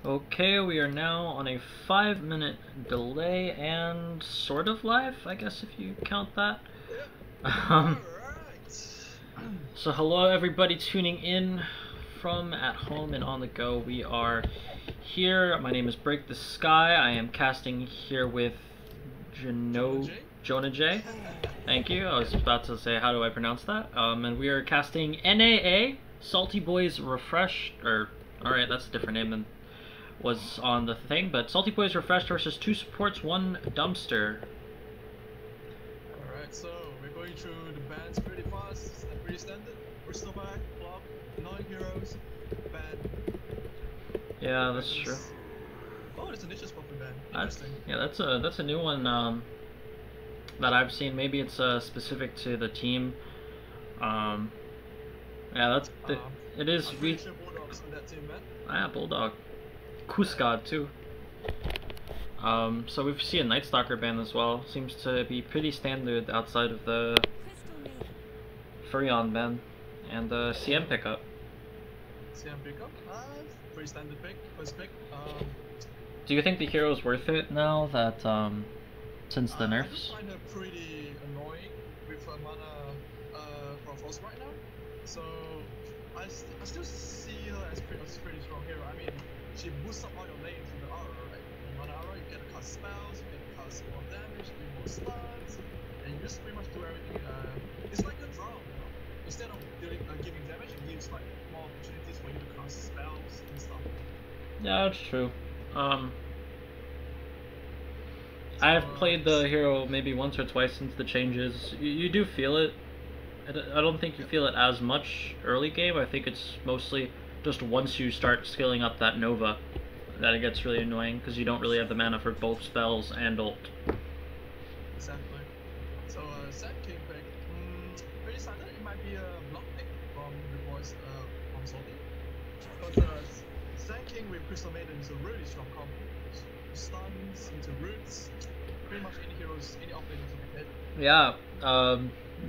Okay, we are now on a 5-minute delay and sort of live, I guess if you count that. So hello everybody tuning in from at home and on the go. We are here. My name is Break the Sky. I am casting here with Jonah J. Thank you. I was about to say, how do I pronounce that? And we are casting NAA, Salty Boys Refreshed, or alright, that's a different name than was on the thing, but Salty Boys Refreshed versus 2 supports, 1 dumpster. Alright, so we're going through the bands pretty fast and pretty standard. Bristol back, block, 9 heroes, band. Yeah, that's true. Oh, it's a niche proper band. Interesting. Yeah, that's a new one that I've seen. Maybe it's specific to the team. Yeah, that's it is. I'm sure Bulldog's on that team, man. Yeah, Bulldog. Kuskad too. So we see a Night Stalker ban as well. Seems to be pretty standard outside of the Furion ban and the CM pickup. CM pickup? Pretty standard pick, first pick. Do you think the hero's worth it now that since the nerfs? I find her pretty annoying with her mana from Frost right now. So I still see her as pretty strong hero. I mean, she boosts up all your lanes with the aura, right? In mana aura, you get to cast spells, you get to cast more damage, do more stuns, and you just pretty much do everything. It's like a drown, you know? Instead of giving damage, it gives like more opportunities for you to cast spells and stuff. Yeah, that's true. I've played the hero maybe once or twice since the changes. You do feel it. I don't think you feel it as much early game. I think it's mostly just once you start scaling up that Nova that it gets really annoying because you don't really have the mana for both spells and ult. Exactly. So Sand King pick, pretty standard. It might be a block pick from the boys from Salty. Because Sand King with Crystal Maiden is a really strong combo. Stuns into roots, pretty much any heroes, any offlane can hit. Yeah.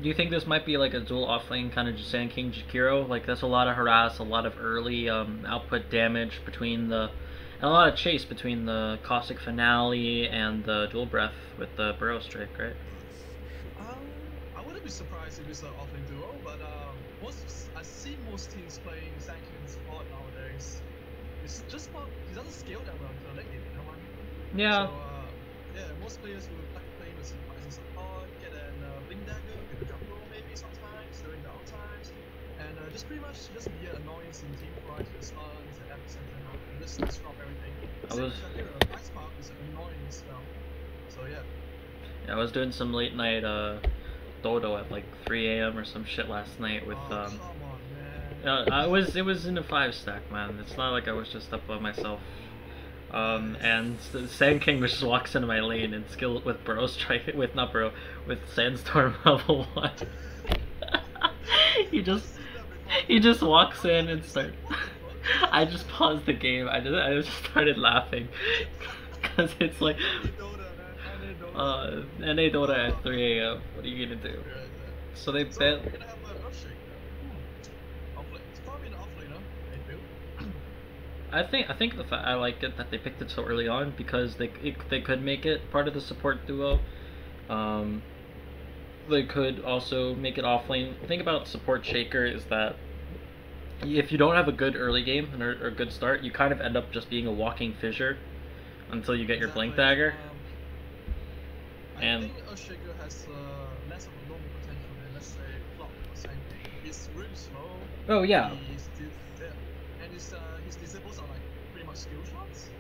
Do you think this might be like a dual offlane kind of Sand King Jakiro? Like that's a lot of harass, a lot of early output damage between the, and a lot of chase between the Caustic Finale and the Dual Breath with the Burrow Strike, right? I wouldn't be surprised if it's an offlane duo, but I see most teams playing Sand King support nowadays. It's just about, he doesn't scale that well until late game, you know what I mean? Yeah. So yeah, most players would like to play him as a support, get a Blink Dagger, get a jump roll maybe sometimes during down times, and just pretty much just be an annoyance in team fights with stuns and epicenter and just disrupt everything. Ice Park is an annoyance spell. So yeah. Yeah, I was doing some late night Dodo at like 3 AM or some shit last night with Come on, man. it was in a 5-stack, man. It's not like I was just up by myself. And the Sand King just walks into my lane and skill with Burrow Strike with Sandstorm level 1. he just walks in and starts. I just paused the game. I just started laughing because it's like NA Dota at 3 AM. What are you gonna do? So they bet. I think I like it that they picked it so early on because they could make it part of the support duo. They could also make it offlane. The thing about support Shaker is that if you don't have a good early game or a good start, you kind of end up just being a walking fissure until you get your Blink Dagger. I think Shaker has less of a normal potential than, let's say, Clock or Sand King. He's really slow. Oh yeah. And his disables are like pretty much skill shots.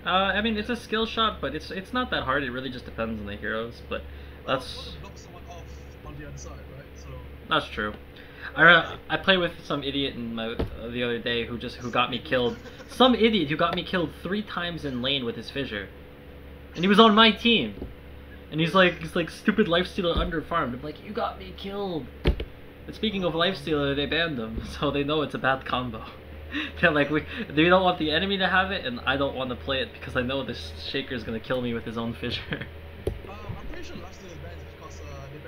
I mean it's a skill shot, but it's not that hard. It really just depends on the heroes. But that's knock someone off on the other side, right? So that's true. I played with some idiot the other day who got me killed. Some idiot who got me killed 3 times in lane with his fissure, and he was on my team. And he's like stupid lifestealer underfarmed. I'm like, you got me killed. And speaking of lifestealer, they banned them, so they know it's a bad combo. They're like, they don't want the enemy to have it, and I don't want to play it because I know this Shaker is gonna kill me with his own fissure. I'm pretty sure lifestealer bans because they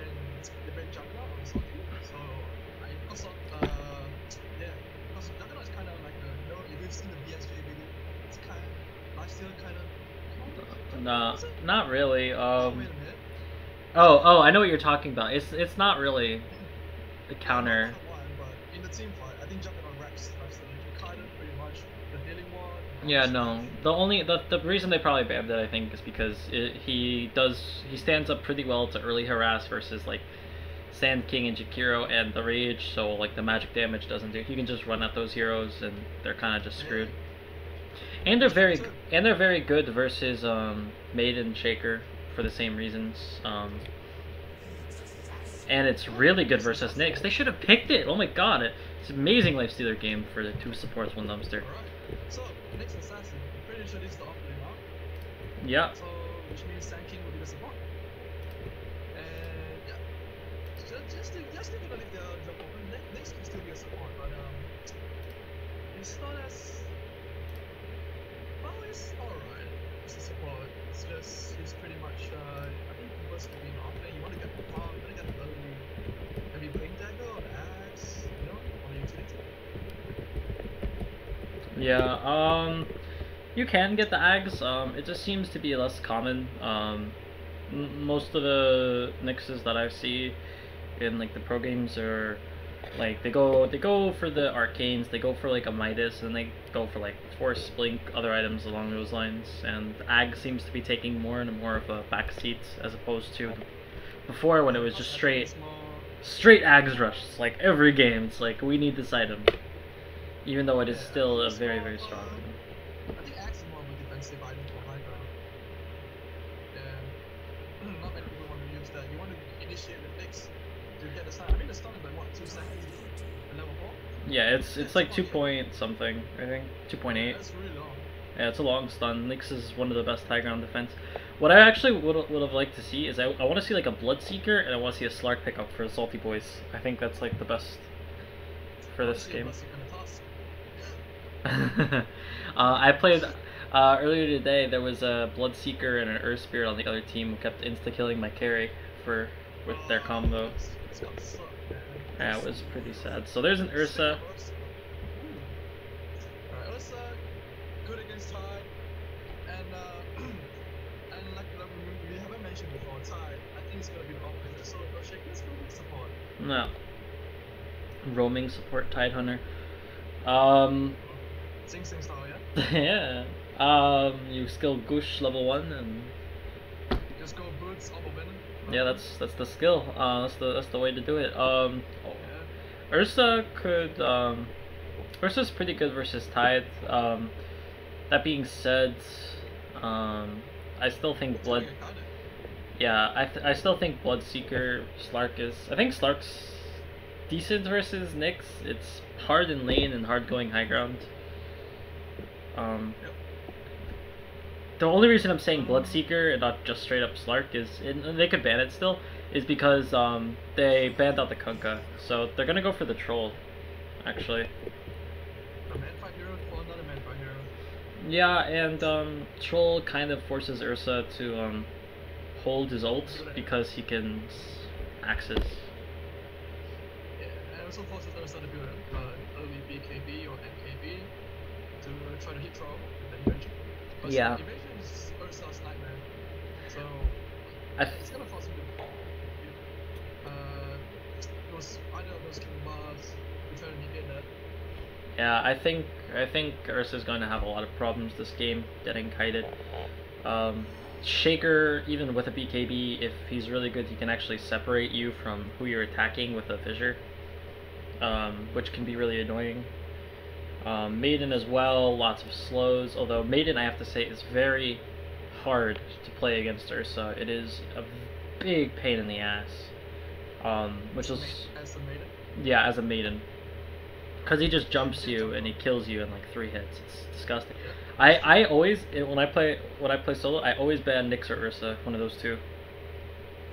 ban Juggernaut on something. So because Juggernaut is kind of like if you've seen the BSJ video, it's lifesteal kind of. Nah, Was it? not really. Oh, wait a minute. Oh, I know what you're talking about. It's not really a Yeah, counter. not one, but in the team fight, I think jumping on Rex lifesteal, you can kind of pretty much the healing one. Yeah, no. The reason they probably banned it, I think, is because he stands up pretty well to early harass versus like Sand King and Jakiro and the Rage. So like the magic damage doesn't do. You can just run at those heroes and they're kind of just screwed. And they're very good versus Maiden Shaker for the same reasons. And it's really good versus Nyx. They should have picked it. Oh my god, it's an amazing lifestealer game for the 2 supports, 1 dumpster. Alright, so next assassin, I'm pretty sure this is the offlane now. Yeah. So which means Sand King will be the support. And yeah, just gonna leave the open. Next can still be a support, but it's not as well. It's alright. It's a support. It's just he's pretty much. I think first will be an offlane. You want to get the palm, you want to get the early, maybe blink dagger or the axe, you know, on the utility. Yeah, you can get the Ags, it just seems to be less common. Most of the Nyxes that I see in like the pro games are like they go for the arcanes, they go for like a Midas, and they go for like Force, Blink, other items along those lines, and Ag seems to be taking more and more of a backseat as opposed to before when it was just straight Ags rush. It's like every game, it's like we need this item. Even though it is still a very, very strong item. I think Axe is more of a defensive item for high ground. Yeah. Not many people want to use that. You want to initiate the Nyx to get the stun. I mean, the stun is like what, 2 seconds at level 4? Yeah, it's like 2 point something, I think. 2.8. That's really long. Yeah, it's a long stun. Nyx is one of the best high ground defense. What I actually would have liked to see is I want to see like a Bloodseeker and I want to see a Slark pickup for the Salty Boys. I think that's like the best for this game. I played earlier today. There was a Bloodseeker and an Earth Spirit on the other team who kept insta killing my carry with their combo. Yeah, it was pretty sad. So there's an Ursa. Ursa, good against Tide, and like we haven't mentioned before, Tide. I think it's gonna be the offlaner. So Shaker is gonna be support. No. Roaming support Tide Hunter. Sing style, yeah? Yeah. You skill Gush level 1 and just go boots, off of venom. yeah, that's the skill. That's the way to do it. Yeah. Ursa could Ursa's pretty good versus Tide. That being said, I still think I still think Bloodseeker Slark is. I think Slark's decent versus Nyx. It's hard in lane and hard going high ground. The only reason I'm saying Bloodseeker and not just straight up Slark is, and they could ban it still, is because they banned out the Kunkka, so they're gonna go for the Troll, actually. A man-fight hero or another man-fight hero? Yeah, and Troll kind of forces Ursa to hold his ult because he can axes. Yeah, and also forces Ursa to build early BKB or NKB to try to hit Troll and then evasion. But yeah. Evasion is Ursa's nightmare, so it's gonna force him to either of those killing bars to try to negate that. Yeah, I think Ursa's going to have a lot of problems this game getting kited. Shaker, even with a BKB, if he's really good, he can actually separate you from who you're attacking with a fissure, which can be really annoying. Maiden as well, lots of slows, although Maiden, I have to say, is very hard to play against Ursa. It is a big pain in the ass. Which is... As a Maiden? Yeah, as a Maiden. Because he just jumps you and he kills you in like 3 hits. It's disgusting. I always, when I play solo, I always ban Nyx or Ursa, one of those two.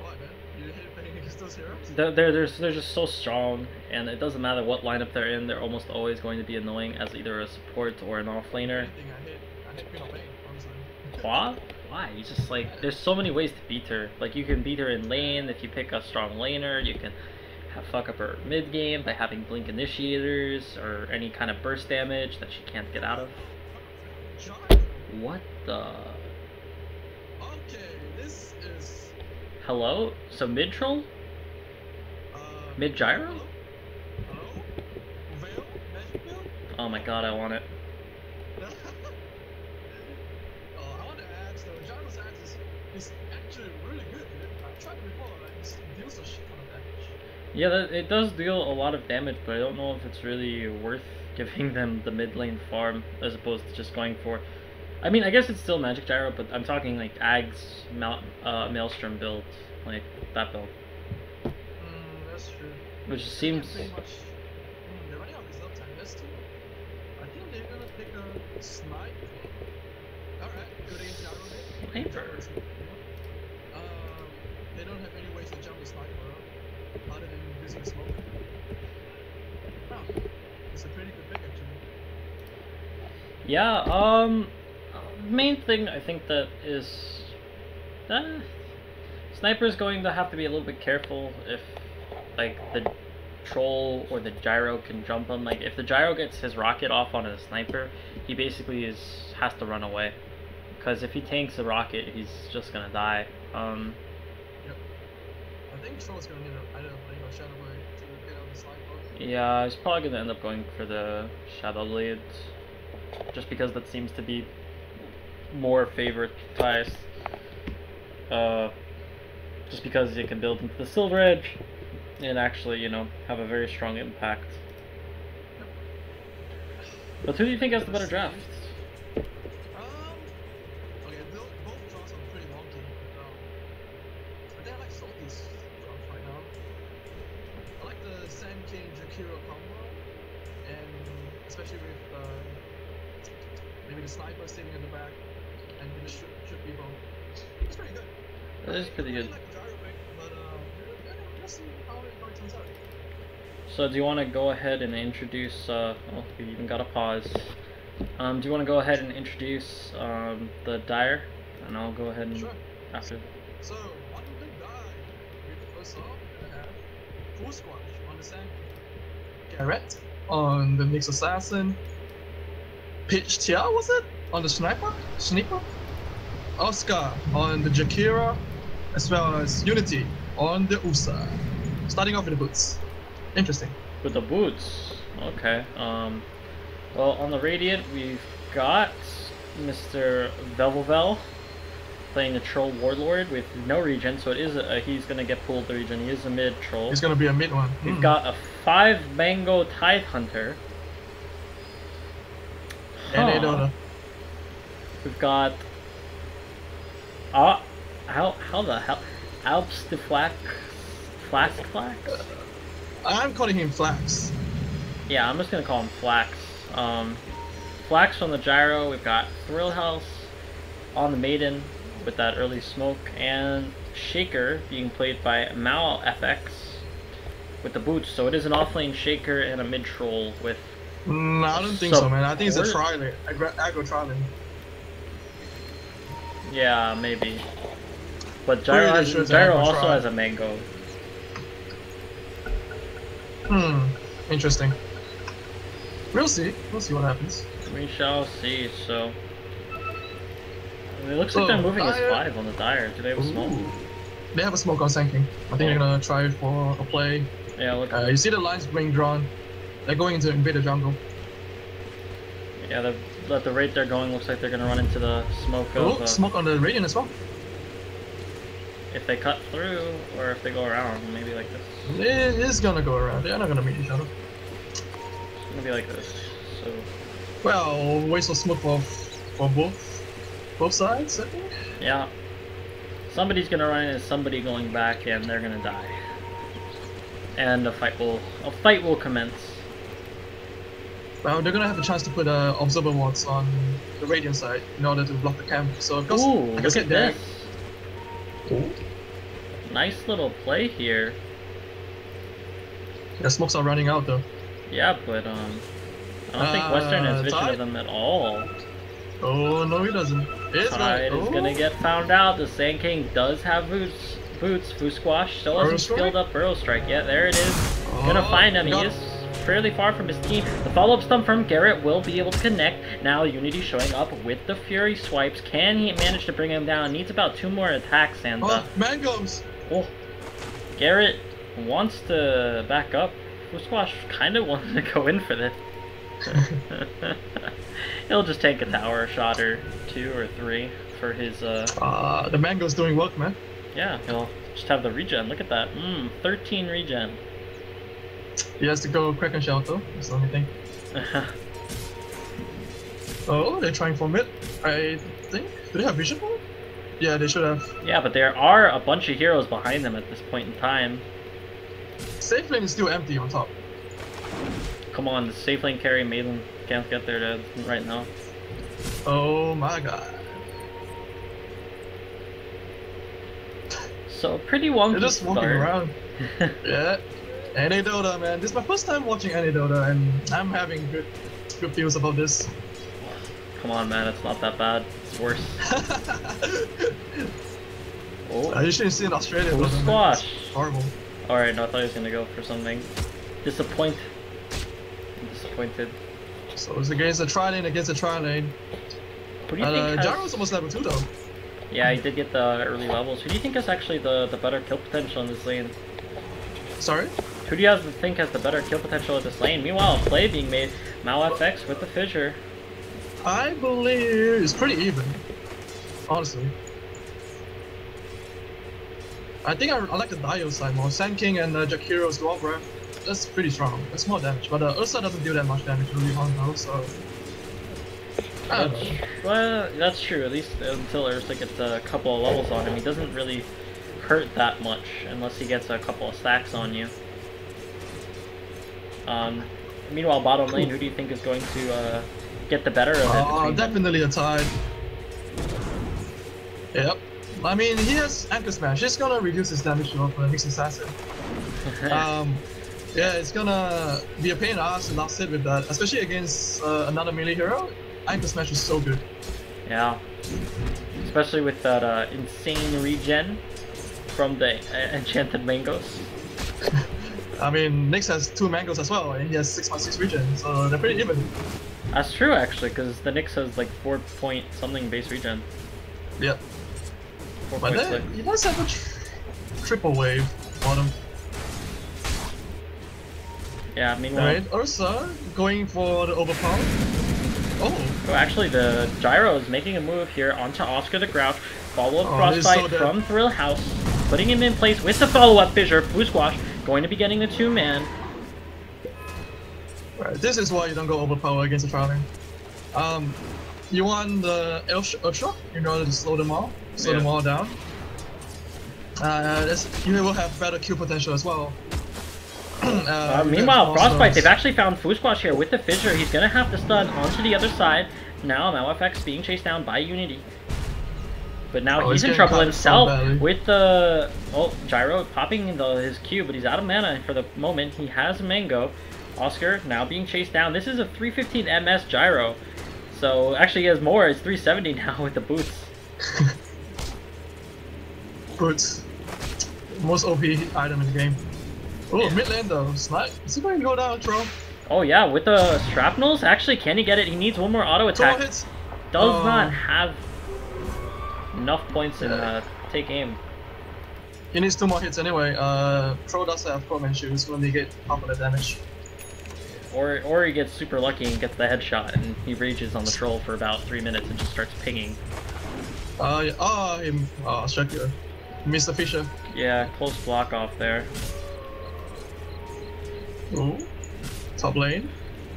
Why, man? You hate playing against those heroes? They're just so strong, and it doesn't matter what lineup they're in, they're almost always going to be annoying as either a support or an offlaner. I hate Queen of Pain, honestly. Why? Why? You just like, there's so many ways to beat her. Like, you can beat her in lane if you pick a strong laner, you can fuck up her mid game by having blink initiators or any kind of burst damage that she can't get out of. What the? Okay, this is. Hello? So mid troll? Uh, Mid gyro? Hello? Hello? Veil? Magic Veil? Oh my god, I want it. I want to ask though, Gyro's axe is actually really good, dude. I've tried it before, like, it deals a shit ton of damage. Yeah, it does deal a lot of damage, but I don't know if it's really worth giving them the mid lane farm as opposed to just going for. I mean, I guess it's still Magic Gyro, but I'm talking like Ag's Maelstrom build, like that build. That's true. Which seems. Pretty much. They're running out of reserve time. That's too. I think they're gonna pick a snipe. Alright, good against Gyro mid. Sniper. They don't have any ways to jump the sniper other than using smoke. Wow, it's a pretty good pick actually. Yeah, main thing I think that is Sniper's going to have to be a little bit careful if like the troll or the gyro can jump him. Like if the gyro gets his rocket off on a sniper, he basically has to run away. Because if he tanks a rocket, he's just gonna die. Yep. I think troll's gonna need either a shadow blade to get out the sniper. Yeah, he's probably gonna end up going for the shadow blade. Just because that seems to be more favoritized. Just because it can build into the Silver Edge and actually, you know, have a very strong impact. But who do you think has the better draft? Okay, both draws are pretty wonky. But they're like salty draws right now. I like the Sand King Jakiro combo, and especially with maybe the sniper sitting in the back and gonna shoot people. It's pretty good. That is pretty good. I like the gyro pick, but let's see how it turns out. So do you want to go ahead and introduce, oh, we even got a pause. Do you want to go ahead and introduce the Dire? And I'll go ahead and Sure. after. So, on the die, first off, we're gonna have Full Squash on the Sand King. Garrett on the Nyx Assassin. Pitch Tia, was it? On the Sniper? Oscar on the Jakira, as well as Unity on the Usa. Starting off with the boots. Interesting. With the boots, okay. Well, on the Radiant, we've got Mr. Velvel playing the Troll Warlord with no regen, so it is he's gonna get pulled the regen. He is a mid troll. He's gonna be a mid one. We've got a 5 Mango Tide Hunter. And a Dota. We've got how the hell Alps de Flax. I'm calling him Flax. Yeah, I'm just gonna call him Flax. Flax on the gyro. We've got Thrill House on the Maiden with that early smoke, and Shaker being played by Mao FX with the boots. So it is an offlane Shaker and a mid troll with. I don't think so, man. I think it's a trialing, aggro trialing. Yeah, maybe. But gyro also has a mango. Interesting. We'll see. We'll see what happens. We shall see. So it looks like they're moving as 5 on the Dire. Do they have a smoke? They have a smoke on Sand King. I think they're gonna try for a play. Yeah, look. You see the lines being drawn. They're going into invade the jungle. Yeah, at the rate they're going, looks like they're gonna run into the smoke of. Smoke on the Radiant as well. If they cut through, or if they go around, maybe like this. It is gonna go around. They're not gonna meet each other. It's gonna be like this. So. Well, waste of smoke for both sides. I think. Yeah. Somebody's gonna run into somebody going back, and they're gonna die. And a fight will commence. Well, they're gonna have a chance to put observer wards on the Radiant side in order to block the camp. So, of course, look at this. Nice little play here. The smokes are running out though. Yeah, but I don't think Western has vision of them at all. Oh no, he doesn't. Tide is gonna get found out. The Sand King does have boots. Foo Squash still hasn't skilled up Burrow Strike yet. There it is. Gonna find him. He is fairly far from his team. The follow-up stun from Garrett will be able to connect. Now Unity showing up with the Fury swipes. Can he manage to bring him down? Needs about 2 more attacks, and mangoes! Oh, Garrett wants to back up. Squash kind of wanted to go in for this. He'll just take a tower shot or 2 or 3 for his the mango's doing work, man. Yeah, he'll just have the regen. Look at that. 13 regen. He has to go Kraken Shell though, that's the only thing. Oh, they're trying for mid, I think. Do they have vision for it? Yeah, they should have. Yeah, but there are a bunch of heroes behind them at this point in time. Safe lane is still empty on top. Come on, the safe lane carry Maiden can't get there right now. Oh my god. So pretty wonky They're just walking around. Yeah. NA Dota, man. This is my first time watching NA Dota, and I'm having good feels about this. Come on, man. It's not that bad. It's worse. Oh. You shouldn't see in Australia. Oh, squash. Horrible. Alright, no, I thought he was gonna go for something. I'm disappointed. So it's against the tri lane against the tri lane. Who do you think Gyro's almost level 2 though. Yeah, he did get the early levels. Who do you think has actually the better kill potential in this lane? Sorry? Who do you think has the better kill potential in this lane? Meanwhile, a play being made. MalFX with the fissure. I believe it's pretty even. Honestly. I think I like the Dio side more. Sand King and Jakiro's Dwarf Breath. That's pretty strong. That's more damage. But Ursa doesn't do that much damage really on those, so... Well, that's true. At least until Ursa gets a couple of levels on him, he doesn't really hurt that much unless he gets a couple of stacks on you. Meanwhile, bottom lane, who do you think is going to get the better of it? Definitely a Tide. Yep. I mean, he has Anchor Smash. It's gonna reduce his damage to the next assassin. Yeah, it's gonna be a pain in the ass to last hit with that, especially against another melee hero. Anchor Smash is so good. Yeah. Especially with that insane regen from the enchanted mangoes. I mean, Nyx has 2 mangoes as well, and he has 6.6 regen, so they're pretty even. That's true, actually, because the Nyx has like 4 point something base regen. Yep. But then, he does have a triple wave on him. Yeah, meanwhile... Alright, Ursa going for the overpower. Oh, actually, the Gyro is making a move here onto Oscar the Grouch. Follow-up Frostbite from Thrill House, putting him in place with the follow-up Fissure. Squash going to be getting the 2-man. Right, this is why you don't go overpower against a Traveling. You want the Earthshock in order to slow them all, them all down. You will have better Q potential as well. Meanwhile, Frostbite, they've actually found Squash here with the Fissure. He's going to have to stun onto the other side. Now MalFX being chased down by Unity. But now he's in trouble himself with the... Oh, Gyro popping his Q, but he's out of mana for the moment. He has Mango. Oscar now being chased down. This is a 315 MS Gyro. So actually he has more. It's 370 now with the boots. Boots. Most OP item in the game. Oh, mid lane though. Snipe. Is he going to go down, Tro? Oh yeah, with the shrapnels? Actually, can he get it? He needs 1 more auto attack. Hits. Does not have enough points in take aim. He needs 2 more hits anyway. Tro does have Crowman shoes when they get half of the damage. Or he gets super lucky and gets the headshot and he rages on the troll for about 3 minutes and just starts pinging. Striker. Missed the Fisher. Yeah, close block off there. Ooh. Top lane.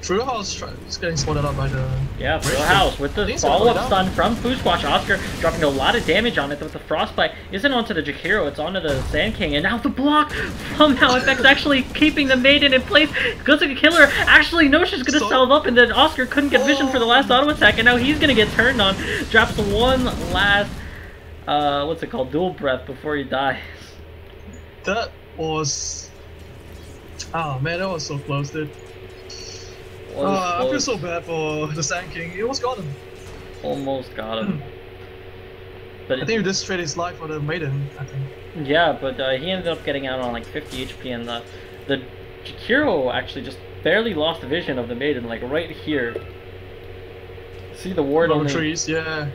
True House is getting spotted up by the... Yeah, True House with the follow-up stun from Squash. Oscar dropping a lot of damage on it with the Frostbite. Isn't onto the Jakiro, it's onto the Sand King. And now the block from MalFX actually keeping the Maiden in place. Goes like a killer. Actually, no, she's gonna salve up and then Oscar couldn't get vision for the last auto attack. And now he's gonna get turned on. Drops one last, what's it called? Dual breath before he dies. That was... Oh man, that was so close, dude. I feel so bad for the Sand King. He almost got him. Almost got him. But I think you just traded his life for the Maiden, I think. Yeah, but he ended up getting out on like 50 HP, and the Jakiro actually just barely lost vision of the maiden, like right here. See the ward Low only. trees, yeah.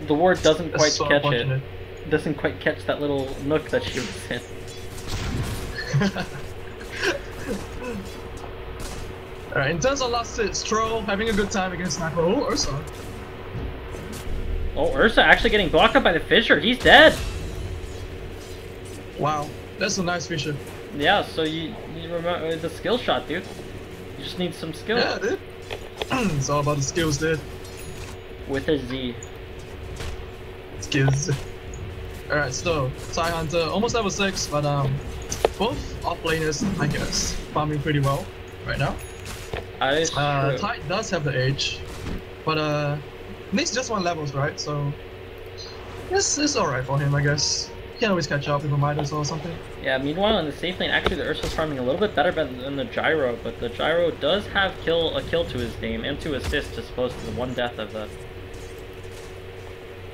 The ward doesn't That's quite so catch unfortunate. it. Doesn't quite catch that little nook that she was in. Alright, in terms of last hits, Troll having a good time against Sniper. Oh, Ursa. Oh, Ursa actually getting blocked up by the Fissure. He's dead. Wow, that's a nice Fissure. Yeah, so you remember the skill shot, dude. You just need some skill. Yeah, dude. It's all about the skills, dude. With a Z. Skills. Alright, so Tie Hunter almost level 6, but both off-laners, I guess, farming pretty well right now. Tie does have the edge, but needs just 1 levels, right? So it's alright for him, I guess. He can always catch up with a Midas or something. Yeah, meanwhile in the safe lane, actually the Ursa's farming a little bit better than the Gyro, but the Gyro does have a kill to his name and 2 assists as opposed to the 1 death of the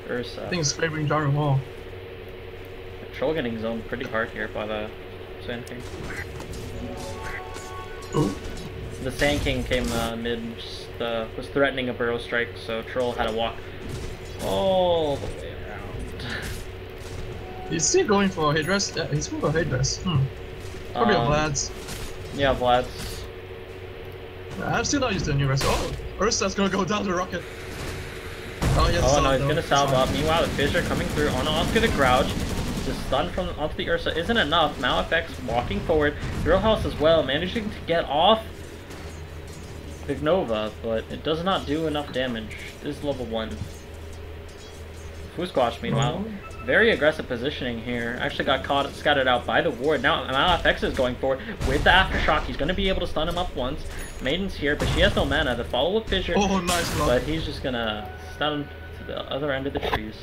Ursa. I think it's favoring Gyro more. Troll getting zoned pretty hard here by the Sand King. Ooh. The Sand King came mid, just, was threatening a burrow strike, so Troll had to walk all the way around. Is he going for a headdress? Yeah, he's going for a headdress. Probably a Vlad's. Yeah, Vlad's. I'm still not used to the new rest. Oh, Ursa's gonna go down the rocket. Oh, yes. Oh no, he's gonna salve up. Meanwhile, the Fissure coming through on Oscar the Grouch. The stun from onto the Ursa isn't enough. Malefex walking forward. Drill House as well, managing to get off Big Nova, but it does not do enough damage. This is level 1. Fusquash, meanwhile, very aggressive positioning here. Actually got caught, scattered out by the ward. Now Malefex is going forward with the Aftershock. He's going to be able to stun him up once. Maiden's here, but she has no mana. The follow-up Fissure. Oh, nice block. But he's just going to stun him to the other end of the trees.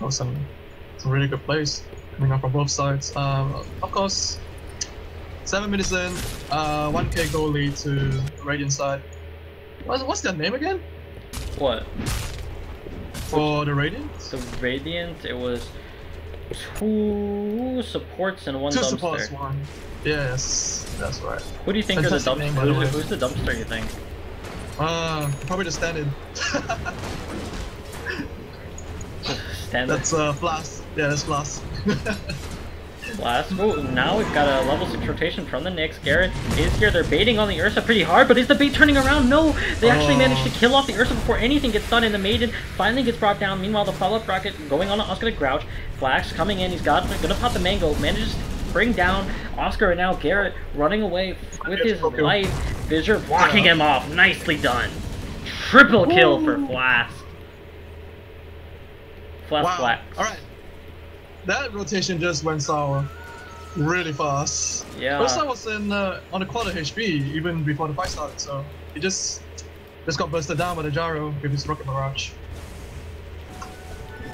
Awesome. It's a really good place coming up from both sides. Of course, 7 minutes in, 1k goal lead to Radiant side. What's their name again? What? For the Radiant? The Radiant, it was 2 supports and 1 2 dumpster. supports, 1. Yes, that's right. Who do you think Fantastic are the name, dumpster? by the way. Who's the dumpster, you think? Probably the stand-in. Stand That's Blast. Yeah, that's Blast. Blast. Oh, now we've got a level 6 rotation from the Knicks. Garrett is here. They're baiting on the Ursa pretty hard, but is the bait turning around? No! They actually managed to kill off the Ursa before anything gets done, and the Maiden finally gets brought down. Meanwhile, the follow-up rocket going on to Oscar the Grouch. Flash coming in. He's gonna pop the mango. Manages to bring down Oscar, and now Garrett running away with his life. Fissure blocking him off. Nicely done. Triple kill for Flask. Wow. Alright. That rotation just went sour really fast. Yeah. Ursa was in on a quarter HP even before the fight started, so he just got bursted down by the Gyro with his rocket barrage.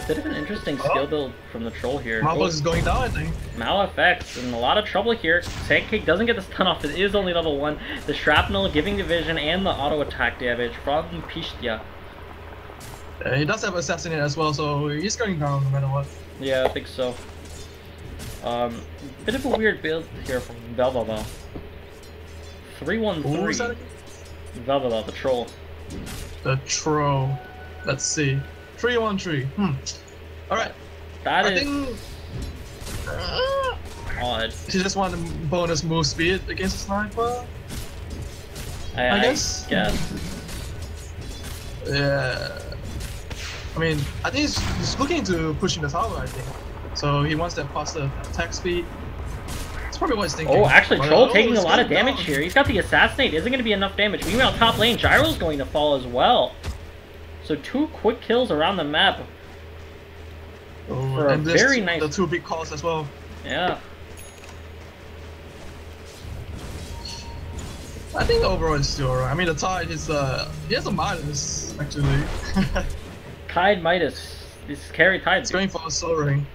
Bit of an interesting skill build from the Troll here. Marvelous is going down, I think. Malefex in a lot of trouble here. Sandcake doesn't get the stun off. It is only level 1. The Shrapnel giving the vision and the auto attack damage from Pistia. He does have Assassinate as well, so he's going down no matter what. Yeah, I think so. Bit of a weird build here from Velvavel. 3-1-3. Velvavel, the Troll. The Troll. Let's see. 3-1-3. Alright. That I is think odd. she just wanted bonus move speed against a sniper. I guess. Yeah. I mean, I think he's looking to pushing the tower, I think. So he wants that faster attack speed. That's probably what he's thinking. Oh, actually, Troll taking a lot of down. damage here. He's got the Assassinate. Isn't going to be enough damage. Meanwhile, top lane, Gyro's going to fall as well. So 2 quick kills around the map. For a very nice... the 2 big calls as well. Yeah. I think overall it's still alright. I mean, the Tide is, he has a Midas, actually. Tide Midas. This is carry Tide. It's going for a Soul Ring.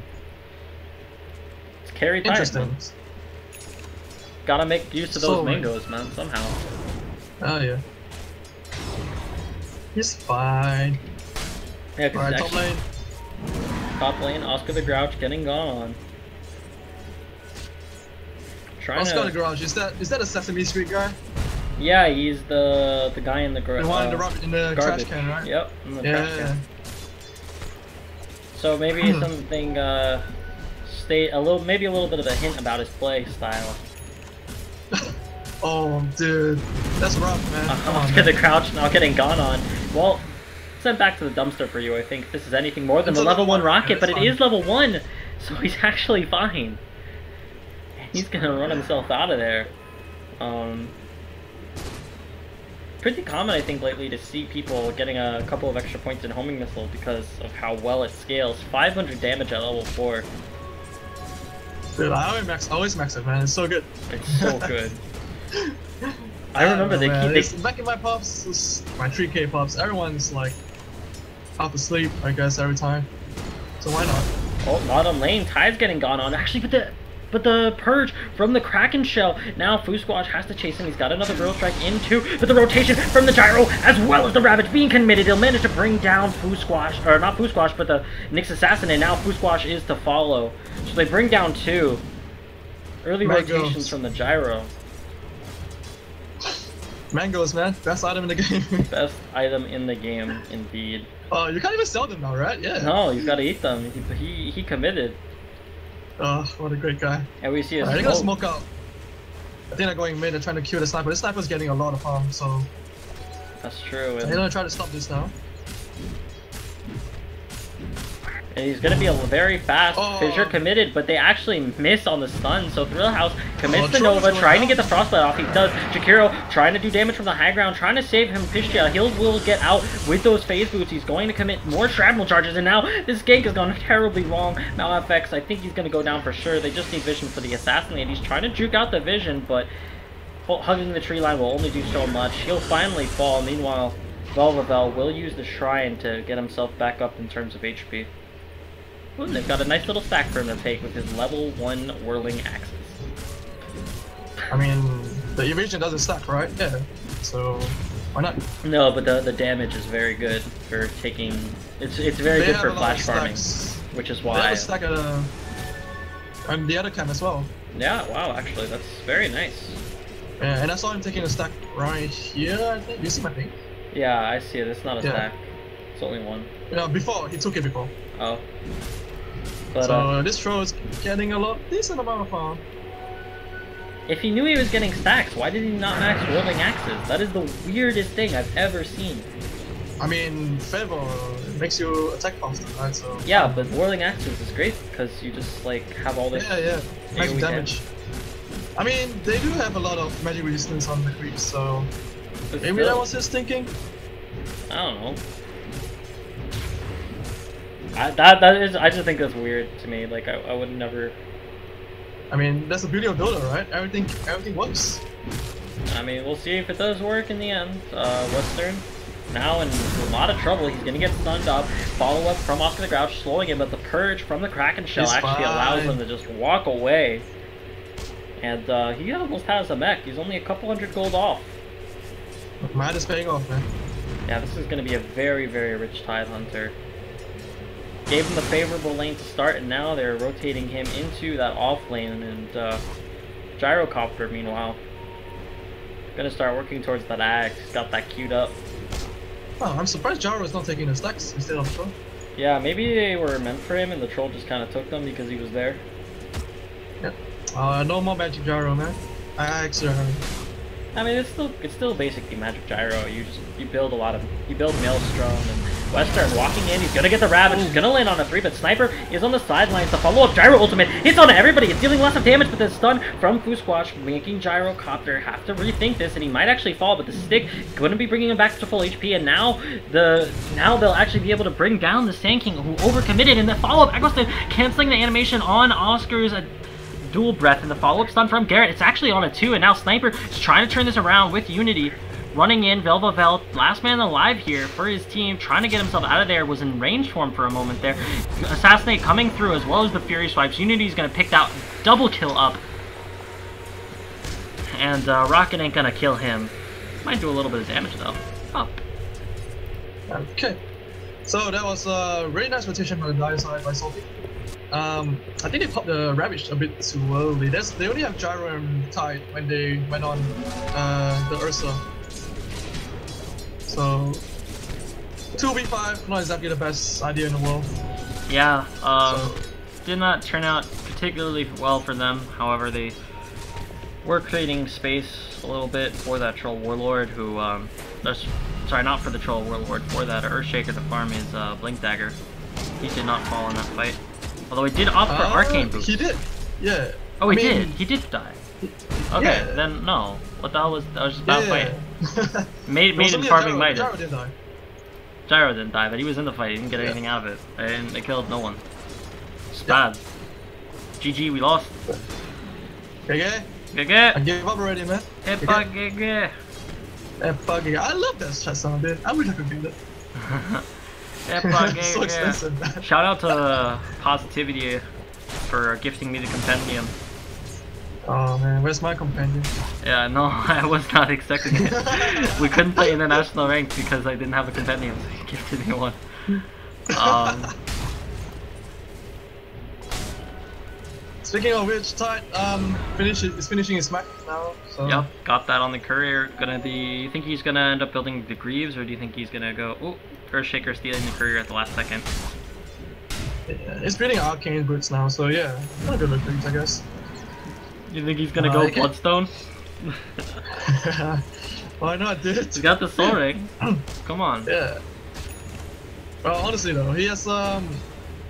It's carry Tide. Interesting. Man. Gotta make use of those Soul Ring. mangoes, man, somehow. Oh, yeah. He's fine. Yeah, because Alright, top lane. Top lane, Oscar the Grouch getting gone. Trying Let's to... go to the garage. Is that a Sesame Street guy? Yeah, he's the guy in the garage. The one in the garbage. trash can, right? Yep, in the Yeah. trash can. So maybe something maybe a little bit of a hint about his play style. Oh, dude, that's rough, man. I'll get the crouch now, getting gone on. Well, sent back to the dumpster for you. I think if this is anything more than It's the a level level 1 1, rocket, yeah, but it's it fine. is level 1, so he's actually fine. He's gonna run himself out of there. Pretty common, I think, lately to see people getting a couple of extra points in homing missile because of how well it scales. 500 damage at level 4. Dude, I always max it, man. It's so good. It's so good. I remember they back in my pops, my 3K pops. Everyone's like half asleep, I guess, every time. So why not? Oh, bottom lane, Tide's getting gone on. Actually, but the purge from the Kraken shell. Now Fusquash has to chase him. He's got another Brittle Strike into, but the rotation from the gyro as well as the Ravage being committed. He'll manage to bring down Fusquash, or not Fusquash, but the Nyx Assassin, and now Fusquash is to follow. So they bring down 2. Early rotations from the gyro. Mangoes, man. Best item in the game. Best item in the game, indeed. Oh, you can't even sell them now, right? Yeah. No, you've got to eat them. He committed. Oh, what a great guy. And we see a they're gonna smoke out. I think they're going mid. They're trying to kill the sniper. This sniper's getting a lot of harm, so that's true. They're gonna try to stop this now. And he's gonna be a very fast fissure committed, but they actually miss on the stun. So Thrillhouse commits the Nova, trying to get the frostbite off. He does. Jakiro trying to do damage from the high ground, trying to save him. Pistia, he will get out with those phase boots. He's going to commit more shrapnel charges, and now this gank has gone terribly wrong. MalFX, I think he's gonna go down for sure. They just need vision for the assassinate. He's trying to juke out the vision, but hugging the tree line will only do so much. He'll finally fall. Meanwhile, Velvavel will use the shrine to get himself back up in terms of HP. Ooh, they've got a nice little stack for him to take with his level 1 whirling axes. I mean, the evasion doesn't stack, right? Yeah. So why not? No, but the damage is very good for taking. It's very good for flash farming, which is why. They have a stack at and the other camp as well. Yeah. Wow. Actually, that's very nice. Yeah, and I saw him taking a stack right here. I think you see my thing. Yeah, I see it. It's not a stack. It's only 1. Yeah, before he took it before. Oh. But, so this throw is getting a decent amount of harm. If he knew he was getting stacks, why did he not max whirling axes? That is the weirdest thing I've ever seen. I mean, favor makes you attack faster, right? So yeah, but whirling axes is great because you just like have all this. Yeah, magic damage. I mean, they do have a lot of magic resistance on the creeps, so maybe that was his thinking. I don't know. I just think that's weird to me. Like I would never. I mean, that's the beauty of Dota, right? Everything works. I mean, we'll see if it does work in the end. Western now in a lot of trouble. He's gonna get stunned up. Follow up from Oscar the Grouch, slowing him, but the purge from the Kraken shell actually allows him to just walk away. And he almost has a mech. He's only a couple hundred gold off. Mad is paying off, man. Yeah, this is gonna be a very, very rich Tide Hunter. Gave him the favorable lane to start, and now they're rotating him into that off lane. And Gyrocopter, meanwhile, gonna start working towards that axe. He's got that queued up. Oh, I'm surprised Gyro is not taking the stacks instead of Troll. Yeah, maybe they were meant for him, and the troll just kind of took them because he was there. Yep. No more magic Gyro, man. Axe. I mean, it's still basically magic gyro. You build Maelstrom and Western walking in. He's gonna get the Ravage. He's gonna land on a 3, but Sniper is on the sidelines. The follow-up gyro ultimate hits on everybody. It's dealing lots of damage, but the stun from Fusquash making Gyrocopter have to rethink this, and he might actually fall. But the stick going to be bringing him back to full HP, and now they'll actually be able to bring down the Sand King who overcommitted. And the follow-up Eccleston canceling the animation on Oscar's dual breath, and the follow-up stun from Garrett. It's actually on a 2, and now Sniper is trying to turn this around with Unity. Running in, Velvavel, last man alive here for his team, trying to get himself out of there, was in range for him for a moment there. Assassinate coming through as well as the Fury Swipes. Unity's going to pick that double kill up. And Rocket ain't going to kill him. Might do a little bit of damage though. Oh. Okay. So that was a really nice rotation on the dire side by Salty. I think they popped the Ravage a bit too early. They only have Gyro and Tide when they went on the Ursa. So 2v5, not exactly the best idea in the world. Yeah, did not turn out particularly well for them. However, they were creating space a little bit for that Troll Warlord who, sorry, not for the Troll Warlord, for that Earthshaker to farm his Blink Dagger. He did not fall in that fight. Although he did opt for Arcane Boost. He did, yeah. Oh, did? He did die. Okay, yeah. Then no. What the hell was that? Was just a bad fight. Made him farming mighty. Gyro didn't die. Gyro didn't die, but he was in the fight. He didn't get anything out of it. And they killed no one. It's bad. GG, we lost. GG. GG. I gave up already, man. Epa GG. Epa GG. I love that chat sound, dude. I wish I could get it. Epa GG. So expensive, man. Shout out to Positivity for gifting me the compendium. Oh man, where's my companion? Yeah, no, I was not expecting it. We couldn't play international rank because I didn't have a compendium, so he gifted me one. Speaking of which, Tide is finishing his smack now. So. Yep, got that on the courier. You think he's gonna end up building the Greaves, or do you think he's gonna go? Oh, Earthshaker stealing the courier at the last second. Yeah, it's building Arcane Boots now, so yeah, not good with Greaves, I guess. You think he's gonna go Bloodstone? Why not, dude? He's got the Soul Ring. Come on. Yeah. Well, honestly though, he has he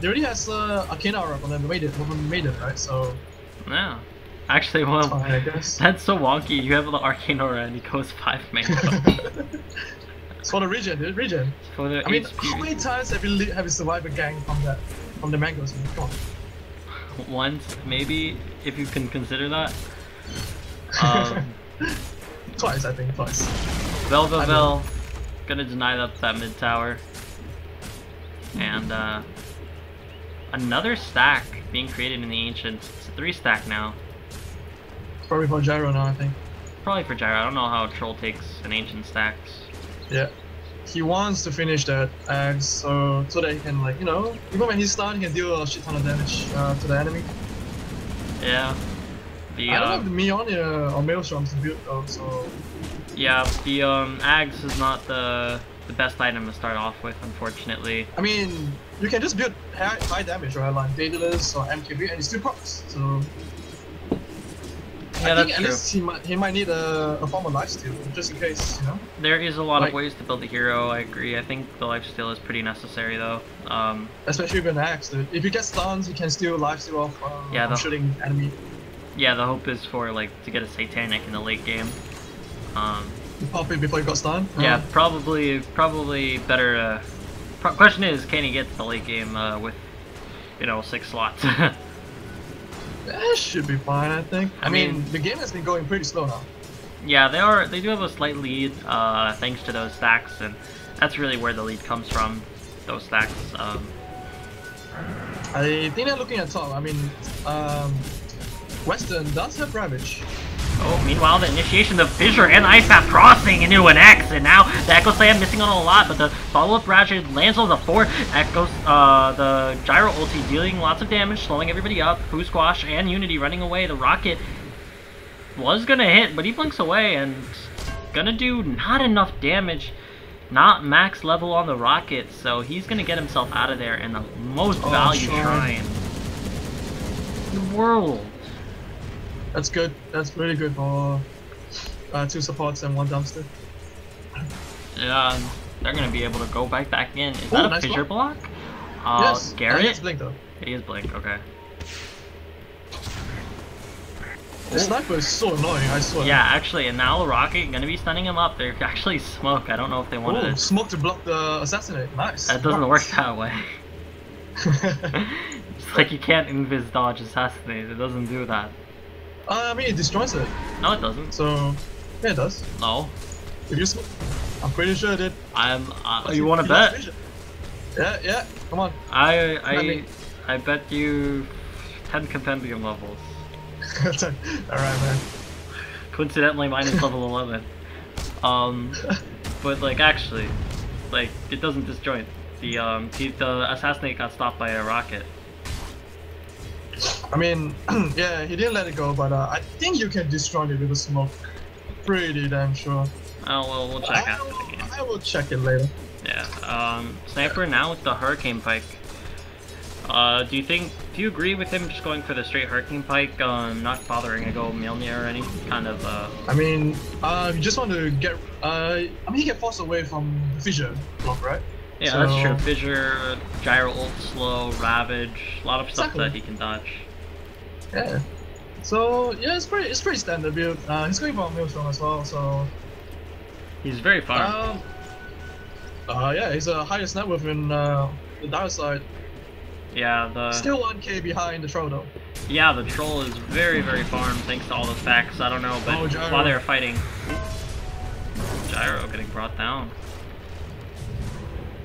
already has Arcane Aura on them, made it, right? So. Yeah. Actually, well, fine, I guess. That's so wonky. You have the Arcane Aura and he goes 5 mango. It's for the regen, dude. Regen. For the I mean, how many times have you survived a gang from the mangoes? Man? Come on. Once, maybe, if you can consider that. Twice, I think, twice. Velvavel, gonna deny that mid tower. And another stack being created in the Ancients. It's a 3 stack now. Probably for Gyro now, I think. Probably for Gyro. I don't know how Troll takes an Ancient stacks. Yeah. He wants to finish that axe so that he can, like, you know, even when he's stunned, he can deal a shit ton of damage to the enemy. Yeah. I don't have the Mionia or Maelstroms to build though, so. Yeah, the Ags is not the best item to start off with, unfortunately. I mean, you can just build high damage, right? Like Daedalus or MKB, and it still procs. So. Yeah, I think that's at least he might need a form of lifesteal, just in case, you know? There is a lot of ways to build a hero, I agree. I think the lifesteal is pretty necessary though. Especially with an axe, dude. If you get stuns, you can still lifesteal off shooting enemy. Yeah, the hope is for, like, to get a Satanic in the late game. You pop it before you got stunned? Yeah, probably better. Question is, can he get to the late game with, you know, 6 slots? That should be fine, I think. I mean, the game has been going pretty slow now. Yeah, they do have a slight lead, thanks to those stacks, and that's really where the lead comes from, those stacks. I think they're looking at top. I mean, Western does have Ravage. Oh, meanwhile, the initiation of Fissure and Ice Path crossing into an X, and now the Echo Slam missing on a lot, but the follow-up Ratchet lands on the 4. Echoes, the Gyro ulti dealing lots of damage, slowing everybody up. Poo Squash and Unity running away. The Rocket was gonna hit, but he blinks away and gonna do not enough damage. Not max level on the Rocket, so he's gonna get himself out of there in the most value shrine in the world. That's good. That's really good for 2 supports and 1 dumpster. Yeah, they're gonna be able to go back in. Is that a nice Fissure block? Yes. Garrett? It's Blink though. He is Blink, okay. The sniper is so annoying, I swear. Yeah, actually, and now the Rocket gonna be stunning him up. They're actually Smoke. I don't know if they wanted to. Smoke to block the Assassinate. Nice. That doesn't work that way. It's like you can't invis dodge Assassinate. It doesn't do that. I mean, it destroys it. No, it doesn't. So, yeah, it does. No. If you smoke, I'm pretty sure it did. You want to bet? Yeah. Come on. I bet you 10 compendium levels. Alright, man. Coincidentally, mine is level 11. But like actually, like it doesn't disjoint. The Assassinate got stopped by a Rocket. I mean, yeah, he didn't let it go, but I think you can destroy it with a smoke. Pretty damn sure. Oh well, we'll check after the game. I will check it later. Yeah. Sniper now with the Hurricane Pike. Do you agree with him just going for the straight Hurricane Pike, not bothering to go Mjolnir or any kind of, I mean, you just want to get, I mean, he can force away from the fissure block, right? Yeah, so... that's true. Fissure, Gyro ult slow, Ravage, a lot of stuff that he can dodge. Yeah. So, yeah, it's pretty standard build. He's going for a Millstone as well, so... He's very farmed. Yeah, he's the highest net worth in the dark side. Yeah, Still 1k behind the troll though. Yeah, the troll is very, very farmed thanks to all the facts. I don't know, but while they were fighting... Gyro getting brought down.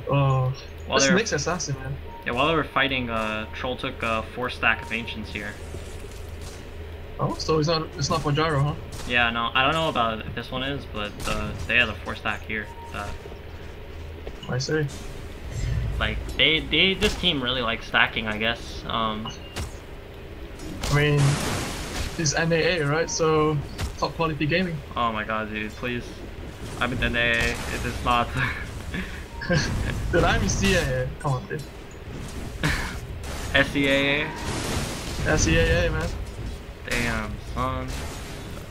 Oh, that's Nick's assassin, man. Yeah, while they were fighting, Troll took 4 stack of Ancients here. Oh, so it's not for Gyro, huh? Yeah, no, I don't know about if this one is, but they had a 4 stack here. I see. Like, this team really likes stacking, I guess. I mean, it's NAA, right? So, top quality gaming. Oh my god, dude, please. I'm in NAA, it is not. Dude, I'm in CAA. Come on, dude. SCAA? SCAA, man. Damn, son.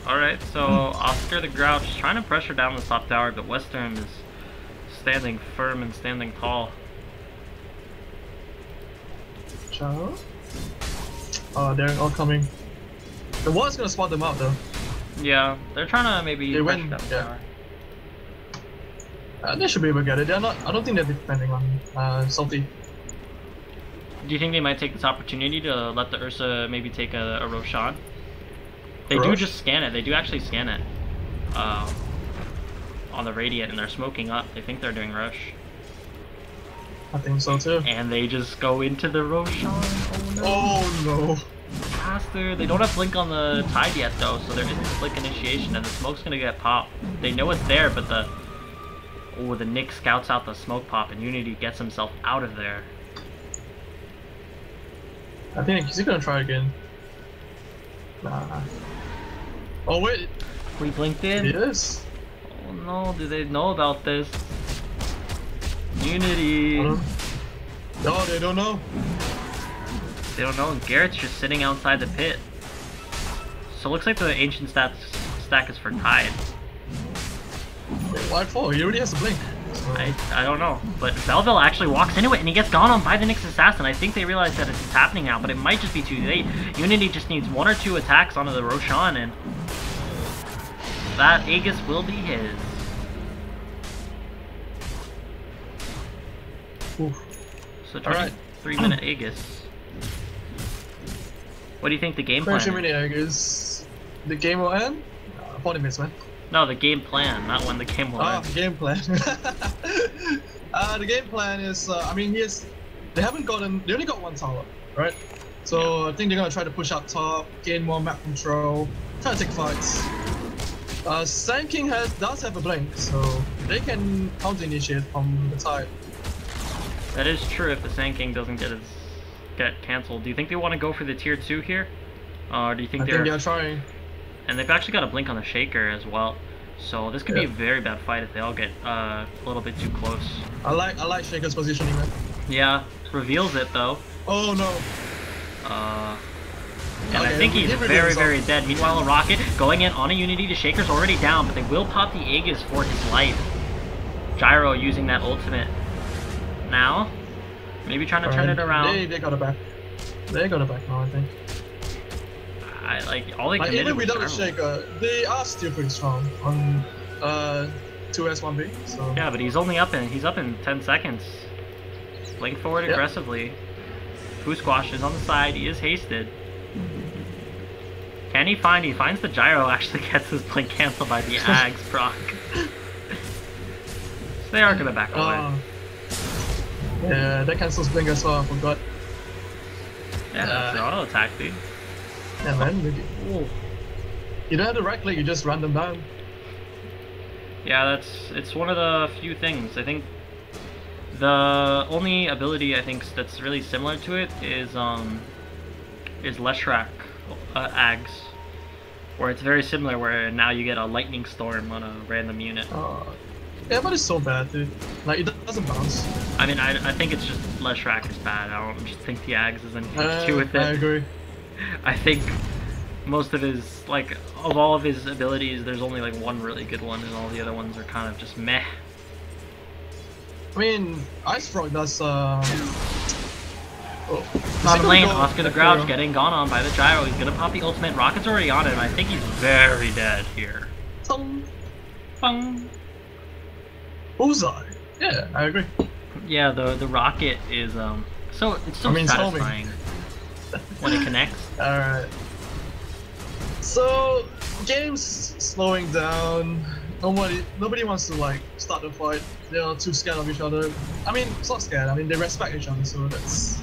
Alright, so Oscar the Grouch trying to pressure down the top tower, but Western is standing firm and standing tall. Ciao. Oh, they're all coming. The wall's gonna spot them out though. Yeah, they're trying to maybe pressure down the tower. They should be able to get it. They're not. I don't think they're depending on Salty. Do you think they might take this opportunity to let the Ursa maybe take a Roshan? They do just scan it. They do actually scan it on the Radiant, and they're smoking up. They think they're doing Rush. I think so too. And they just go into the Roshan. Oh no. Oh no. Faster. They don't have Blink on the Tide yet though, so there isn't Blink initiation, and the smoke's gonna get popped. They know it's there, but the Nick scouts out the smoke pop, and Unity gets himself out of there. I think he's gonna try again. Nah. Oh wait. We blinked in? Yes. Oh no, do they know about this? Unity. No, they don't know. They don't know. Garrett's just sitting outside the pit. So it looks like the ancient stack is for Tide. Wait, why for? He already has a blink. I don't know, but Belleville actually walks into it and he gets gone on by the Nyx Assassin. I think they realize that it's happening now, but it might just be too late. Unity just needs 1 or 2 attacks onto the Roshan, and that Aegis will be his. Oof. So 23-minute Aegis. What do you think the game plan is? 23-minute Aegis. The game will end? 40 minutes, man. No, the game plan, not when the game will end. The game plan. The game plan is, I mean, they only got 1 tower, right? So I think they're gonna try to push up top, gain more map control, try to take fights. Sand King does have a blink, so they can counter initiate from the side. That is true if the Sand King doesn't get cancelled. Do you think they want to go for the tier 2 here? Or do you think I think they're trying. And they've actually got a blink on the Shaker as well. So this could be a very bad fight if they all get a little bit too close. I like Shaker's positioning, man. Yeah, reveals it though. Oh no. And I think he's very, very dead. Meanwhile, a Rocket going in on a Unity. The Shaker's already down, but they will pop the Aegis for his life. Gyro using that ultimate. Now, maybe trying to turn it around. They got it back. They got it back now, I think. All they committed even was without the Shaker, they are still pretty strong on 2S1B. So. Yeah, but he's only up in 10 seconds. Blink forward aggressively. Foo Squash is on the side. He is hasted. Can he find? He finds the Gyro. Actually gets his blink canceled by the Ags proc. So they are gonna back away. Yeah, that cancels blink as well. I forgot. Yeah, that's the auto attack, dude. Yeah, man. You don't have the right click, you just run them down. Yeah, it's one of the few things. I think the only ability I think that's really similar to it is is Leshrac Ags, where it's very similar. Where now you get a lightning storm on a random unit. Yeah, but it's so bad, dude. Like it doesn't bounce. I mean, I think it's just Leshrac is bad. I don't just think the Ags is anything to do with it. I agree. I think most of his, like, of all of his abilities, there's only like one really good one, and all the other ones are kind of just meh. I mean, Ice Frog does. Bottom lane, Oscar the Grouch getting gone on by the gyro. He's gonna pop the ultimate. Rocket's already on him. I think he's very dead here. Bung. Bullseye. Yeah, I agree. Yeah, the rocket is so it's so satisfying when it connects. Alright. So game's slowing down. Nobody wants to like start the fight. They are too scared of each other. I mean, it's not scared. I mean, they respect each other, so that's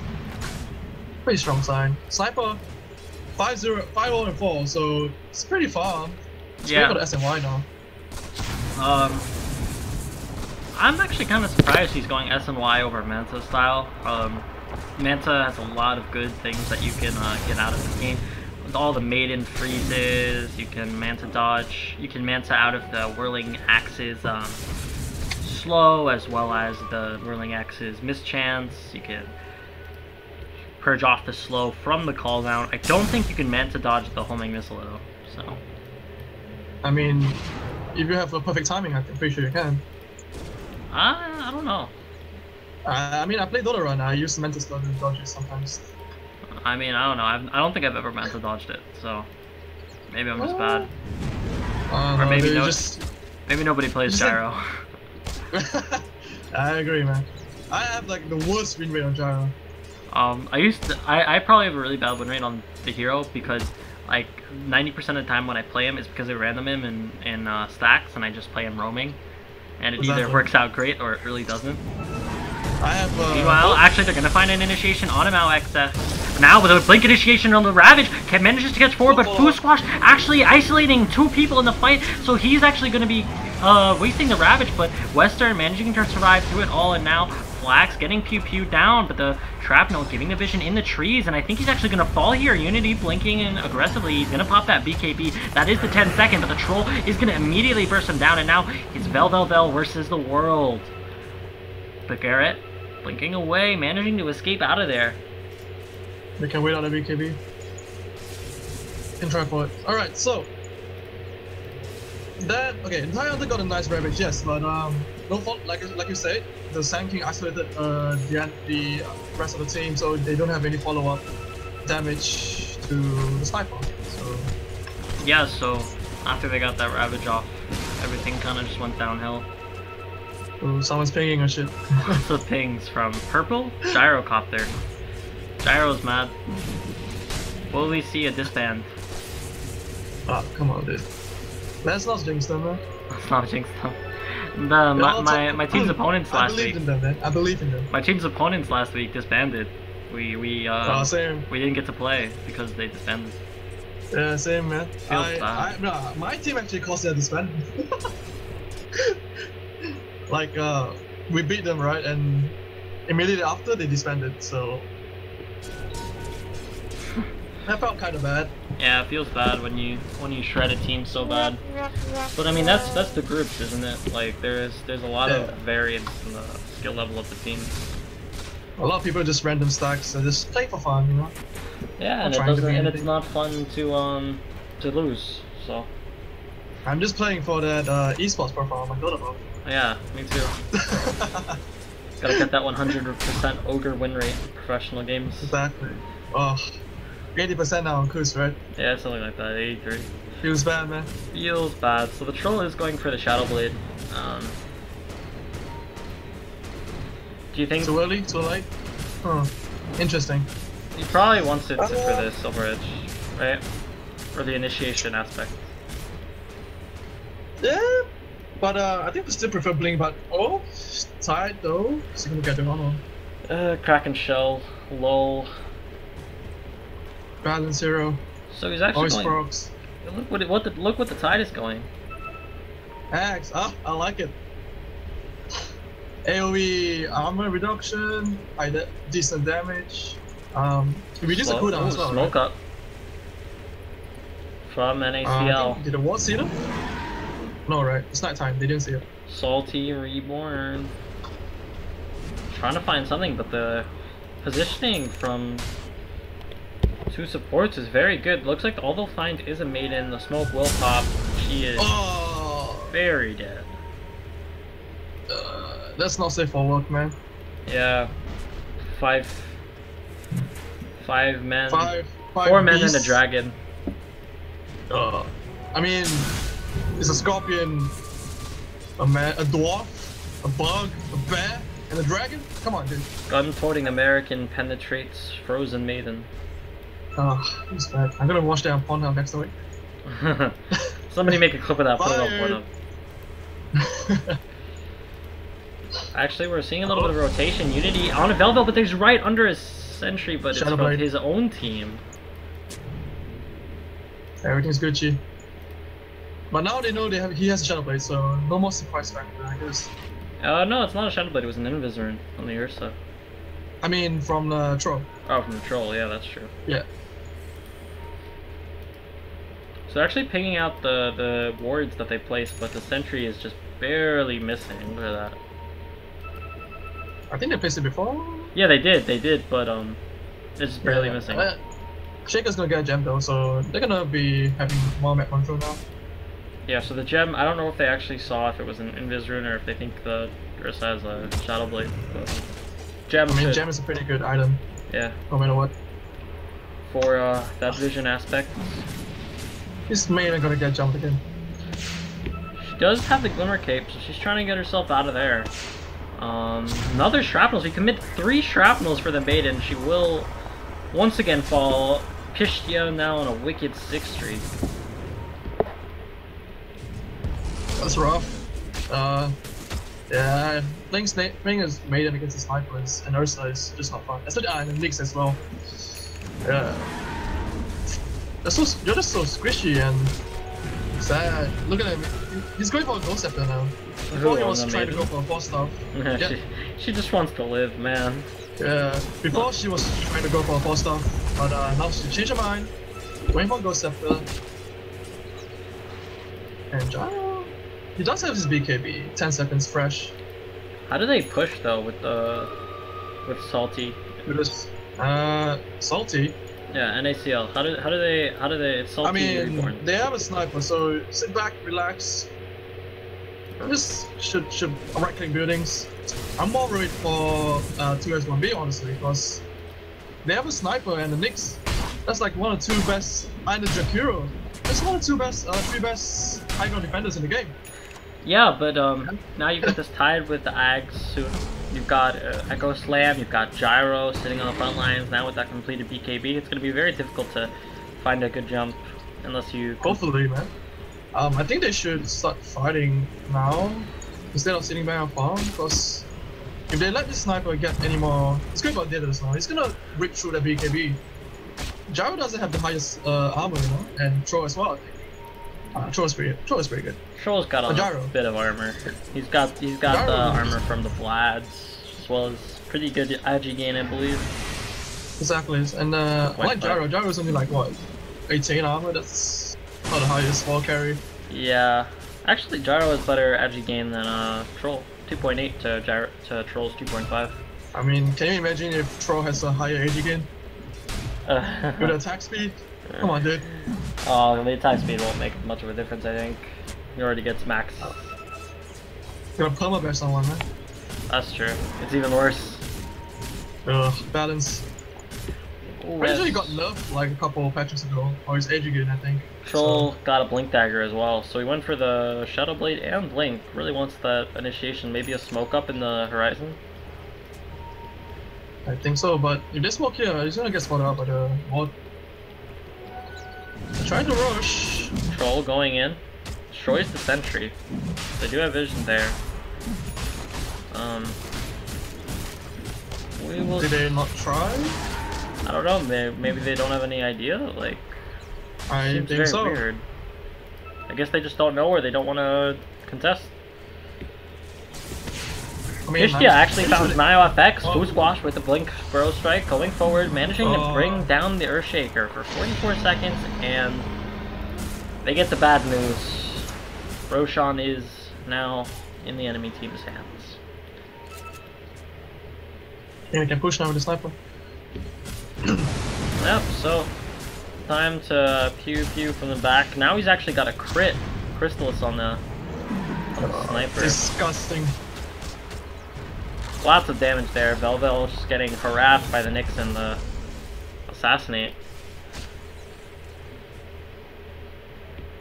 pretty strong sign. Sniper 5-0, 5-0 and 4, so it's pretty far. It's Yeah. for the SNY now. I'm actually kind of surprised he's going SNY over Manta style. Manta has a lot of good things that you can get out of this game. With all the maiden freezes, you can Manta dodge, you can Manta out of the Whirling Axe's slow, as well as the Whirling Axe's mischance. You can purge off the slow from the call down. I don't think you can Manta dodge the homing missile though, so. I mean, if you have a perfect timing, I'm pretty sure you can. I don't know. I mean, I play Dota Run. I use Mental Slug and dodge it sometimes. I mean, I don't know. I don't think I've ever Manta dodged it, so maybe I'm just bad. Or maybe maybe nobody plays gyro. I agree, man. I have like the worst win rate on gyro. I probably have a really bad win rate on the hero because like 90% of the time when I play him is because I random him in stacks and I just play him roaming, and it either works out great or it really doesn't. I have. Meanwhile, actually, they're gonna find an initiation on him out XF. Now with a blink initiation on the Ravage, Ken manages to catch forward, but Foo Squash actually isolating two people in the fight, so he's actually gonna be wasting the Ravage, but Western managing to survive through it all, and now Flax getting Pew down, but the Shrapnel giving the vision in the trees, and I think he's actually gonna fall here. Unity blinking in aggressively, he's gonna pop that BKB. That is the 10-second, but the Troll is gonna immediately burst him down, and now it's Vel versus the world. But Garrett blinking away, managing to escape out of there. They can wait on a BKB. Can try for it. Alright, so that Entire Hunter got a nice Ravage, yes, but no fault, like you said, the Sand King isolated the rest of the team, so they don't have any follow-up damage to the Sniper. So yeah, so after they got that Ravage off, everything kind of just went downhill. ooh, someone's pinging or shit. Lots of pings from Purple Gyrocopter. Gyro's mad. Will we see a disband? Ah, come on, dude. Let's not jinx them, man. Let's not jinx them. My team's opponents last week. I believe in them, man. I believe in them. My team's opponents last week disbanded. We same. We didn't get to play because they disbanded. Yeah, same, man. Feels my team actually caused their disband. Like we beat them, right, and immediately after they disbanded, so that felt kind of bad. Yeah, it feels bad when you shred a team so bad. But I mean, that's the groups, isn't it? Like there's a lot of variance in the skill level of the team. A lot of people just random stacks and just play for fun, you know. Yeah, and it's not fun to lose. So I'm just playing for that esports profile on my Dota buff. Yeah, me too. Gotta get that 100% ogre win rate in professional games. Exactly. Oh, 80% now on Kus, right? Yeah, something like that. 83. Feels bad, man. Feels bad. So the Troll is going for the Shadow Blade. Do you think too early? Too late? Huh. Interesting. He probably wants it for this overage, right? For the initiation aspect. Yeah, but I think we still prefer Blink, but tied though. Is he gonna get the one? Kraken Shell, lol. Balance 0. So he's actually Always going. frogs. Look what the tide is going. Axe, I like it. AoE armor reduction, decent damage. It reduces the cooldown as well, smoke right? up from NACL. Did the ward see them? No, right? It's night time. They didn't see it. Salty Reborn. Trying to find something, but the positioning from two supports is very good. Looks like all they'll find is a maiden. The smoke will pop. She is very dead. That's not safe for work, man. Yeah. Five men. Four men and a dragon. I mean, it's a scorpion, a dwarf, a bug, a bear, and a dragon? Come on, dude. Gun-toting American penetrates frozen maiden. Oh, it's bad. I'm gonna watch that on Pornhub next week. Somebody make a clip of that, put it on Pornhub. Actually, we're seeing a little bit of rotation. Unity on a Velvet, but there's right under his sentry, but it's from his own team. Everything's Gucci. But now they know he has a Shadowblade, so no more surprise factor, I guess. No, it's not a Shadowblade, it was an Invisorin on the Ursa. I mean, from the Troll. Oh, from the Troll, yeah, that's true. Yeah. So they're actually picking out the wards that they placed, but the sentry is just barely missing. Look at that. I think they placed it before? Yeah, they did, but it's just barely missing. Shaker's gonna get a gem though, so they're gonna be having more map control now. Yeah, so the gem, I don't know if they actually saw if it was an Invis-Rune or if they think the Ursa has a Shadowblade. But gem, gem is a pretty good item. Yeah. No matter what. For that vision aspect. This main gonna get jumped again. She does have the Glimmer Cape, so she's trying to get herself out of there. Another shrapnel. She commit 3 shrapnels for the maiden. She will once again fall. Pistia now on a wicked 6 streak. That's rough. Yeah, Link's maiden against the snipers, and Ursa is just not fun. Especially and Nyx as well. Yeah. You're just so squishy and sad. Look at him. He's going for a Ghost Scepter now. Before he was trying to go for a 4-star. Yeah. She just wants to live, man. Yeah. Before she was trying to go for a 4-star, but now she changed her mind. Going for a Ghost Scepter. And Gyro. He does have his BKB. 10 seconds fresh. How do they push though with Salty? With this, Salty. Yeah, NACL. How do they? It's Salty. I mean, Reborn. they have a sniper, so sit back, relax. Just should right-click buildings. I'm more worried for 2S1B honestly, because they have a sniper and the Nyx. That's like one of the 2 best, and the Jakiro. That's one of the 2 best, 3 best high ground defenders in the game. Yeah, but now you've got this tied with the Ags soon. You've got Echo Slam, you've got Gyro sitting on the front lines. Now with that completed BKB, it's going to be very difficult to find a good jump unless you... Hopefully, man. I think they should start fighting now instead of sitting back on farm, because if they let this sniper get any more... It's going about Daedalus now. He's going to rip through the BKB. Gyro doesn't have the highest armor, you know, and Troll as well, I think. Troll is pretty good. Troll's got a bit of armor. He's got the armor from the Vlads, as well as pretty good Agi gain, I believe. Exactly, and I like Gyro. Gyro's only like what, 18 armor. That's not the highest wall carry. Yeah, actually Gyro is better Agi gain than Troll. 2.8 to Troll's 2.5. I mean, can you imagine if Troll has a higher Agi gain? With attack speed? Come on, dude. Oh, the attack speed won't make much of a difference, I think. He already gets max. You're gonna perma-bash someone, man. That's true. It's even worse. Balance. Ooh, Pretty sure he got nerfed like a couple of patches ago, or his age again, I think. Troll got a Blink Dagger as well, so he went for the Shadow Blade and Blink. Really wants that initiation, maybe a smoke up in the horizon. I think so, but if they smoke here, he's gonna get spotted out by the ward. Trying to rush. Troll going in. Destroys the sentry. They do have vision there. Did they not try? I don't know. Maybe they don't have any idea. Like, I seems think very so. Weird. I guess they just don't know, or they don't want to contest. I mean, Ishtia actually found Nio FX, Oh. Foo Squash with the Blink Burrow Strike, going forward, managing to bring down the Earthshaker for 44 seconds, and they get the bad news. Roshan is now in the enemy team's hands. Yeah, we can push now with the sniper. Yep, so time to pew pew from the back. Now he's actually got a crit Crystallis on the sniper. Disgusting. Lots of damage there. Velvel just getting harassed by the Nyx and the Assassinate.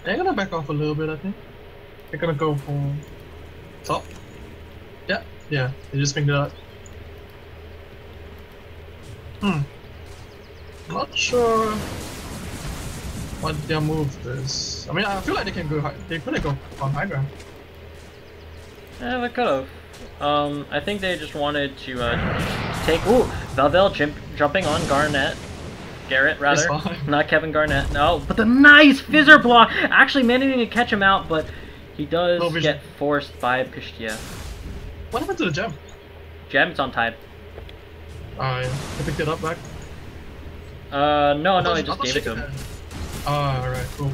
They're gonna back off a little bit, I think. They're gonna go for top. Yeah, they just picked it up. Not sure what their move is. I mean, I feel like they can go high. They couldn't go on high ground. Yeah, they could've. I think they just wanted to take. Ooh, Velvel jumping on Garrett rather, not Kevin Garnett. No, but the nice Fizzer block, actually managing to catch him out, but he does get forced by Pishtia. What happened to the gem? Gem's on Tide. I picked it up back. No, I just gave it to him. Alright, cool.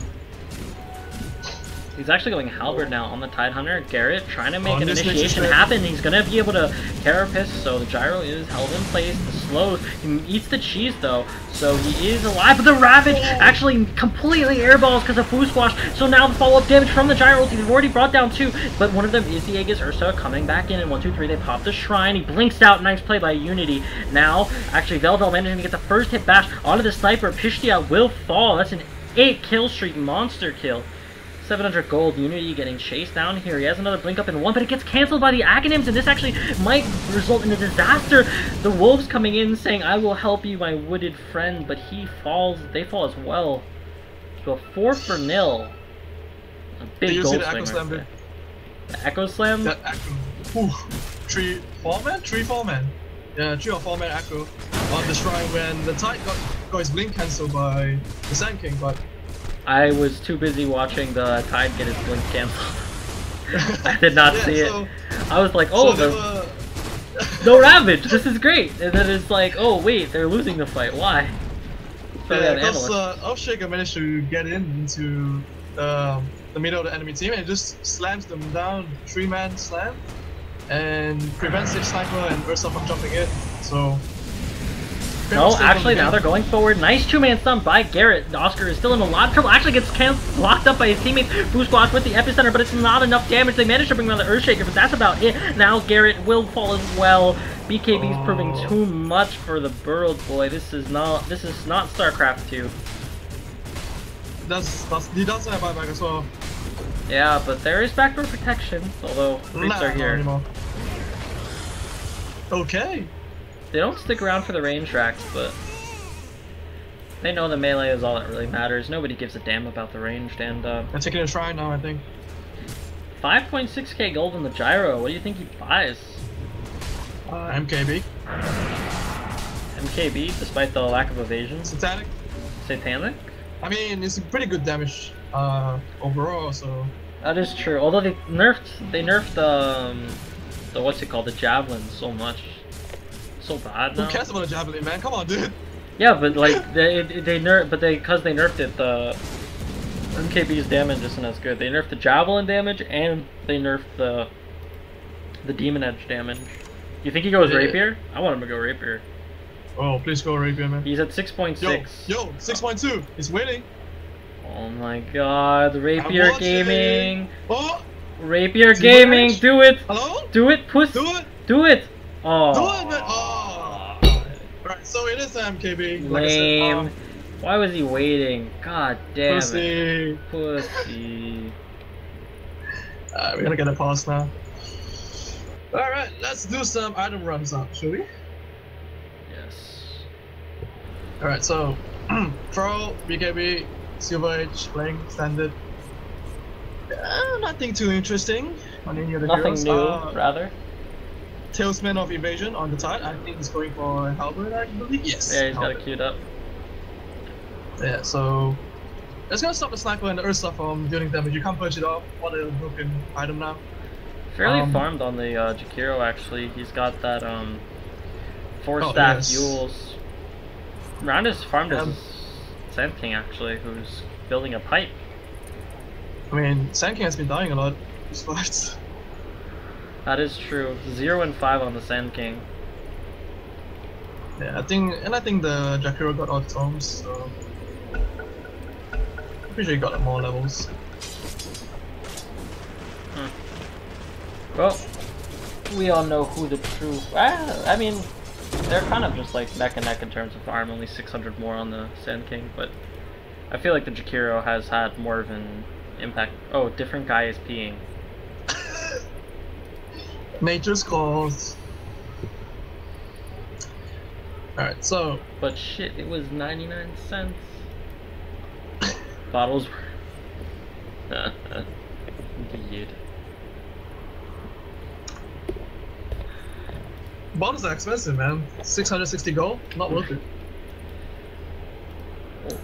He's actually going Halberd now on the Tidehunter. Garrett trying to make an initiation happen. He's going to be able to Carapace, so the gyro is held in place. The slow, he eats the cheese though, so he is alive. But the Ravage actually completely airballs because of Foo Squash. So now the follow-up damage from the gyro. He's already brought down 2, but one of them is the Aegis Ursa coming back in. And 1, 2, 3, they pop the Shrine. He blinks out. Nice play by Unity. Now, actually, Velvel managing to get the first hit bash onto the sniper. Pishtia will fall. That's an 8 kill streak, monster kill. 700 gold. Unity getting chased down here. He has another blink up in 1, but it gets cancelled by the Aghanims, and this actually might result in a disaster. The Wolves coming in saying, I will help you, my wooded friend, but he falls. They fall as well. So a 4-0. A big gold swing right there. The Echo Slam? That Echo. Ooh. 3 4-man? 3 4-man. Yeah, 3 or 4-man Echo on the Shrine when the Tide got his blink cancelled by the Sand King, but I was too busy watching the Tide get his blink cancelled. I did not see it. I was like, oh, no Ravage, this is great. And then it's like, oh wait, they're losing the fight. Why? Yeah, because Earthshaker managed to get into the middle of the enemy team and it just slams them down, 3-man slam, and prevents the sniper and Ursa from jumping in. So. No, actually now they're going forward. Nice 2-man stun by Garrett. Oscar is still in a lot of trouble. Actually gets blocked up by his teammate Foo Squash with the epicenter, but it's not enough damage. They managed to bring down the Earthshaker, but that's about it. Now Garrett will fall as well. BKB's proving too much for the Burrowed Boy. This is not StarCraft 2. He doesn't have buyback as well. Yeah, but there is backdoor protection, although creeps are here. Okay. They don't stick around for the range tracks, but they know the melee is all that really matters. Nobody gives a damn about the ranged, and I'm taking a Shrine now, I think. 5.6k gold on the gyro. What do you think he buys? MKB. MKB, despite the lack of evasion. Satanic. Satanic? I mean, it's pretty good damage overall, so. That is true. Although they nerfed the what's it called, the javelin so much. So bad now. Who cares about a javelin, man? Come on, dude. Yeah, but like because they nerfed it, the MKB's damage isn't as good. They nerfed the javelin damage and they nerfed the demon edge damage. You think he goes rapier? I want him to go rapier. Oh, please go rapier, man. He's at 6.6. Yo, 6.2. He's winning. Oh my god, the rapier gaming. Oh. Rapier gaming, do it. Hello? Do it, puss. Do it. Do it. Oh. Do it, man. Oh. Alright, so it is MKB. Like lame. I said, why was he waiting? God damn Pussy. it. Pussy. We're gonna get a pause now. Alright, let's do some item runs up, shall we? Yes. Alright, so Pro, BKB, Silver Age, playing standard. Nothing too interesting on any of the Nothing heroes. new, rather. Tailsman of Evasion on the Tide. I think he's going for Halberd, I believe. Yes. Yeah, he's Halberd. got it queued up. Yeah, so that's gonna stop the sniper and the Ursa from dealing damage. You can't punch it off. What a broken item now. Fairly farmed on the Jakiro actually. He's got that 4-stack yes. Yules. Round is farmed as Sand King actually, who's building a pipe. I mean, Sand King has been dying a lot these fights. That is true. 0 and 5 on the Sand King. Yeah, I think the Jakiro got all the tomes, so I'm pretty sure he got more levels. Well, we all know who the true. I mean, they're kind of just like neck and neck in terms of farm. Only 600 more on the Sand King, but I feel like the Jakiro has had more of an impact. Oh, different guy is peeing. Nature's calls. Alright, so. But shit, it was 99 cents. Bottles were. Indeed. Bottles are expensive, man. 660 gold? Not worth it. Oh,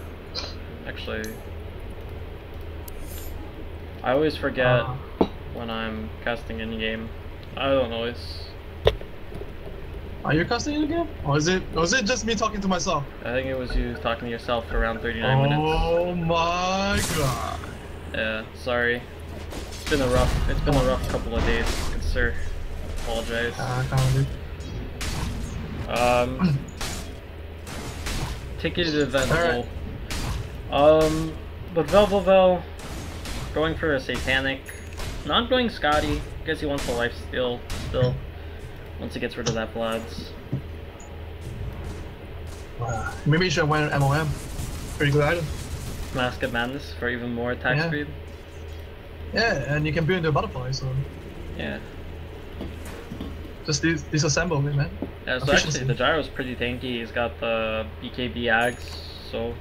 actually, I always forget when I'm casting in game. I don't know. Are you casting in a game? Or is it just me talking to myself? I think it was you talking to yourself for around 39 minutes. Oh my god. Yeah, sorry. It's been a rough couple of days, good sir. Apologize. I can't believe. Ticketed event. Right. But Velvovel going for a Satanic. Not going Scotty, because he wants the lifesteal still. Once he gets rid of that Bloods. Maybe you should have went MOM. Pretty good item. Mask of Madness for even more attack speed. Yeah, and you can build into a butterfly, so. Yeah. Just disassemble it, man. Yeah, so actually the Gyro's pretty tanky. He's got the BKB Ags, so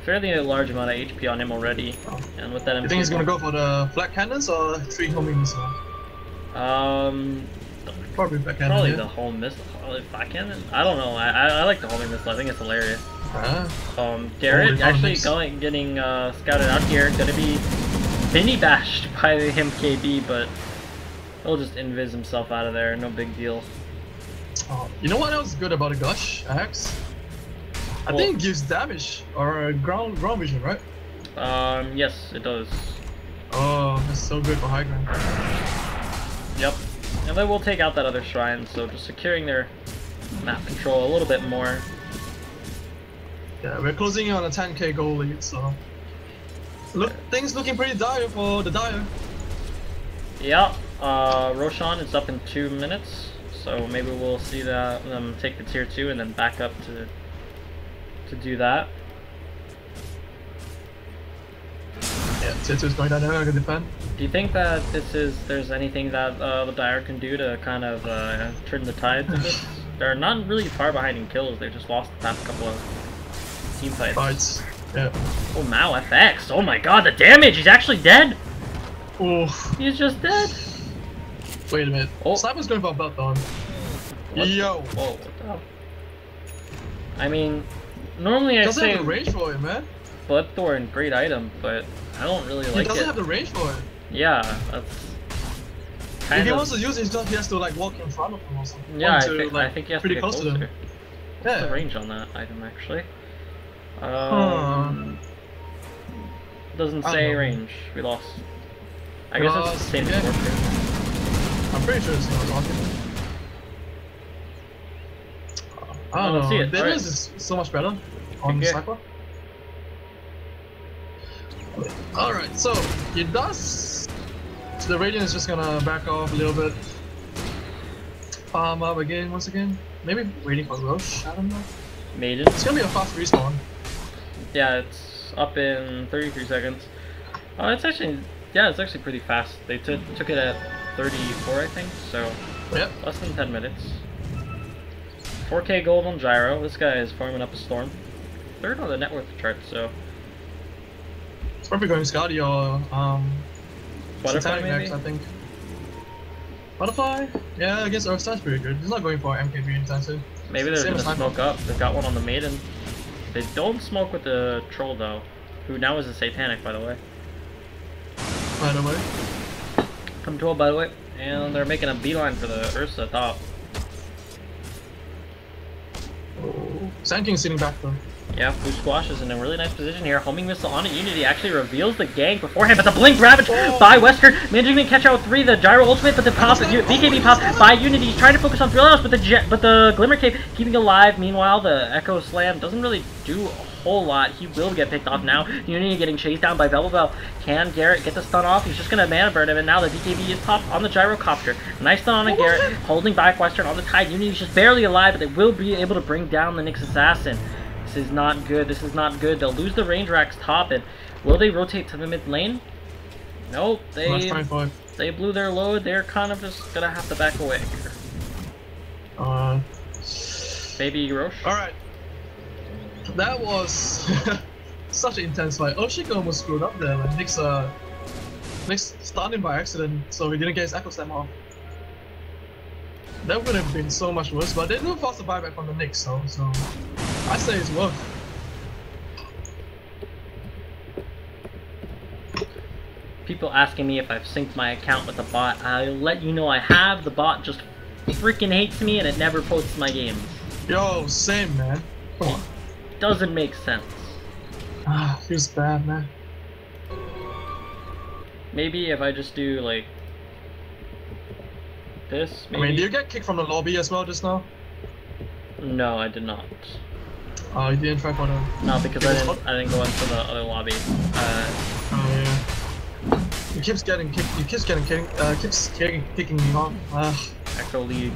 fairly large amount of HP on him already. And with that, you think he's gonna go for the flat cannons or 3 homing missiles? Probably flat cannon. Probably the home missile. Probably flat cannon. I don't know. I like the homing missile. I think it's hilarious. Garrett actually getting scouted out here. Gonna be mini bashed by the MKB, but he'll just invis himself out of there. No big deal. You know what else is good about a Gush axe? I think it gives damage or ground vision, right? Yes, it does. Oh, that's so good for high ground. Yep. And they will take out that other shrine, so just securing their map control a little bit more. Yeah, we're closing in on a 10k goal lead, so things looking pretty dire for the Dire. Yeah, Roshan is up in 2 minutes, so maybe we'll see that take the tier 2 and then back up to do that. Yeah, tier 2 is going down there, I can defend. Do you think that there's anything that the Dire can do to kind of turn the tides of this? They're not really far behind in kills, they just lost the past couple of team fights. Yeah. Oh, Mao FX, oh my god, the damage! He's actually dead! Oof. He's just dead! Wait a minute. Oh. Sniper's going for a belt on. Yo! Whoa, what the hell? I mean, normally I say have the range for it, man. Bloodthorn, great item, but I don't really like it. He doesn't have the range for it. Yeah, that's kind if he wants to use it, he has to like walk in front of him or something. Yeah, I think he has to get closer. To them. What's the range on that item actually? Doesn't say range. We lost. I guess it's the same as Scorpion. I'm pretty sure it's not talking. I don't know. See it. Damage is so much better on Sniper. Alright, so he does. So the Radiant is just gonna back off a little bit. Farm up again, once again. Maybe waiting for Roche, I don't know. Maiden. It's gonna be a fast respawn. Yeah, it's up in 33 seconds. It's actually pretty fast. They took it at 34, I think, so less than 10 minutes. 4k gold on Gyro. This guy is farming up a storm. 3rd on the net worth chart, so. It's probably going Scotty or Butterfly maybe? Next, I think. Butterfly? Yeah, I guess Earthstar's pretty good. He's not going for MKB anytime soon. Maybe they're gonna smoke up. They've got one on the Maiden. They don't smoke with the Troll though, who now is a Satanic, by the way. By the way. control, by the way. And they're making a beeline for the Ursa top. Sand King sitting back though. Yeah, Blue Squash is in a really nice position here. Homing missile on it. Unity actually reveals the gang beforehand, but the blink ravage by Wesker. Managing to catch out with 3. The gyro ultimate, but the pop, BKB pop by Unity. He's trying to focus on Thrill House, but the Glimmer Cape keeping alive. Meanwhile, the Echo Slam doesn't really do a whole lot. He will get picked off now. Unity getting chased down by Velvel. Can Garrett get the stun off? He's just gonna mana burn him, and now the BKB is popped on the Gyrocopter. Nice stun on a Garrett, holding back Western on the Tide. Unity's just barely alive, but they will be able to bring down the Nyx Assassin. This is not good. This is not good. They'll lose the range racks top, and will they rotate to the mid lane? Nope. They blew their load. They're kind of just gonna have to back away here. Baby Roche. All right. That was such an intense fight. Oshika almost screwed up there. Like Nyx stunned him by accident, so he didn't get his Echo Slam off. That would have been so much worse, but they do force a buyback from the Nyx, so I say it's worth. People asking me if I've synced my account with the bot. I'll let you know I have. The bot just freaking hates me and it never posts my games. Yo, same man. Come on. Doesn't make sense. Ah, feels bad, man. Maybe if I just do like this, maybe. I mean, did you get kicked from the lobby as well just now? No, I did not. Oh, you didn't try for the... No, because I didn't go into the other lobby. Oh yeah. He keeps getting kicked. He keeps kicking me off. Echo League,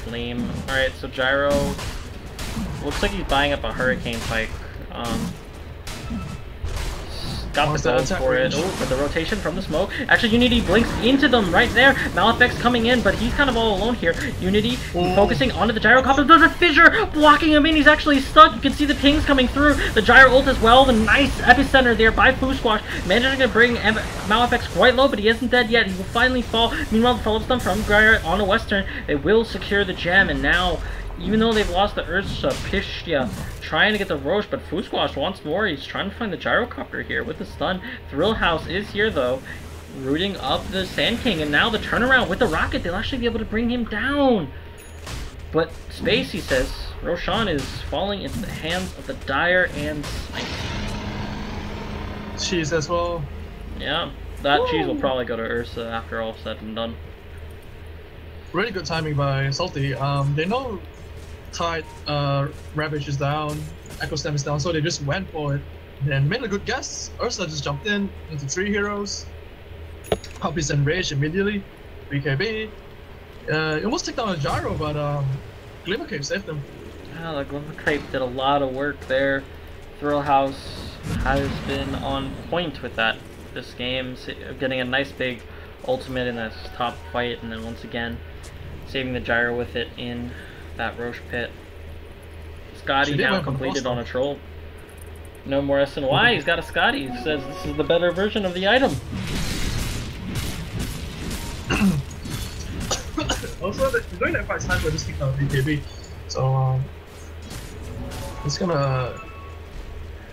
lame. All right, so Gyro looks like he's buying up a Hurricane Pike. Got the gold for it. Oh, but the rotation from the smoke. Actually, Unity blinks into them right there. Malefex coming in, but he's kind of all alone here. Unity focusing onto the Gyrocopter. There's a fissure blocking him in. He's actually stuck. You can see the pings coming through. The Gyro ult as well. The nice epicenter there by Blue Squash. Managing to bring Malefex quite low, but he isn't dead yet. He will finally fall. Meanwhile, the follow-up stun from Gyro on a Western. They will secure the gem, and now, even though they've lost the Ursa, Pishtia trying to get the Roche, but Blue Squash once more, he's trying to find the Gyrocopter here with the stun. Thrill House is here though, rooting up the Sand King, and now the turnaround with the rocket, they'll actually be able to bring him down. But Space, he says, Roshan is falling into the hands of the Dire and Smite. Cheese as well. Yeah, that cheese will probably go to Ursa after all said and done. Really good timing by Salty. They know Tide Ravage is down, Echo Slam is down, so they just went for it. Then made a good guess. Ursa just jumped in into 3 heroes. Puppies enraged immediately. BKB. Almost took down a Gyro, but Glimmer Cape saved them. Yeah, the Glimmer Cape did a lot of work there. Thrill House has been on point with that this game, getting a nice big ultimate in this top fight, and then once again saving the Gyro with it in that Roche pit. Scotty now completed on a troll. No more SNY, he's got a Scotty. He says this is the better version of the item. Also, during that fight, Sniper just kicked out BKB, so it's gonna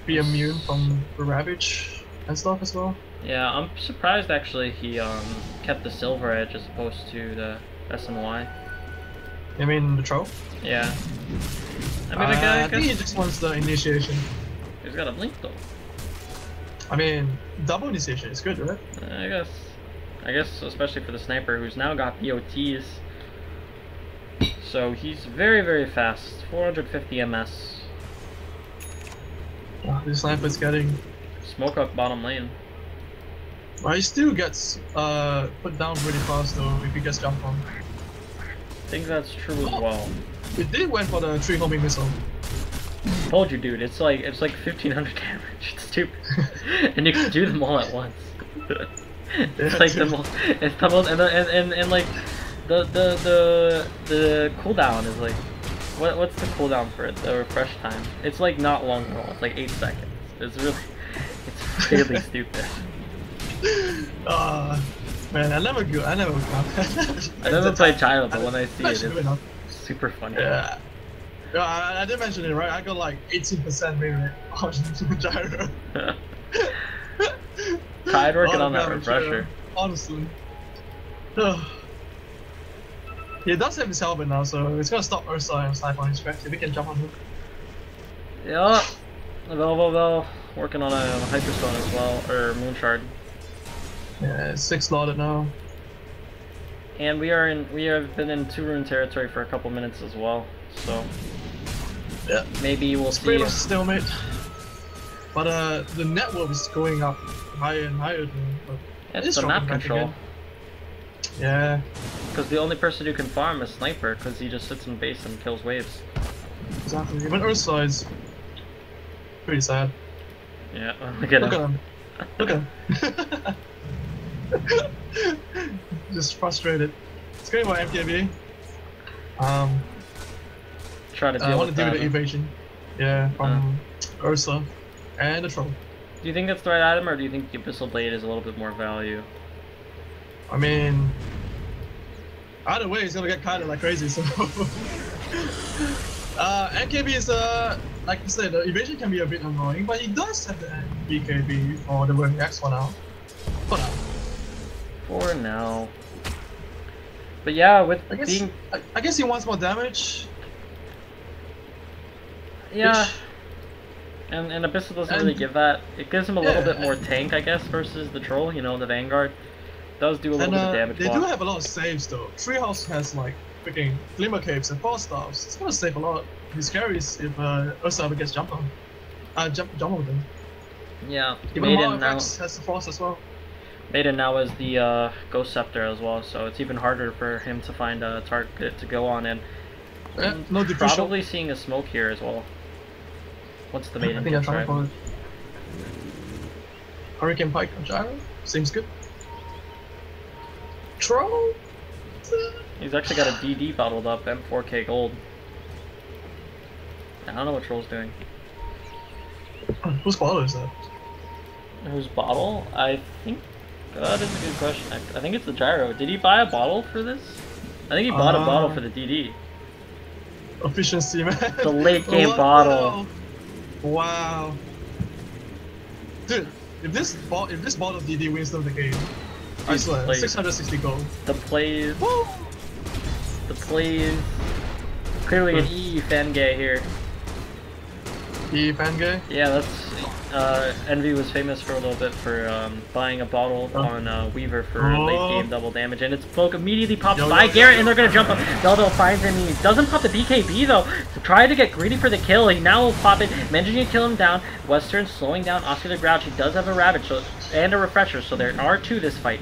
be immune from the Ravage and stuff as well. Yeah, I'm surprised actually he kept the Silver Edge as opposed to the SNY. You mean the troll? Yeah. I mean, I think he just wants the initiation. He's got a blink though. I mean, double initiation is good, right? I guess especially for the sniper who's now got VOTs. So he's very, very fast. 450 MS. Oh, the sniper's getting smoke up bottom lane. Well, he still gets put down really fast though if he gets jumped on. I think that's true as well. It did went for the 3 homing missile. Told you, dude. It's like 1500 damage. It's stupid, and you can do them all at once. It's like them all. It's the most, and like the cooldown is like what's the cooldown for it? The refresh time. It's like not long at all. It's like 8 seconds. It's really stupid. Man, I never I never played China, but when I see it, it's super funny. Yeah. I did mention it, right? I got like 18% maybe on Gyro. Tried working on that refresher. Honestly. He does have his helmet now, so it's gonna stop Ursa and snipe on his back if we can jump on him. Yeah. Well, working on a Hyperstone as well, or Moonshard. Yeah, 6 slotted now. And we have been in 2-rune territory for a couple minutes as well, so yeah, maybe we'll it's see. pretty much stalemate. But the network is going up higher and higher. It's the map control. Again. Yeah. Because the only person who can farm is Sniper, because he just sits in base and kills waves. Exactly. Even Ursa is pretty sad. Yeah, look at him. Look at him. Just frustrated. It's going about MKB. Try to deal I want with to deal that. with the evasion. Yeah, from Ursa and the troll. Do you think that's the right item, or do you think the Abyssal Blade is a little bit more value? I mean, either way, he's gonna get kited like crazy. So, MKB is like you said, the evasion can be a bit annoying, but he does have the BKB for the X for now. For now. But yeah, with I guess he wants more damage. Yeah. And Abyssal doesn't really give that. It gives him a little bit more tank, I guess, versus the troll, you know, the Vanguard. Does do a little bit of damage. They do have a lot of saves though. Treehouse has like freaking Glimmer Caves and 4-stars. It's gonna save a lot. He's carries if Ursa ever gets jumped on. Jump with him. Yeah. Even Maiden now has the Frost as well. Maiden now is the Ghost Scepter as well, so it's even harder for him to find a target to go on, and no probably seeing a smoke here as well. What's the Maiden? I think I'm trying for it. Hurricane Pike on Gyro seems good. Troll. He's actually got a DD bottled up, M4K gold. I don't know what Troll's doing. Whose bottle is that? Whose bottle? I think that is a good question. I think it's the Gyro. Did he buy a bottle for this? I think he bought a bottle for the DD. Efficiency, man. The late game bottle. Wow. Dude, if this bottle DD wins them the game, I swear, 660 gold. The plays. The plays. Clearly an E Fangay here. E Fangay? Yeah, that's Envy was famous for a little bit for buying a bottle on Weaver for late game double damage, and its poke immediately pops by Garrett, and they're gonna jump up. Veldo finds him. He doesn't pop the BKB though. To try to get greedy for the kill, he now will pop it, managing to kill him down. Western slowing down Oscar the Grouch. He does have a Ravage and a Refresher, so there are 2 this fight.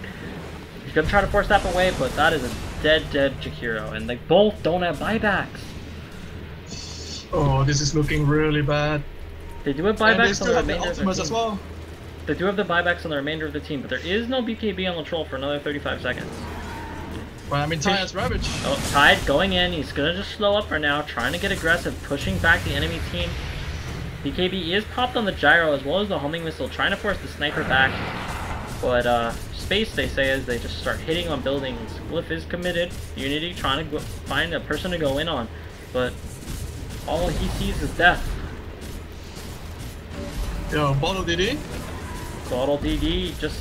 He's gonna try to force that away, but that is a dead Jakiro, and they both don't have buybacks. Oh, this is looking really bad. They do have buybacks on the remainder of their team. As well. They do have the buybacks on the remainder of the team, but there is no BKB on the troll for another 35 seconds. Well, I mean, Tide has Ravage. Oh, Tide going in. He's gonna just slow up for now, trying to get aggressive, pushing back the enemy team. BKB is popped on the Gyro as well as the homing missile, trying to force the sniper back. But space, they say, is they just start hitting on buildings. Glyph is committed. Unity trying to find a person to go in on, but all he sees is death. Yo, bottle DD? Bottle DD, just...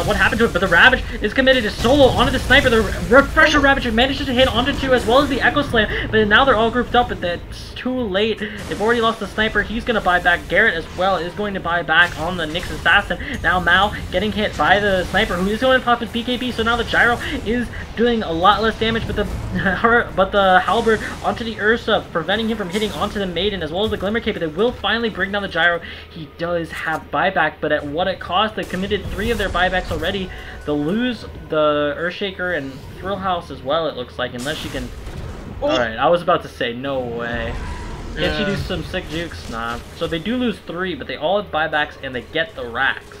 what happened to it? But the Ravage is committed to solo onto the Sniper. The Refresher Ravage manages to hit onto 2 as well as the Echo Slam, but now they're all grouped up, but that's too late. They've already lost the Sniper. He's going to buy back. Garrett as well is going to buy back on the Nyx Assassin. Now Mao getting hit by the Sniper, who is going to pop his BKB, so now the Gyro is doing a lot less damage, but the Halberd onto the Ursa, preventing him from hitting onto the Maiden as well as the Glimmer Cape. But they will finally bring down the Gyro. He does have buyback, but at what it costs. They committed 3 of their buybacks already. They'll lose the Earthshaker and Thrill House as well, it looks like, unless you can... Alright, I was about to say, no way. Can't you do some sick jukes? Nah. So they do lose 3, but they all have buybacks and they get the racks.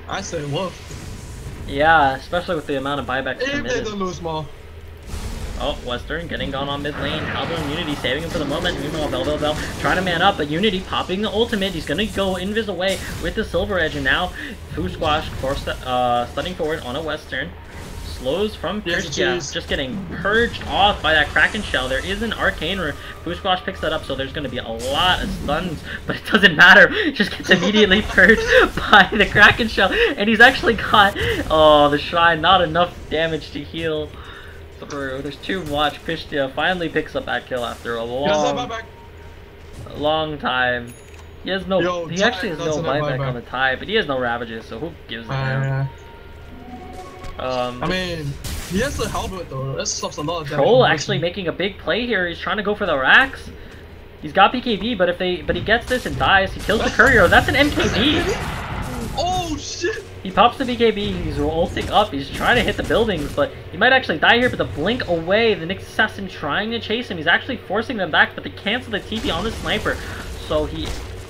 I say woof. Yeah, especially with the amount of buybacks if committed. They don't lose more. Oh, Western getting gone on mid lane. Halberd and Unity saving him for the moment. Meanwhile, Bell trying to man up, but Unity popping the ultimate. He's going to go invis away with the Silver Edge, and now Foo Squash stunning forward on a Western. slows from Yes, Christia, jeez. just getting purged off by that Kraken Shell. There is an Arcane where Fusquash picks that up, so there's going to be a lot of stuns, but it doesn't matter. It just gets immediately purged by the Kraken Shell, and he's actually got, oh, the Shrine, not enough damage to heal through. There's too much. Christia finally picks up that kill after a long time. He has no. Yo, he actually has no buyback on the buyback. tie, but he has no Ravages, so who gives a damn? I mean, he has the helmet though. That stops a lot of damage. Troll actually making a big play here. He's trying to go for the racks. He's got BKB, but he gets this and dies. He kills the courier. That's an MKB. Oh shit! He pops the BKB. He's ulting up. He's trying to hit the buildings, but he might actually die here. But the blink away, the Nyx assassin trying to chase him. He's actually forcing them back, but they cancel the TP on the sniper. So he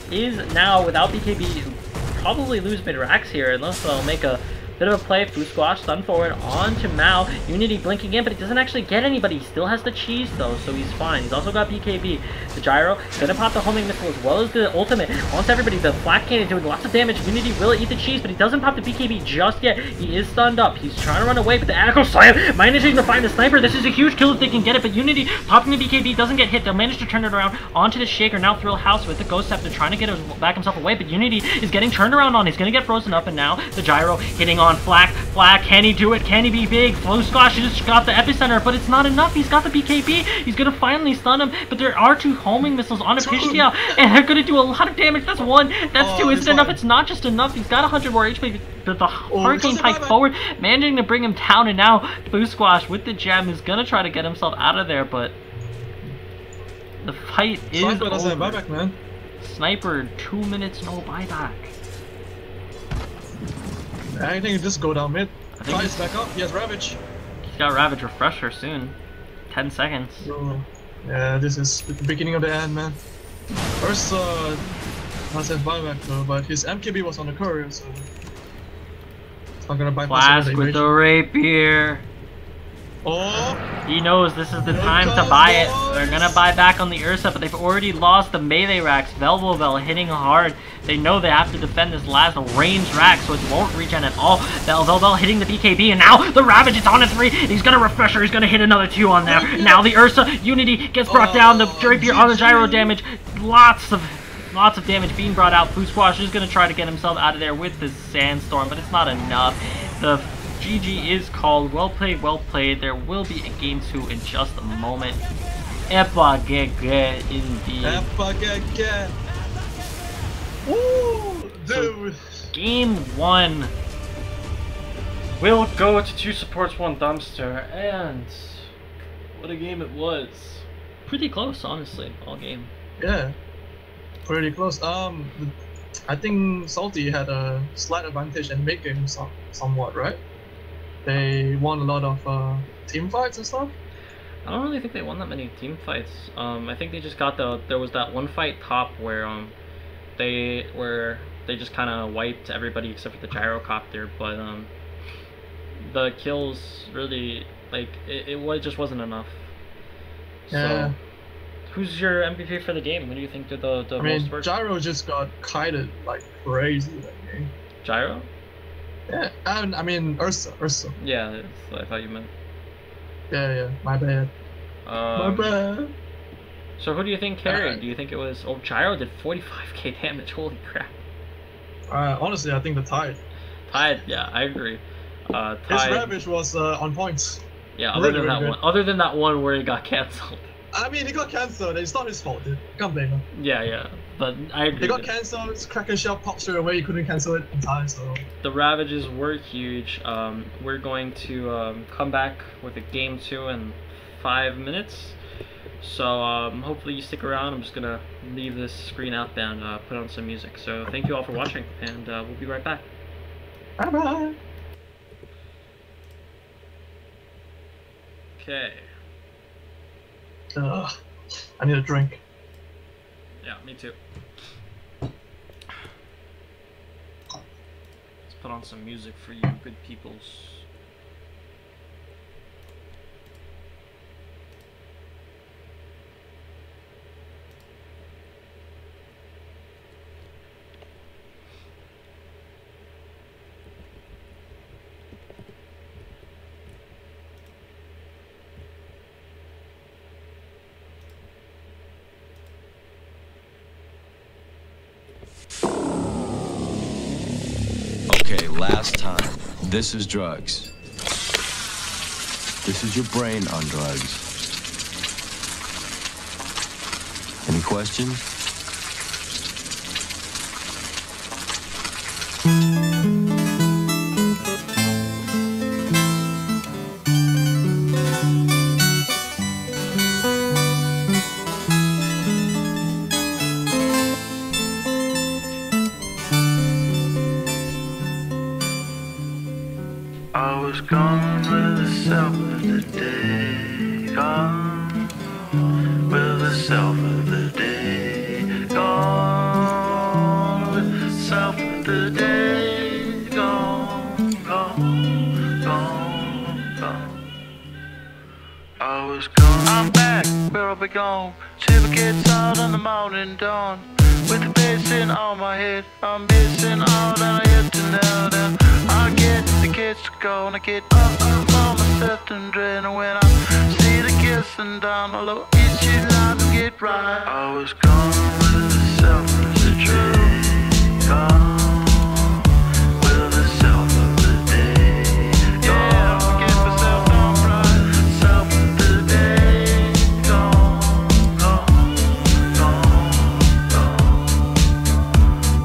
is now without BKB. He'll probably lose mid racks here unless they'll make a bit of a play. Fusquash stun forward onto Mao. Unity blinking in, but he doesn't actually get anybody. He still has the cheese though, so he's fine. He's also got BKB. The gyro gonna pop the homing missile as well as the ultimate. Onto everybody. The flak cannon doing lots of damage. Unity will eat the cheese, but he doesn't pop the BKB just yet. He is stunned up. He's trying to run away, but the Echo Slam managing to find the sniper. This is a huge kill if they can get it, but Unity popping the BKB doesn't get hit. They'll manage to turn it around onto the Shaker. Now Thrill House with the Ghost Scepter trying to get back himself away, but Unity is getting turned around on. He's gonna get frozen up, and now the gyro hitting on Flak. Can he do it? Can he be big? Fusquash just got the epicenter, but it's not enough. He's got the BKB. He's gonna finally stun him, but there are 2 homing missiles on a Pistia, and they're gonna do a lot of damage. That's 1. That's 2. Isn't enough? It's not just enough. He's got 100 more HP, but the Hurricane Pike forward, managing to bring him down, and now Fusquash with the gem is gonna try to get himself out of there, but the fight is Sniper doesn't have over. buyback, man. Sniper, 2 minutes, no buyback. I think it just go down mid. I think Tries back up. He has Ravage. He's got Ravage Refresher soon. 10 seconds. Yeah, this is the beginning of the end, man. First, doesn't have buyback though, but his MKB was on the courier, so it's not gonna bypass Flask with the rapier. Oh! He knows this is the time to buy it. They're gonna buy back on the Ursa, but they've already lost the melee racks. Velvovel hitting hard. They know they have to defend this last range rack, so it won't regen at all. Velvovel hitting the BKB, and now the Ravage is on a 3. He's gonna refresher. He's gonna hit another 2 on there. Now the Ursa Unity gets brought down. The rapier on the gyro damage. Lots of damage being brought out. Fusquash is gonna try to get himself out of there with the Sandstorm, but it's not enough. The GG is called. Well played, well played. There will be a game 2 in just a moment. Epa get indeed. Epa get. Woo! Dude! So, game 1 will go to 2 supports, 1 dumpster, and what a game it was. Pretty close, honestly, all game. Yeah. Pretty close. I think Salty had a slight advantage in mid game somewhat, right? They won a lot of team fights and stuff. I don't really think they won that many team fights. I think they just got there was that one fight top where they just kind of wiped everybody except for the gyrocopter, but the kills really, like, it just wasn't enough. Yeah. So, who's your MVP for the game? What do you think did the most work? Gyro just got kited like crazy that game. Gyro? Yeah, and I mean Ursa. Yeah, that's what I thought you meant. Yeah, my bad. My bad. So who do you think carried? Do you think it was... Oh, Gyro did 45k damage, holy crap. Honestly, I think the Tide. Tide, yeah, I agree. Tide... His Ravage was on point. Yeah, other than that one where it got cancelled. I mean, it got cancelled. It's not his fault, dude. Can't blame him. Yeah, but I agree. It got cancelled. It's Kraken Shell popped straight away. You couldn't cancel it in time, so. The Ravages were huge. We're going to come back with a game 2 in 5 minutes. So hopefully you stick around. I'm just gonna leave this screen up and put on some music. So thank you all for watching, and we'll be right back. Bye bye. Okay. I need a drink. Yeah, me too. Let's put on some music for you good peoples. Okay, last time. This is drugs. This is your brain on drugs. Any questions? I was gone with the self of the day, gone with the self of the day, gone with the self of the day, gone, gone, gone, gone. I was gone, I'm back, where I belong. Shiver gets out in the morning dawn. With the bass in on my head, I'm missing all that I had to know now. I get the kids to go and I get up on myself and dread. And when I see the kissing down my low, it should not get right. I was gone with the self of the truth, gone with the self of the day. Yeah, I get myself on right, self of the day, gone, gone, gone, gone.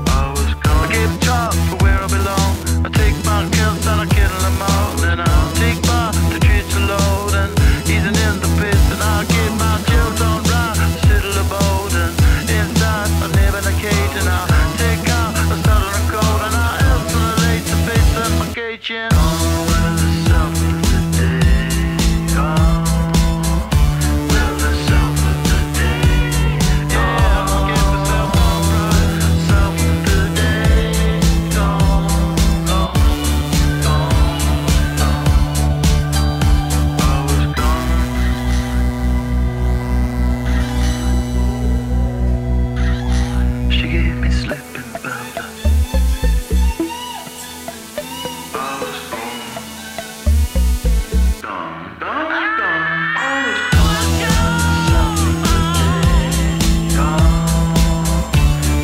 I was gone. I give a job for where I belong. I take my kills and I kill them all. Then I'll take my the treats alone and easing in the pits. And I'll get my chills on right, sit a boat and inside I live in a cage. And I'll take out a southern coat and I'll isolate the face of my cage. And all with the self of the day, gone with the self of the day. Yeah, I'll get myself on right, self of the day, gone, gone, gone, gone. I was gone. She gave me sleeping powder. I was gone, gone, gone, gone. I was gone.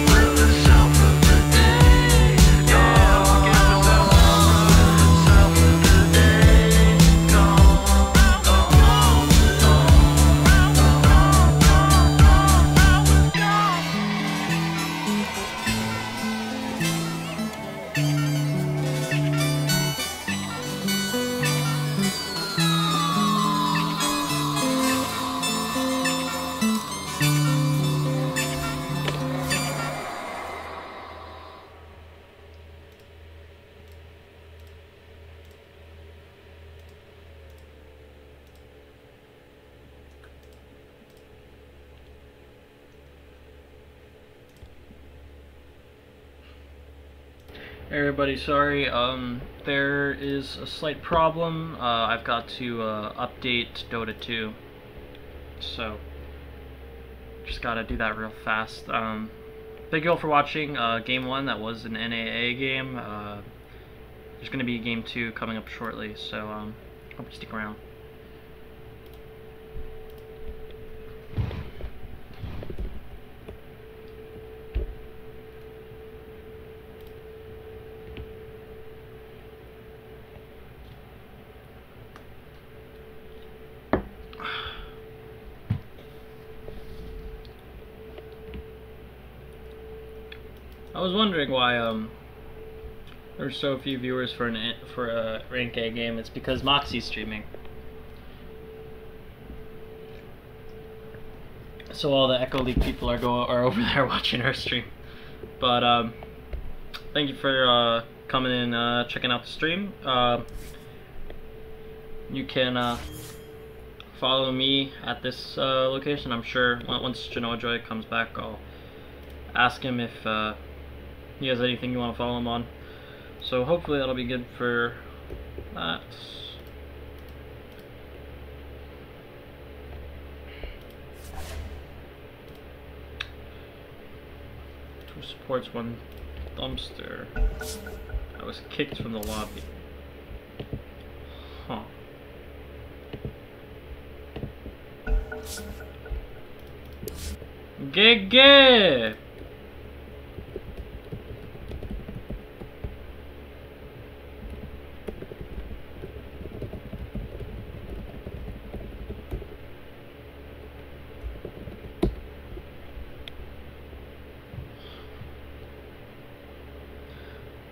With the self of the day, gone. With the self of the day, gone, gone, Everybody, sorry. There is a slight problem. I've got to update Dota 2, so just gotta do that real fast. Thank you all for watching Game 1. That was an NAA game. There's gonna be Game 2 coming up shortly, so hope you stick around. I was wondering why there's so few viewers for a rank A game. It's because Moxie's streaming, so all the Echo League people are over there watching her stream. But thank you for coming and checking out the stream. You can follow me at this location. I'm sure once Genoa Joy comes back, I'll ask him if he has anything you want to follow him on. So hopefully that'll be good for that. Two supports, one dumpster. I was kicked from the lobby. Huh. Gege!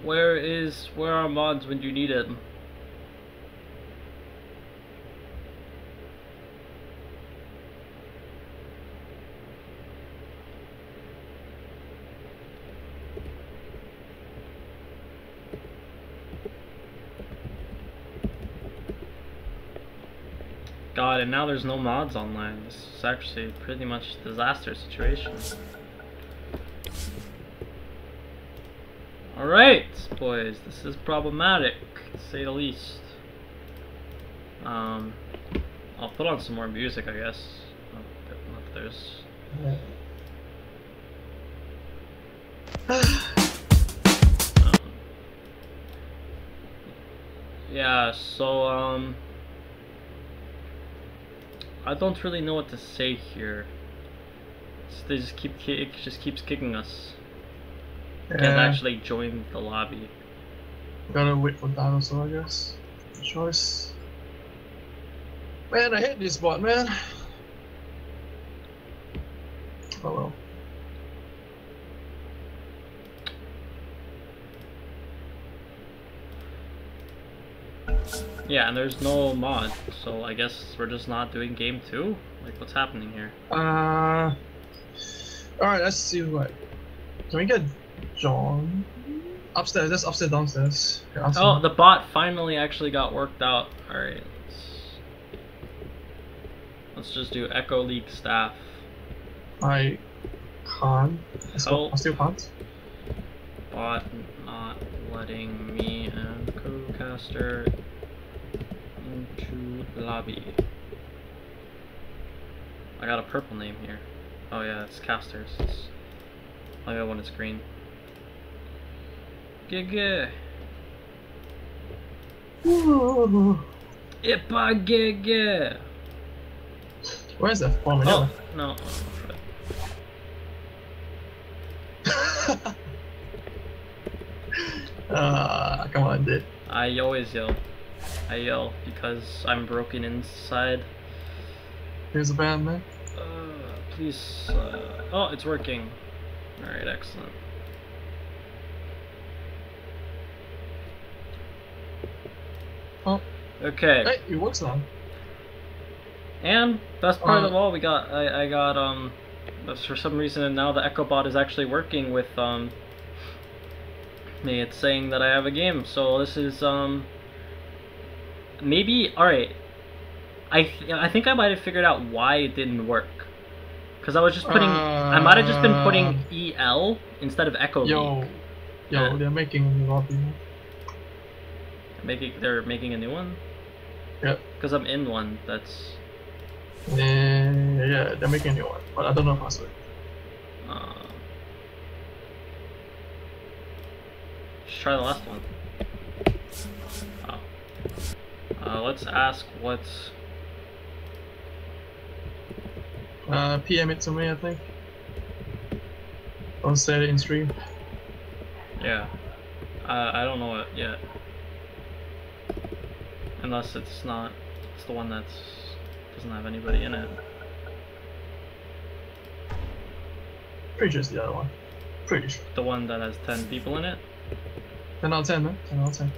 Where are mods when you need it? God, and now there's no mods online. This is actually pretty much a disaster situation. Alright, boys, this is problematic, to say the least. I'll put on some more music, I guess. If there's... yeah, so, I don't really know what to say here. They just it just keeps kicking us. Can't actually join the lobby. Gotta wait for that also, I guess. No choice. Man, I hate this bot, man. Oh well. Yeah, and there's no mod, so I guess we're just not doing game 2? Like, what's happening here? Alright, let's see what. Can we get John? Upstairs, that's upstairs, downstairs. Okay, oh, the bot finally actually got worked out. Alright, let's just do Echo League staff. I can't. I still can't. Bot not letting me and co-caster into lobby. I got a purple name here. Oh yeah, it's casters. I got one that's green. Gege. Ipa gege. Where's the phone? Oh no. Come on, dude. I always yell. I yell because I'm broken inside. Here's a band, man. Please. Oh, it's working. Alright, excellent. Oh. Okay. Hey, it works now. And best part of all, I got for some reason now the Echo bot is actually working with me. It's saying that I have a game. So this is maybe alright. I think I might have figured out why it didn't work. Cause I was just putting I might have just been putting EL instead of Echo. Yo, they're making a new lobby. They're making a new one? Yep. Cause I'm in one that's yeah, they're making a new one, but I don't know password. Just try the last one. Oh. Let's ask what's PM it to me, I think. Don't say it in stream. Yeah. I don't know it yet. Unless it's not. It's the one that's doesn't have anybody in it. Pretty sure it's the other one. Pretty sure. The one that has 10 people in it? 10 out of 10, man. 10 out of 10.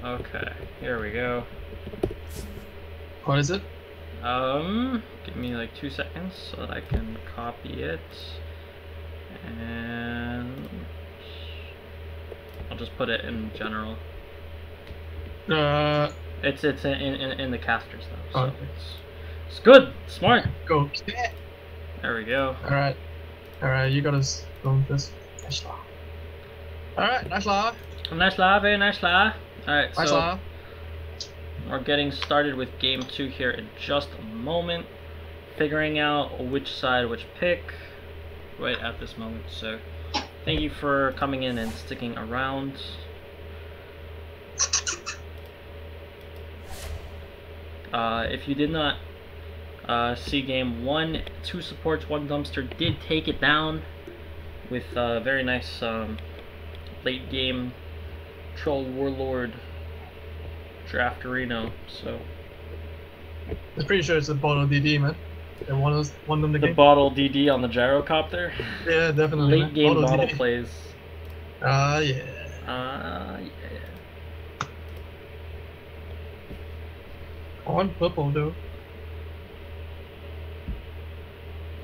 Okay, here we go. What is it? Give me like 2 seconds so that I can copy it. And I'll just put it in general. It's in the casters though. So okay. It's good, smart. Go. There we go. Alright, you got us going this. Nice law. Alright, nice law. Nice law, very nice law. Alright, nice so law. We're getting started with game 2 here in just a moment. Figuring out which side, which pick right at this moment. So thank you for coming in and sticking around. If you did not see game 1, 2 supports, 1 dumpster did take it down with a very nice late game troll warlord drafterino. So I'm pretty sure it's a bottle DD, man. They won them the game. The bottle DD on the gyrocopter. Yeah, definitely. Late game bottle bottle DD. plays. Yeah. Yeah. I want purple though.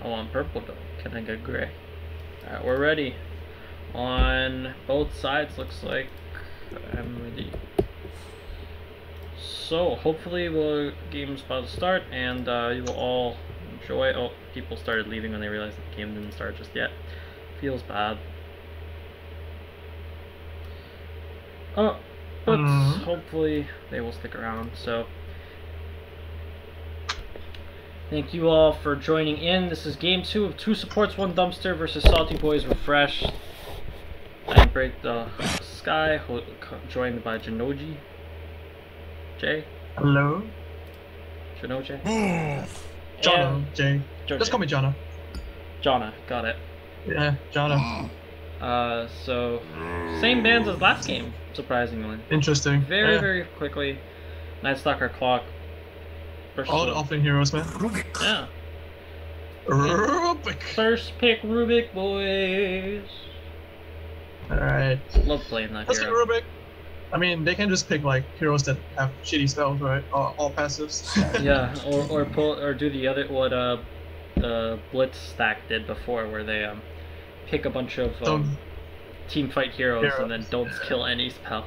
I want purple though. Can I get gray? Alright, we're ready. On both sides, looks like I'm ready. So, hopefully the game's about to start, and you will all enjoy. Oh, people started leaving when they realized that the game didn't start just yet. Feels bad. Oh, but hopefully they will stick around, so... Thank you all for joining in. This is game 2 of 2 supports, 1 dumpster versus Salty Boys Refreshed. I break the sky, joined by Janoji. Jay? Hello? Janoji? Jono, Jay. Just call me Jono. Jonna, got it. Yeah, Jono. So, same bands as last game, surprisingly. Interesting. Very quickly. Night Stalker Clock. All the offering heroes, man. Yeah. Rubik. First pick Rubik, boys. Alright. Love playing that Let's pick hero. Rubik. I mean, they can just pick like heroes that have shitty spells, right? Or all passives. Yeah, or pull or do the other what the Blitz stack did before, where they pick a bunch of team fight heroes and then don't kill any spell.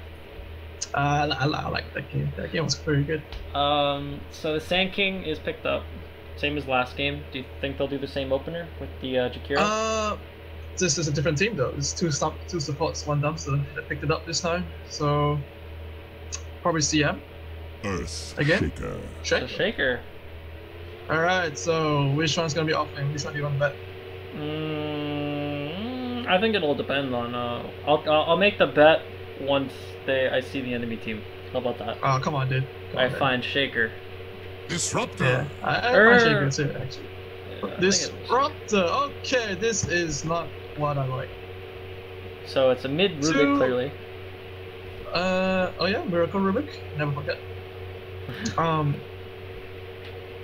I like that game. That game was pretty good. So the Sand King is picked up, same as last game. Do you think they'll do the same opener with the Jakiro? This is a different team though. It's two supports, 1 dumpster that picked it up this time. So probably CM. Earth again. Shaker. Shaker. All right. So which one's gonna be offering? Which one do you want to bet? I think it'll depend on. I'll make the bet once I see the enemy team. How about that? Oh, come on, dude. I find Shaker. Disruptor. Yeah, I find Shaker too, actually. Yeah, Disruptor. Okay, this is not what I like. So it's a mid Rubik, clearly. Oh yeah, Miracle Rubik. Never forget.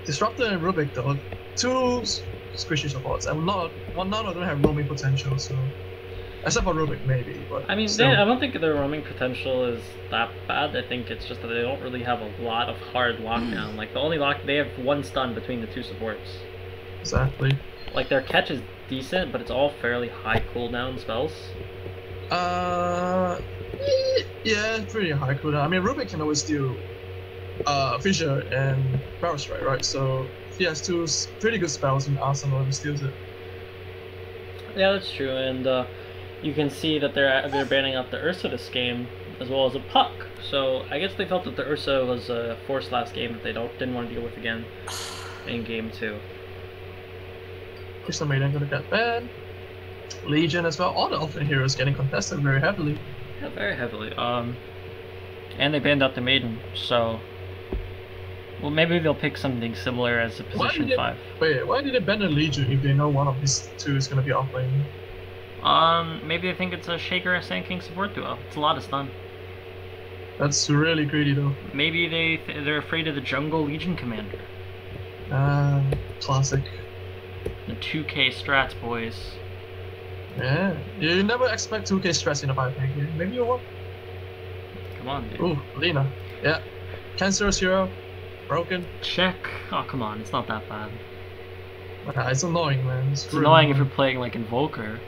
Disruptor and Rubik though, 2 squishy supports, and none of them have roaming potential. So, except for Rubik maybe, but I mean, I don't think their roaming potential is that bad. I think it's just that they don't really have a lot of hard lockdown. Like the only they have 1 stun between the 2 supports. Exactly. Like their catch is decent, but it's all fairly high cooldown spells. Yeah, pretty high cooldown. I mean, Rubik can always do Fissure and Barrel Strike, right? So he has 2 pretty good spells in Arsenal and steals it. Yeah, that's true, and you can see that they're banning out the Ursa this game as well as a Puck. So I guess they felt that the Ursa was a forced last game that they didn't want to deal with again in game 2. Crystal Maiden gonna get banned. Legion as well. All the offering heroes getting contested very heavily. Yeah, very heavily. And they banned out the Maiden, so well, maybe they'll pick something similar as a position 5. Wait, why did they ban the Legion if they know one of these 2 is gonna be offering? Maybe they think it's a Shaker or Sand King support duo. It's a lot of stun. That's really greedy though. Maybe they're afraid of the Jungle Legion Commander. Classic. The 2K strats, boys. Yeah, you never expect 2K stress in a 5K game. Maybe you will. Come on, dude. Ooh, Lena. Yeah. Cancerous hero. Broken. Check. Oh, come on. It's not that bad. It's annoying, man. It's annoying if you're playing like Invoker.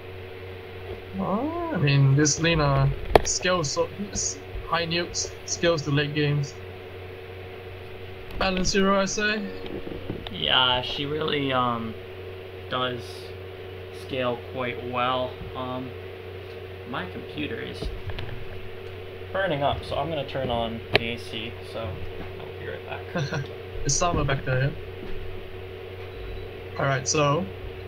Oh, I mean, this Lena scales high nukes, scales to late games. Balance hero, I say. Yeah, she really does scale quite well. My computer is burning up, so I'm gonna turn on the AC. So I'll be right back. It's summer back there. Yeah? All right, so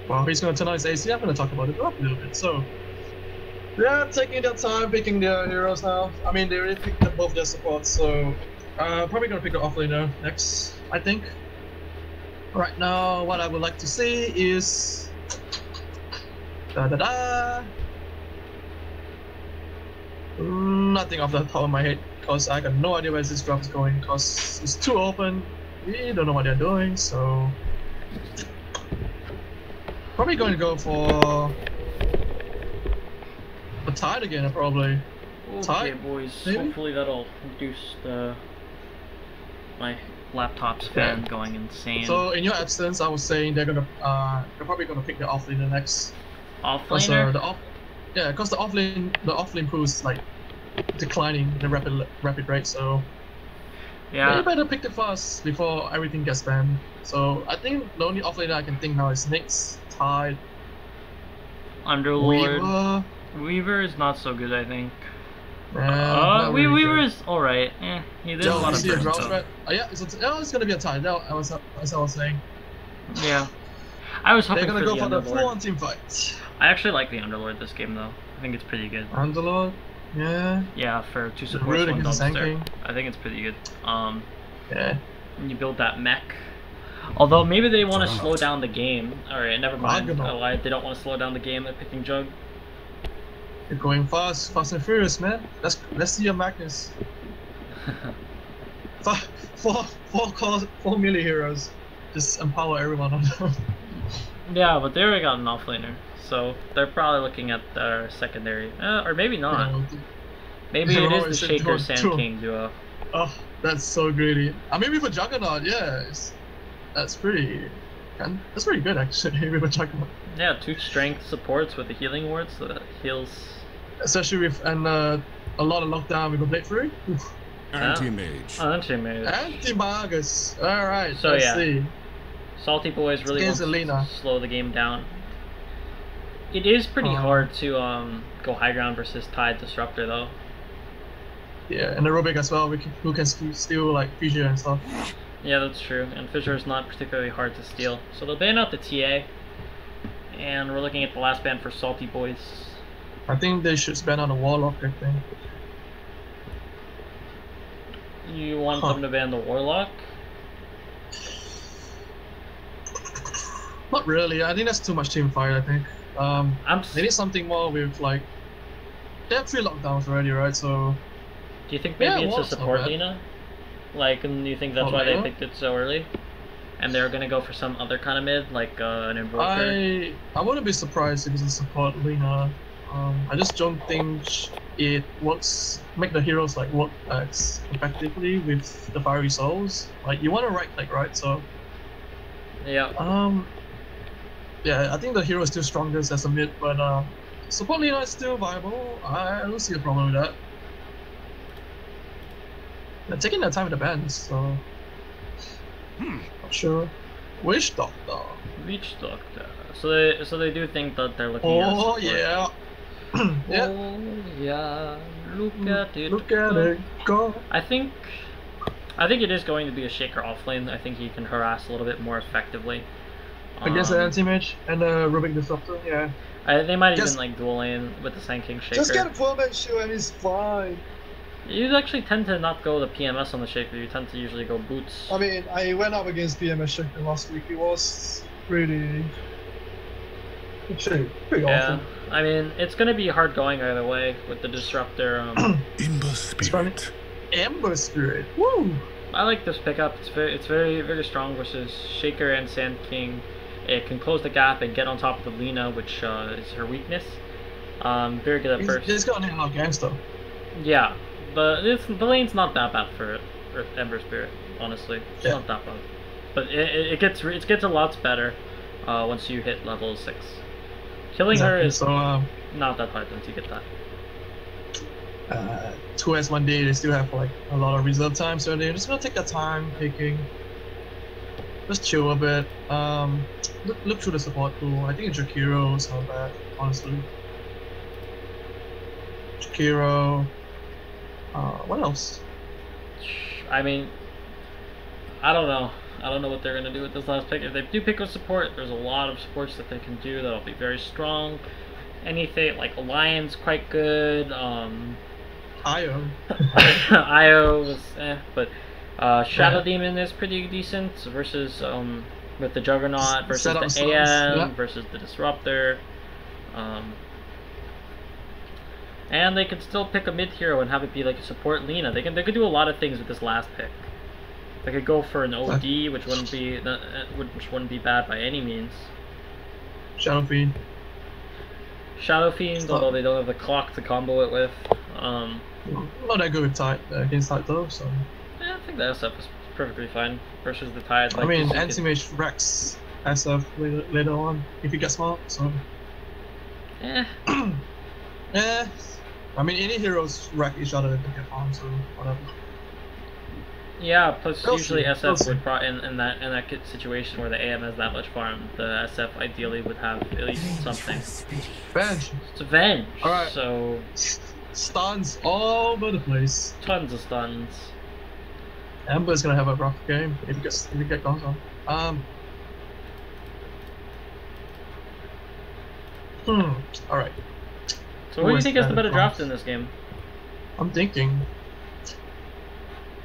while he's gonna turn on his AC, I'm gonna talk about it up a little bit. So they're taking their time picking their heroes now. I mean, they already picked up both their supports, so probably gonna pick an offlaner next, I think. Right now, what I would like to see is nothing off the top of my head, because I got no idea where this drop is going, because it's too open. We don't know what they're doing, so probably going to go for a Tide again, probably. Okay, Tide? boys. Maybe? Hopefully that'll reduce my laptop's fan going insane. So in your absence, I was saying they're probably gonna pick the offlaner next. Offlaner? Because the offlane pool is like declining the rapid rate, so Yeah. you better pick it fast before everything gets banned. So I think the only offlaner I can think now is Nyx, Tide, Underlord. Weaver. Weaver is not so good, I think. Not really Weaver good. is alright. There's a Yo, lot you of see a burst, drought though. threat? Yeah, it's gonna be a Tide. As I was saying. Yeah. I was They're hoping gonna for go the for the Underlord. full-on team fight. I actually like the Underlord this game, though. I think it's pretty good. Underlord, yeah. Yeah, for 2 supports, Really 1 good dumpster. tanking. I think it's pretty good. Yeah. You build that mech. Although maybe they want to slow down the game. Alright, never mind. I lied. They don't want to slow down the game. They're picking Jug. You're going fast and furious, man. Let's see your Magnus. 4 melee heroes. Just empower everyone on them. Yeah, but they already got an offlaner. So they're probably looking at their secondary. Or maybe not. Maybe it is the Shaker Sand King duo. Oh, that's so greedy. I mean, with a Juggernaut, yeah, that's pretty good actually. With a Juggernaut, Yeah, 2 strength supports with the healing wards that heals. especially with a lot of lockdown with a Blade Fury. Anti-mage. Anti-mage. Anti-Magus. All right. So let's yeah. see. Salty Boys really want Against Alina. to slow the game down. It is pretty hard to go high ground versus Tide Disruptor though. Yeah, and aerobic as well. Who can steal like fissure and stuff. Yeah, that's true. And Fissure is not particularly hard to steal. So they'll ban out the TA. And we're looking at the last ban for Salty Boys. I think they should ban on the Warlock. I think. You want them to ban the Warlock? Not really. I think that's too much team fight. I think. They need something more with like. They have 3 lockdowns already, right? So. Do you think maybe it's a Warlock's not support bad. Lina? Like, and you think that's why they Lina? picked it so early? And they're gonna go for some other kind of mid, like an Invoker? I wouldn't be surprised if it's a support Lina. I just don't think it works. Make the heroes like work as effectively with the fiery souls. Like you want to right click, right? So. Yeah. Yeah, I think the hero is still strongest as a mid, but support Lina is still viable. I don't see a problem with that. They're taking their time with the bands, so. Not sure. Witch Doctor. Witch Doctor. So they do think that they're looking at Oh support. yeah. Yeah. Oh yeah. Look at it. Look at it go. I think it is going to be a Shaker offlane. I think he can harass a little bit more effectively. Against the anti-mage and the Rubik Disruptor, yeah. They might Just- even like dual lane with the Sand King Shaker. Just get a Permanent Shield and it's fine. You actually tend to not go the PMS on the Shaker. You tend to usually go boots. I mean, I went up against PMS Shaker last week. It was pretty Yeah, awful. I mean it's gonna be hard going either way with the Disruptor. Ember Spirit. Ember Spirit. Woo! I like this pickup. It's very strong versus Shaker and Sand King. It can close the gap and get on top of the Lina, which is her weakness. Very good at first. He's got a lot of gangster. Yeah, but the lane's not that bad for Ember Spirit. Honestly, it's not that bad. But it gets a lot better once you hit level 6. Killing her is not that hard once you get that. 2S 1 day, they still have like a lot of reserve time, so they're just gonna take their time picking. Just chill a bit. Look through the support pool. I think Jakiro is not bad, honestly. Jakiro. What else? I mean, I don't know. I don't know what they're gonna do with this last pick. If they do pick a support, there's a lot of supports that they can do that'll be very strong. Anything like Alliance, quite good. Io. Io was but Shadow Yeah. Demon is pretty decent versus with the Juggernaut versus Set up the slows, AM yeah. versus the Disruptor. And they could still pick a mid hero and have it be like a support Lina. They could do a lot of things with this last pick. They could go for an OD, which wouldn't be bad by any means. Shadow Fiend. Shadow Fiend, although they don't have the clock to combo it with. Not that good with Tide against Tide though, so. Yeah, I think the SF is perfectly fine versus the Tide. I mean, Anti-Mage Rex SF later on if you get smart, so. Eh. Yeah. I mean, any heroes wreck each other if they get farm, so whatever. Yeah, plus We'll usually see. SF We'll see. would in that situation where the AM has that much farm, the SF ideally would have at least something. Bench. It's Avenge. Alright. So Stuns all over the place. tons of stuns. Amber's gonna have a rough game if you get guns on. Alright. So who do you think is the better draft in this game? I'm thinking.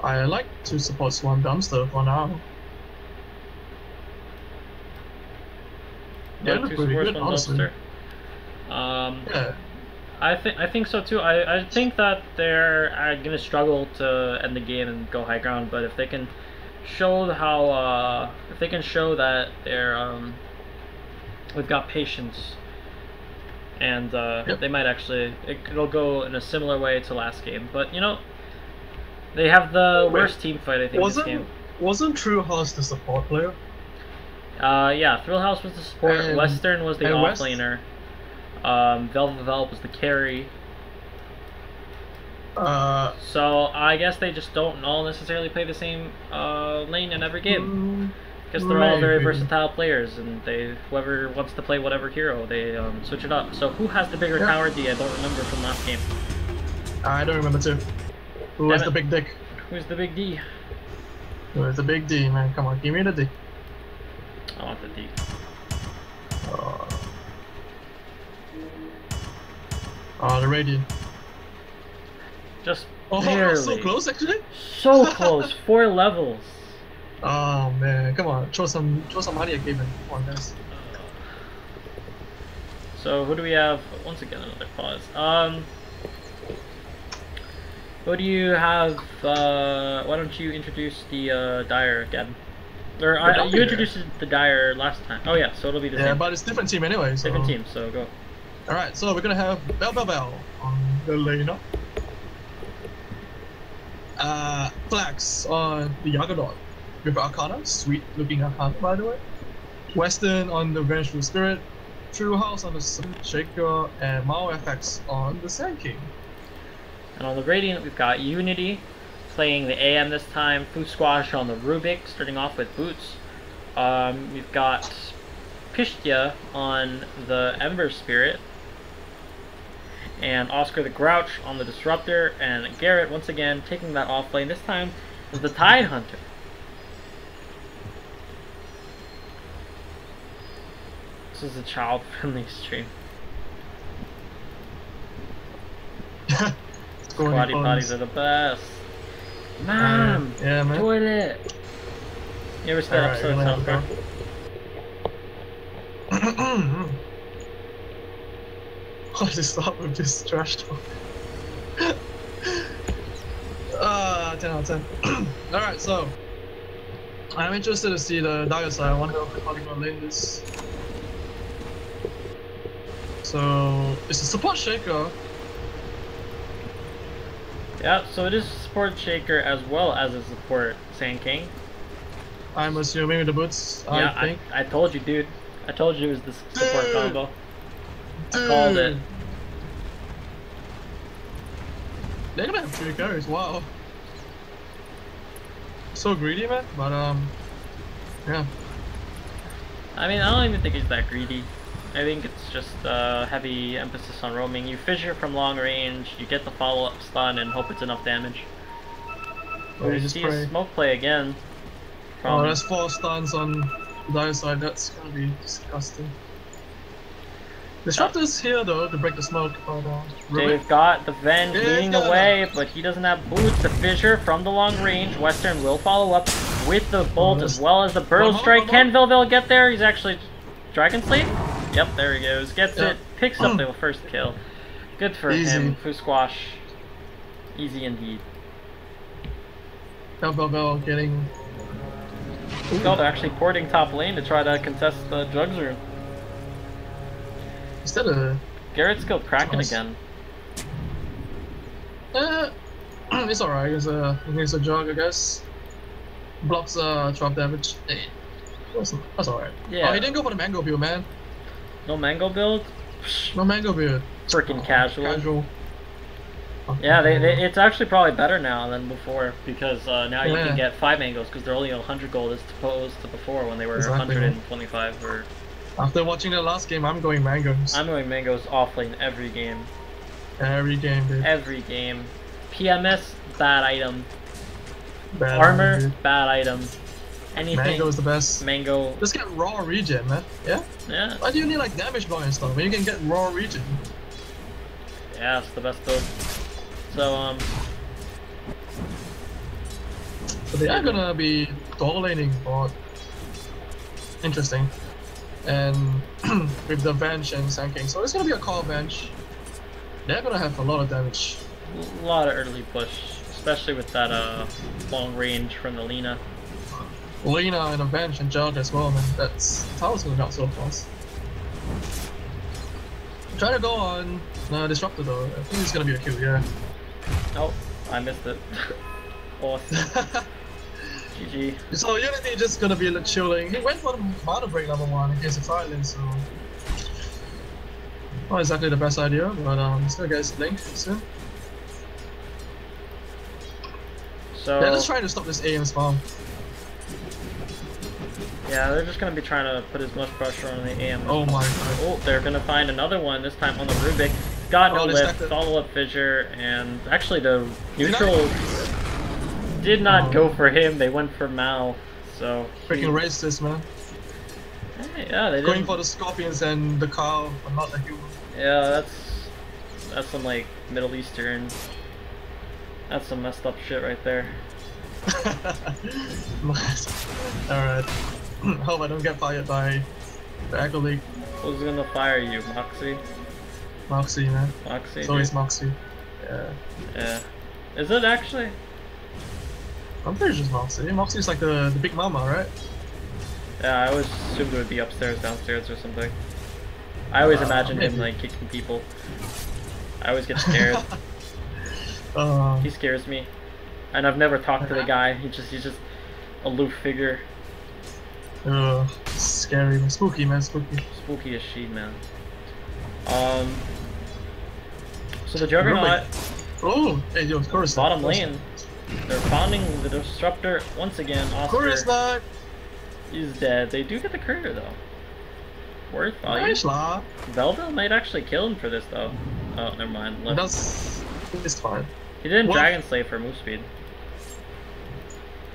I like to support Swan Dumpster for now. Yeah, Like they're to pretty support good, Swan honestly. Dumpster? Yeah. I think so too. I think that they're gonna struggle to end the game and go high ground, but if they can show how that they're they've got patience, and Yep. they might actually it'll go in a similar way to last game. But you know, they have the worst team fight I think this game. Wasn't True House the support player? Yeah, Thrill House was the support. And- Western was the and off laner. Velvet Velvet was the carry. So I guess they just don't all necessarily play the same lane in every game. Because they're all very maybe. versatile players, and whoever wants to play whatever hero, they switch it up. So who has the bigger Yeah. tower D? I don't remember from last game. I don't remember too. Who has Damn the it. big dick? Who's the big D? Who has the big D, man? Come on, give me the D. I want the D. The Radiant. Just Oh, barely. so close actually. So close. 4 levels. Oh man, come on, throw some money at Gaben. Come on, guys. So who do we have? Once again, another pause. Who do you have? Why don't you introduce the Dire again? Or you Dire? introduced the Dire last time. Oh yeah, so it'll be the Yeah, same. but it's different team anyway. So. Different team. So go. All right, so we're gonna have Bell on the laner. Flax on the Yagadot with Arcana, sweet looking Arcana by the way. Western on the Vengeful Spirit, True House on the Sun Shaker, and Mao FX on the Sand King. And on the Radiant, we've got Unity playing the AM this time. Food Squash on the Rubik, starting off with Boots. We've got Pishtya on the Ember Spirit. And Oscar the Grouch on the Disruptor. And Garrett, once again, taking that off lane. This time is the Tide Hunter. This is a child-friendly stream. Squatty potties are the best. Mom! Yeah, man. Toilet! You ever see that Alright, episode you're of gonna South have Park? to What is up with this trash talk? 10 out of 10. Alright, so I'm interested to see the Dire side. I wonder how they're gonna lane this. So it's a support shaker. Yeah, so it is a support shaker as well as a support Sand King. I'm assuming with the boots. Yeah, I think. I told you, dude. I told you it was the support Dude. combo. I called it. They're gonna have 3 carries. Wow. So greedy, man. But yeah. I mean, I don't even think it's that greedy. I think it's just heavy emphasis on roaming. You fissure from long range, you get the follow-up stun, and hope it's enough damage. Or you We just see pray. a smoke play again. Oh, that's 4 stuns on the Dire side. That's gonna be disgusting. Disruptor's here though to break the smoke. They've got the Venge Yeah, leading the yeah. way, but he doesn't have boots. The fissure from the long range. Western will follow up with the bolt as well as the burrow strike. Can Velvel get there? He's actually Dragon Sleep? Yep, there he goes. Gets Yeah. it. Picks up the first kill. Good for Easy. him. Foo Squash. Easy indeed. Bell getting. Oh, they're actually porting top lane to try to contest the drugs room. Is that a Garrett's killed Kraken Nice. again. It's alright. It's a jug, I guess. Blocks drop damage. That's alright. Yeah. Oh, he didn't go for the mango build, man. No mango build? No mango build. Freaking casual. Casual. Yeah, it's actually probably better now than before because now you Yeah. can get 5 mangoes because they're only 100 gold as opposed to before when they were Exactly. 125 or... After watching the last game, I'm going mangoes. I'm going mangoes offlane every game. Every game, dude. Every game. PMS, bad item. Bad Armor, item, dude. bad item. Anything. Mango is the best. Mango. Just get raw regen, man. Yeah? Yeah. Why do you need like damage block and stuff when you can get raw regen? Yeah, it's the best build. So, So they are gonna be dual laning bot. Interesting. And with the bench and Sand King. So it's gonna be a call bench. They're gonna have a lot of damage. a lot of early push, especially with that long range from the Lina. Lina and a bench and Jug as well, man. That's Tower's going out so fast. Trying to go on Disruptor though. I think it's gonna be a kill, yeah. Oh, I missed it. Awesome. GG. So Unity just gonna be chilling. He went for the mana break number 1 against the Triland, so not exactly the best idea, but he's gonna get his link soon. So Yeah, let's try to stop this AM spawn. yeah, they're just gonna be trying to put as much pressure on the AM. Oh my god. Oh, they're gonna find another one this time on the Rubik. Got no Oh, they lift, stacked it. follow up fissure, and actually the neutral did not go for him. They went for Mao. So Freaking racist, man. Hey, yeah, they Going didn't. for the scorpions and the cow, but not the human. Yeah, that's some like Middle Eastern. That's some messed up shit right there. Nice. Alright. Hope I don't get fired by the Echo League. Who's gonna fire you, Moxie? Moxie, man. Moxie. It's always dude? Moxie. Yeah. Yeah. Is it actually? I'm pretty sure it's Moxie. Moxie's like the big mama, right? Yeah, I always assumed it would be upstairs, downstairs, or something. I always imagine him maybe. like kicking people. I always get scared. He scares me, and I've never talked to the guy. He's just aloof figure. Scary, man. Spooky, man. Spooky. Spooky as shit, man. So the Juggernaut, Oh, hey, yo, of course. bottom lane, they're founding the Disruptor once again. Chorus Oscar not. is dead. They do get the courier though. Worth value. Nice lah. Velda might actually kill him for this though. Oh, never mind. Left. It's fine. He didn't What? Dragon Slay for move speed.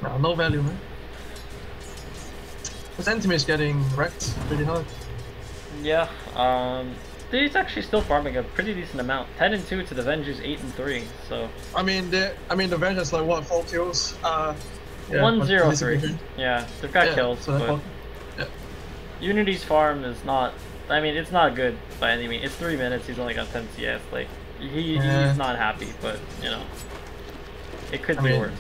Nah, no value, man. His anti-mage getting wrecked pretty hard. Yeah. He's actually still farming a pretty decent amount. 10 and 2 to the Vengeance 8 and 3. So I mean, the Venge has like what, 4 kills? Yeah, 1-0-3. Yeah, they've got Yeah, kills, so but yeah. Unity's farm is not. I mean, it's not good by any means. It's 3 minutes. He's only got 10 CS. Like he's not happy, but you know, it could I be mean, worse.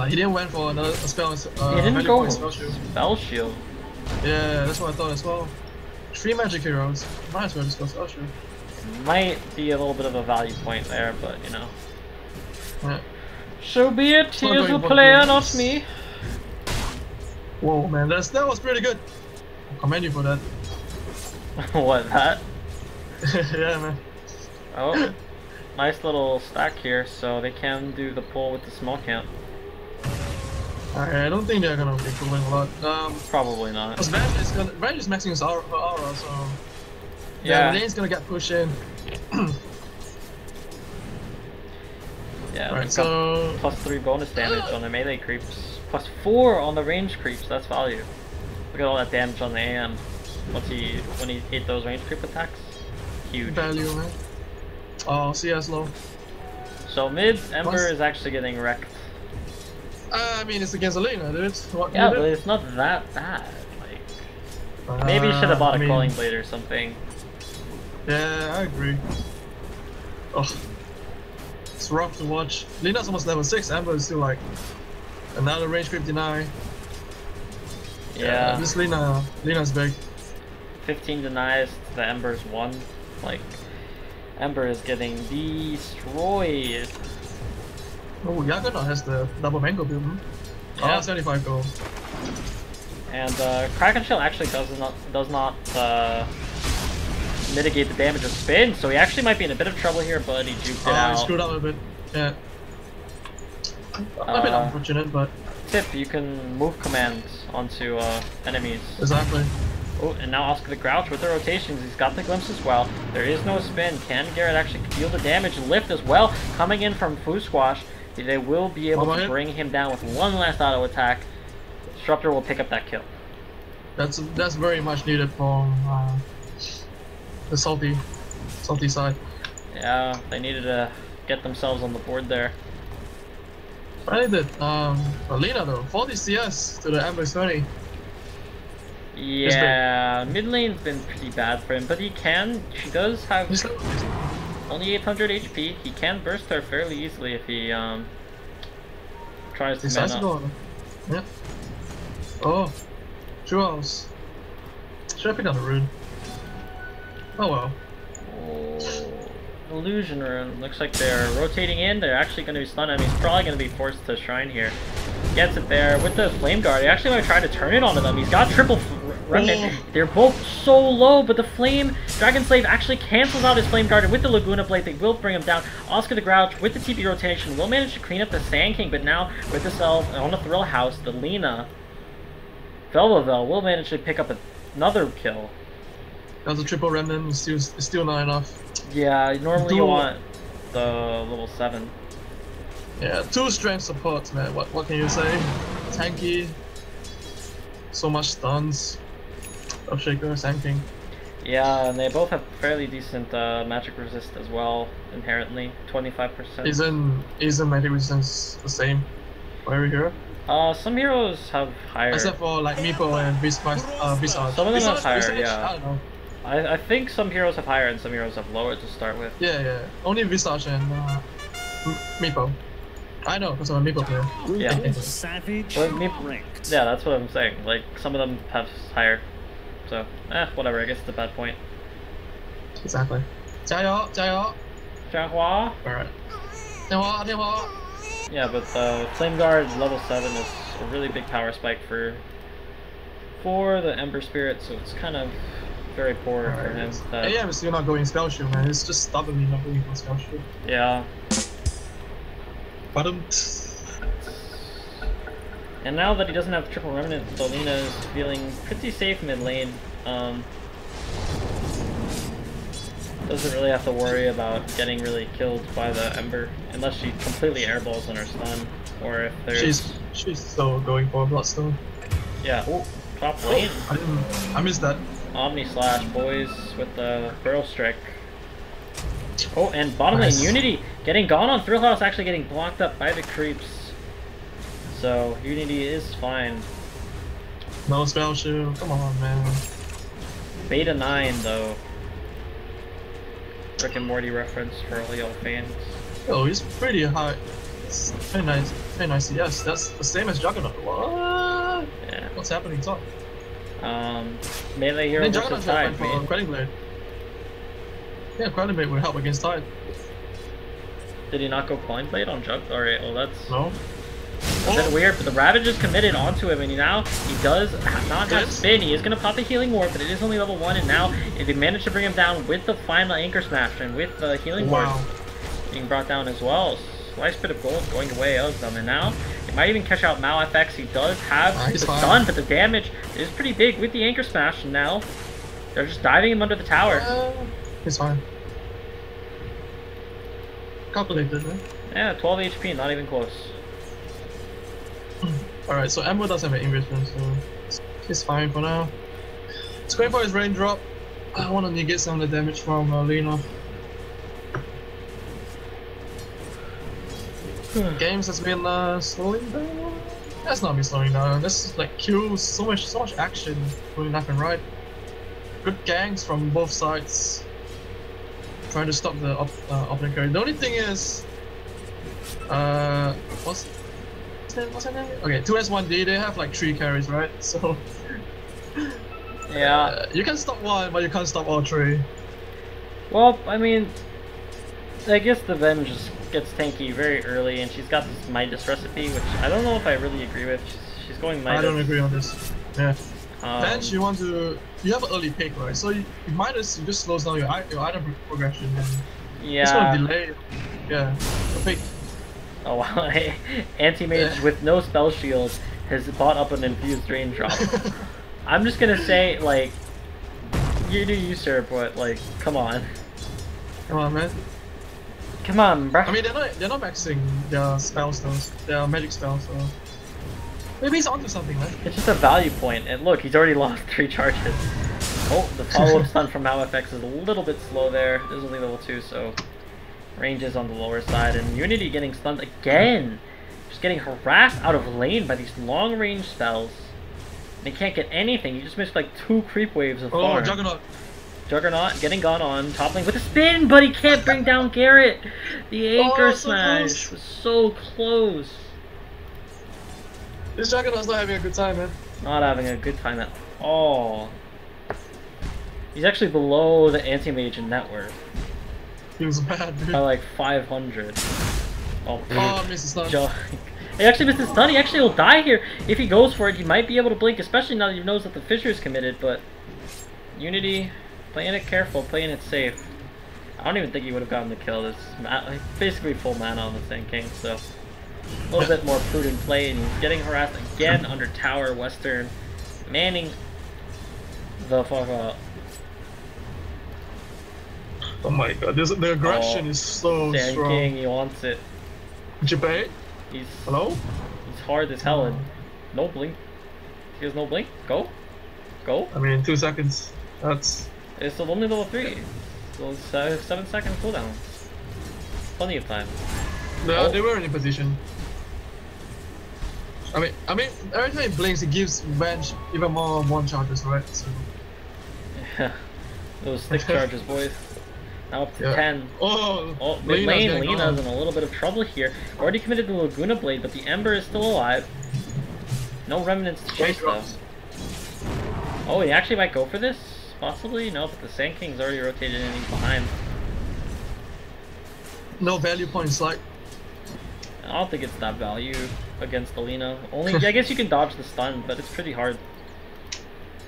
He didn't went for another spell. He didn't value go point spell shield. Spell Shield. Yeah, that's what I thought as well. 3 magic heroes. Might as well just go spell shield. Might be a little bit of a value point there, but you know. Yeah. So be it. not He is going a for player, the not me. Whoa, man, that was pretty good. I commend you for that. What, that? Yeah, man. Oh, nice little stack here, so they can do the pull with the small camp. I don't think they're gonna be pulling a lot. Probably not. Because Venge is maxing his aura, so Yeah. the lane's gonna get pushed in. Yeah, Right, they've got so +3 bonus damage on the melee creeps, +4 on the range creeps. That's value. Look at all that damage on the AM. When he hit those range creep attacks, huge. value, man. Oh, CS low. So mid Ember Plus- is actually getting wrecked. I mean, it's against Alina, dude. What Yeah, can but you it's not that bad. Like do? maybe you should have bought a I mean, Quelling Blade or something. Yeah, I agree. Oh, it's rough to watch. Lina's almost level 6. Amber is still like another range 59. Yeah. This Lina's big. 15 denies to the Ember's 1. Like, Ember is getting destroyed. Oh, Yagana has the double mango build. Yeah. Oh, 75 gold. And Kraken Shell actually does not mitigate the damage of spin, so he actually might be in a bit of trouble here, but he juked it out. He screwed up a bit. Yeah. A bit unfortunate, but... Tip, you can move commands onto enemies. Exactly. Oh, and now Oscar the Grouch with the rotations. He's got the glimpse as well. There is no spin. Can Garrett actually deal the damage? Lift as well. Coming in from Foo Squash. They will be able to bring him down with one last auto attack. Disruptor will pick up that kill. That's very much needed from the salty side. Yeah, they needed to get themselves on the board there. I did Alina though, 40 CS to the Ember 20. Yeah, mid lane's been pretty bad for him, but she does have only 800 HP. He can burst her fairly easily if he tries to man up. Yeah. Oh, Jewels. Should I pick up the rune? Oh well. Oh, illusion rune. Looks like they're rotating in. They're actually going to be stunned. I mean, he's probably going to be forced to shrine here. Gets it there with the flame guard. He actually might try to turn it onto them. He's got triple remnant. They're both so low, but the flame Dragon Slave actually cancels out his flame guard, and with the Laguna Blade, they will bring him down. Oscar the Grouch with the TP rotation will manage to clean up the Sand King, but now with the cell on the Thrill House, the Lina Velvavel will manage to pick up another kill. That was a triple remnant. It's still not enough. Yeah, normally you want the level 7. Yeah, 2 strength supports, man. What can you say? Tanky. So much stuns. Shaker, Sand King. Yeah, and they both have fairly decent magic resist as well, inherently. 25%. Isn't magic resistance the same for every hero? Some heroes have higher. Except for like Meepo and Visage. Some of them have higher, Visage? yeah. I don't know. I think some heroes have higher and some heroes have lower to start with. Yeah. Only Visage and Meepo. I know, because I'm a Meepo player. Yeah. Savage. Yeah, that's what I'm saying. Like, some of them have higher. So, whatever, I guess it's a bad point. Exactly. 加油! 加油! Jiahua? Alright. 电话! 电话! Yeah, but Flame Guard level 7 is a really big power spike for the Ember Spirit, so it's kind of very poor for him. AM is still not going Spell Shield, man. It's just stubbornly not going for Spell Shield. Yeah. Bottom. And now that he doesn't have triple remnant, Lina is feeling pretty safe mid lane. Doesn't really have to worry about getting really killed by the Ember, unless she completely airballs on her stun, or if there's... She's still going for a Bloodstone. Yeah, oh, top lane. I missed that. Omni Slash, boys, with the Burrow Strike. Oh, and bottom lane Unity getting gone on Thrill House, actually getting blocked up by the creeps. So, Unity is fine. No Spell Shield, come on, man. Beta 9, though. Rick and Morty reference for all y'all fans. Oh, he's pretty high. It's very nice. Yes, that's the same as Juggernaut. What? Yeah. What's happening top? Melee hero versus Tide. Quelling Blade. Yeah, Quelling Blade would help against Tide. Did he not go Quelling Blade on Jug? Alright, well that's... No. A bit weird, but the Ravage is committed onto him, and now he does not have spin. He is going to pop the Healing Ward, but it is only level 1, and now if they manage to bring him down with the final Anchor Smash and with the Healing Ward being brought down as well. Slice bit of gold going away of them, and now it might even catch out Mal FX. He does have the stun, but the damage is pretty big with the Anchor Smash, and now they're just diving him under the tower. He's fine. Calculated, right? Yeah, 12 HP, not even close. Alright, so Ember does have an Englishman, so he's fine for now. He's going for his raindrop. I want to negate some of the damage from Lina. Games has been slowing down. That's not me slowing down. That's like kills, so much action going left and right. Good gangs from both sides, trying to stop the opening carry. The only thing is, what's that name? Okay, 2S1D, they have like 3 carries, right? So Yeah. You can stop one, but you can't stop all three. Well, I mean, I guess the Ven just gets tanky very early, and she's got this Midas recipe, which I don't know if I really agree with. She's going Midas. I don't agree on this. Yeah. Then you want to. You have an early pick, right? So you Midas just slows down your item progression. And yeah. It's gonna delay. Yeah. The pick. Oh wow. Anti-mage with no spell shield has bought up an infused raindrop. I'm just gonna say, like, you do you, sir, but like, come on. Come on, man. Come on, bruh. I mean, they're not maxing their spells though. Their magic spells, so maybe he's onto something, man. It's just a value point, and look, he's already lost 3 charges. Oh, the follow-up stun from Malefex is a little bit slow there. This is only level 2, so range is on the lower side, and Unity getting stunned again. Just getting harassed out of lane by these long-range spells. They can't get anything. You just missed like 2 creep waves of farm. Oh, Juggernaut. Juggernaut getting gone on, top lane with a spin, but he can't bring down Garrett. The anchor smash was so close. This Juggernaut's not having a good time, man. Not having a good time at all. He's actually below the anti-mage in net worth. He was bad, dude. By like 500. Oh, missed the stun. He actually missed his stun. He actually will die here. If he goes for it, he might be able to blink, especially now that he knows that the Fissure is committed, but Unity playing it careful, playing it safe. I don't even think he would have gotten the kill. This basically full mana on the Sand King, so a little bit more prudent play, and he's getting harassed again under tower Western, manning the fuck up. Oh my god, the aggression is so Sand strong. King, he wants it. Jibay? Hello? He's hard as hell, and no blink. He has no blink. Go. Go. I mean, 2 seconds. That's... It's only level 3. So 7-second cooldown. Plenty of time. Yeah, they were in a position. I mean, every time he blinks, it gives Venge even more 1 charges, right? So... Yeah. Those 6 charges, boys. Now up to 10. Oh, mid lane, Lena's in a little bit of trouble here. Already committed the Laguna Blade, but the Ember is still alive. No remnants to chase though. Oh, he actually might go for this? Possibly? No, but the Sand King's already rotated and he's behind. No value points, like... I don't think it's that value against Alina. Only, I guess you can dodge the stun, but it's pretty hard.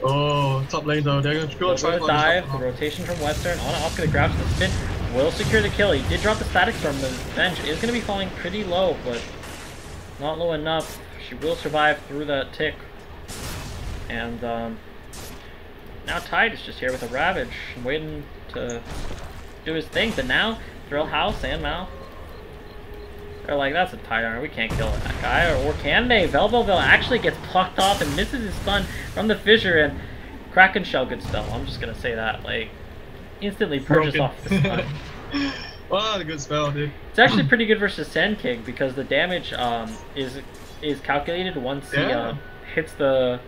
Oh, top lane though, they're gonna try to dive, the rotation from Western, on off gonna grab the spin, will secure the kill. He did drop the static storm, the Venge is gonna be falling pretty low, but not low enough. She will survive through that tick. And now Tide is just here with a Ravage, waiting to do his thing, but now Thrill House and Mal, they're like, that's a Tide Armor, we can't kill that guy, or can they? Velvoville actually gets plucked off and misses his stun from the Fissure, and Kraken Shell good spell, I'm just gonna say that, like, instantly purges off the stun. Wow, a good spell, dude. It's actually pretty good versus Sand King, because the damage is calculated once he hits the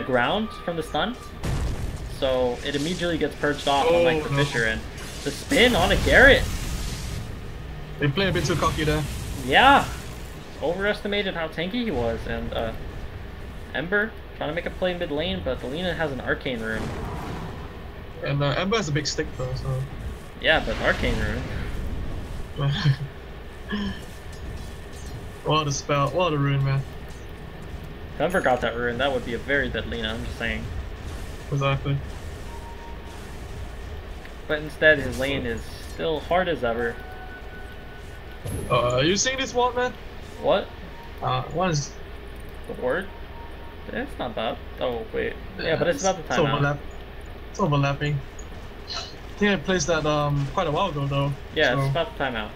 ground from the stun, so it immediately gets purged off on like the Fissure, and the spin on a Garrett. They play a bit too cocky there. Yeah, overestimated how tanky he was, and Ember trying to make a play mid lane, but Alina has an Arcane Rune. And Ember has a big stick though, so... Yeah, but Arcane Rune. What a spell, what a rune, man. If Ember got that rune, that would be a very dead Lina, I'm just saying. Exactly. But instead, his lane is still hard as ever. You seeing this ward, man? What? One is... The word? It's not bad. Oh, wait. Yeah, but it's about the time It's overlapping. I think I placed that quite a while ago, though. Yeah, so... it's about the timeout.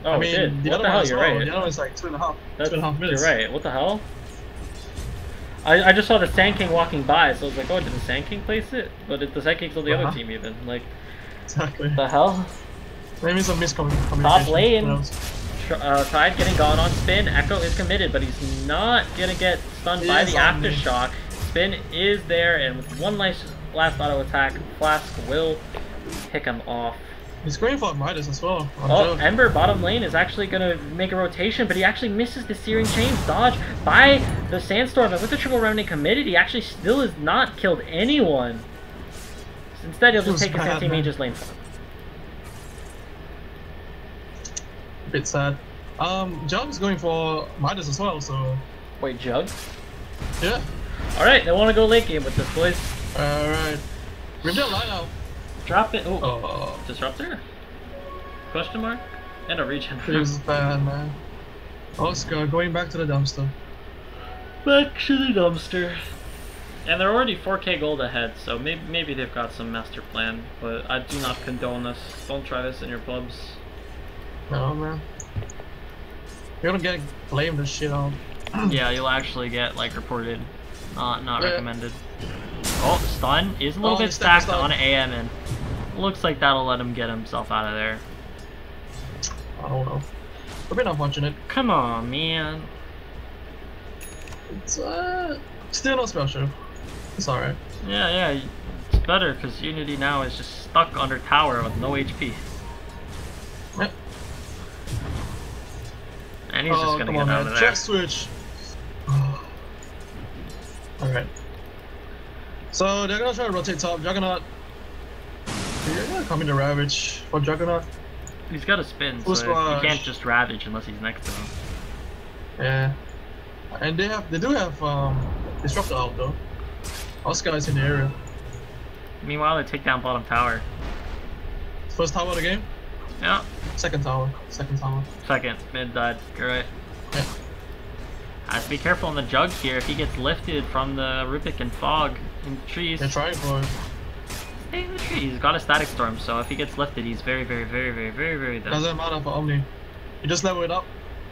Oh, I mean, it did. The What other the hell? one You're well. right. The other one's like 2.5 minutes. You're right. What the hell? I just saw the Sand King walking by, so I was like, oh, did the Sand King place it? But the Sand King's on the other team, even. Like, exactly. The hell? Maybe some miscommunication. Top lane. Tide getting gone on spin. Echo is committed, but he's not gonna get stunned by the aftershock. Spin is there, and with one last auto attack, Flask will pick him off. He's going for Midas as well. Oh, Ember bottom lane is actually going to make a rotation, but he actually misses the Searing Chains dodge by the Sandstorm. And with the Triple Remnant committed, he actually still has not killed anyone. Instead, he'll just take his anti-mage's lane farm. A bit sad. Jug's going for Midas as well, so... Wait, Jug? Yeah. Alright, they want to go late game with this, boys. Alright. Reveal line out. Drop it. Oh, Disruptor? Question mark? And a regen. This is bad, man. Oscar going back to the dumpster. Back to the dumpster. And they're already 4k gold ahead, so maybe they've got some master plan, but I do not condone this. Don't try this in your pubs. No, man. You're gonna get blamed this shit on. Yeah, you'll actually get, like, reported. Not recommended. Oh, stun is a little bit stacked on AM, and looks like that'll let him get himself out of there. I don't know. We're not watching it. Come on, man. It's still not special. It's alright. Yeah, it's better because Unity now is just stuck under tower with no HP. Yep. And he's just gonna get out of there. Check switch. Alright. So they're gonna try to rotate top. Juggernaut. They're gonna come in to Ravage for Juggernaut. He's got a spin, so he can't just Ravage unless he's next to him. Yeah. And they do have Disruptor out though. Oscar is in the area. Meanwhile, they take down bottom tower. First tower of the game? Yeah. Second tower. Second tower. Second. Mid died. You're right. Yeah. Has to be careful on the Jug here. If he gets lifted from the Rubik and Fog in the trees. They're trying for it. Stay in the trees. He's got a Static Storm, so if he gets lifted, he's very dead. Doesn't matter for Omni. You just level it up.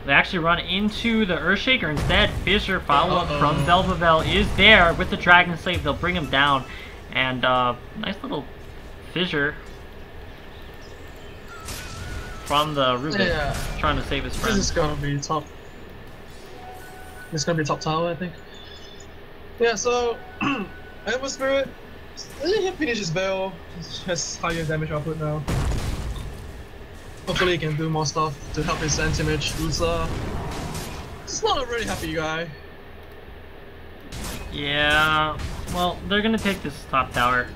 They actually run into the Earthshaker instead. Fissure follow-up from Velvavel is there with the Dragon Slave. They'll bring him down. And nice little fissure from the Rubik, trying to save his friend. This is gonna be top. This is gonna be top tower, I think. Yeah, so Ember Spirit, he finishes Veil. Has higher damage output now. Hopefully he can do more stuff to help his anti-mage. He's not a really happy guy. Yeah, well, they're gonna take this top tower,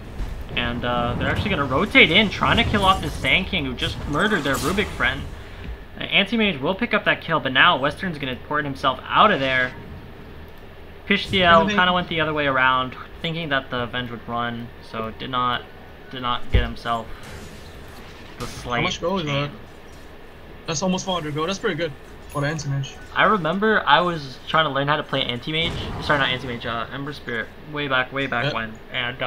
and they're actually gonna rotate in, trying to kill off this Sand King who just murdered their Rubik friend. Anti-mage will pick up that kill, but now Western's gonna port himself out of there. Pishtiel kind of went the other way around, thinking that the Avenge would run, so did not get himself the slight. How much gold is that? That's almost 400 gold. That's pretty good for the anti-mage. I remember I was trying to learn how to play anti-mage. Sorry, not anti-mage. Ember Spirit. Way back when. And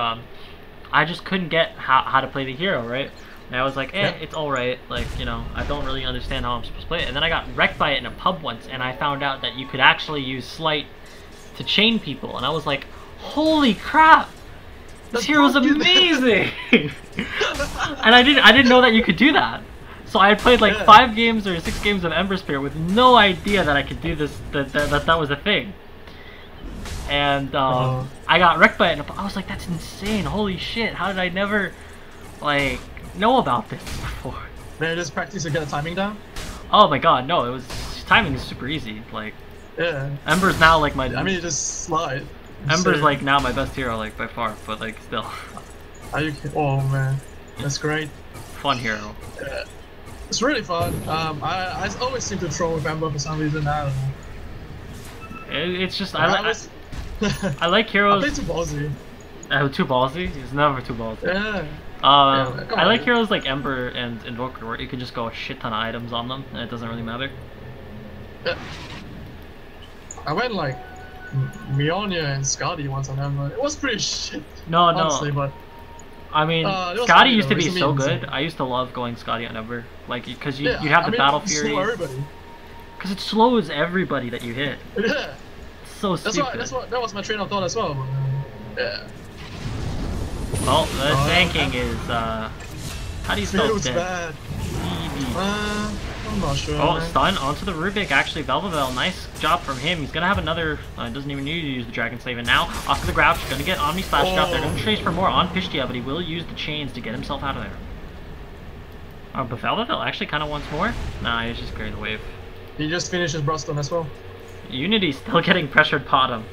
I just couldn't get how to play the hero, right? And I was like, it's alright. Like, you know, I don't really understand how I'm supposed to play it. And then I got wrecked by it in a pub once, and I found out that you could actually use Slight to chain people. And I was like, holy crap! This hero's amazing! And I didn't know that you could do that. So I had played like 5 games or 6 games of Ember Spirit with no idea that I could do this, that was a thing. And I got wrecked by it, and I was like, that's insane, holy shit, how did I never, like, know about this before? Did you just practice to get the timing down? Oh my god, no, timing is super easy, like, Ember's now like my... I mean, you just slide. Ember's like now my best hero, like, by far, but like, still. Are you kidding? Oh man, that's great. Fun hero. Yeah. It's really fun. I always seem to troll with Ember for some reason, I don't know. It's just, I like heroes... I play too ballsy. Too ballsy? He's never too ballsy. Yeah. I like heroes like Ember and Invoker where you can just go a shit ton of items on them and it doesn't really matter. Yeah. I went like Mionia and Scotty once on them, but it was pretty shit. Honestly, but I mean, Scotty used to be so good. I used to love going Scotty on Ember, like because you have the Battle Fury. Because it slows everybody that you hit. Yeah. It's so stupid. That was my train of thought as well. But, yeah. Well, the tanking is how do you spell dead? Bad. I'm not sure. Oh, stun onto the Rubik. Actually, Velvavel, nice job from him. He's gonna have another. Doesn't even need to use the Dragon Slave. And now off to the Grouch. Gonna get Omni Splash drop. They're gonna trace for more on Pishtia, but he will use the chains to get himself out of there. Oh, but Velveville actually kind of wants more? Nah, he's just carrying the wave. He just finished his Bloodstone as well. Unity's still getting pressured bottom.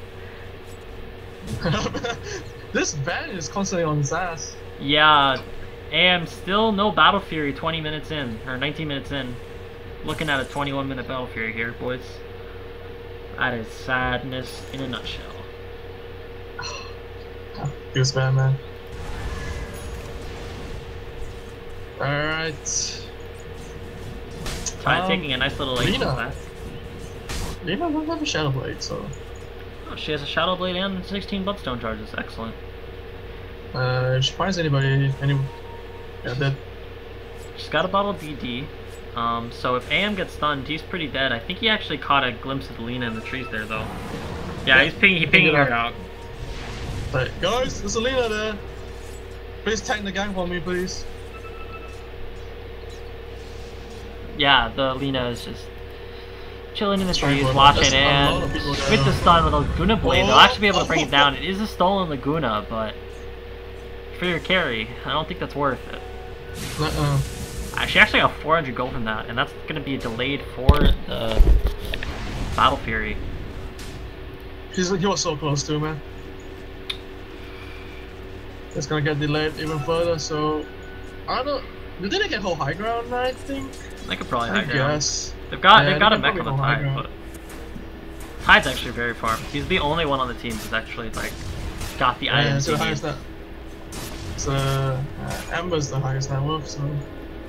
This van is constantly on his ass. Yeah, AM still no Battle Fury 20 minutes in, or 19 minutes in. Looking at a 21-minute Battle Fury here, boys. That is sadness in a nutshell. Feels bad, man. Alright. Taking a nice little late class. Lena doesn't have a Shadow Blade, so... Oh, she has a Shadow Blade and 16 Bloodstone charges. Excellent. If she finds anybody... Yeah, dead. She's got a bottle of DD. So if AM gets stunned, he's pretty dead. I think he actually caught a glimpse of the Lena in the trees there, though. Yeah, he's pinging her out. But guys, there's a Lena there. Please tank the gang for me, please. Yeah, the Lena is just chilling in the trees, That's watching, a and lot of people there. with the stun with a Laguna Blade, they'll actually be able to bring it down. It is a stolen Laguna, but for your carry, I don't think that's worth it. She actually got 400 gold from that, and that's going to be delayed for the Battle Fury. He was so close too, man. It's gonna get delayed even further, so... I don't... Did they get whole high ground, I think? They could probably high I ground. guess. They've got Yeah, a mech on the high Tide, ground. but Tide's actually very far. He's the only one on the team who's actually like got the Yeah, items. it's the highest net. So Ember's the highest net worth, so...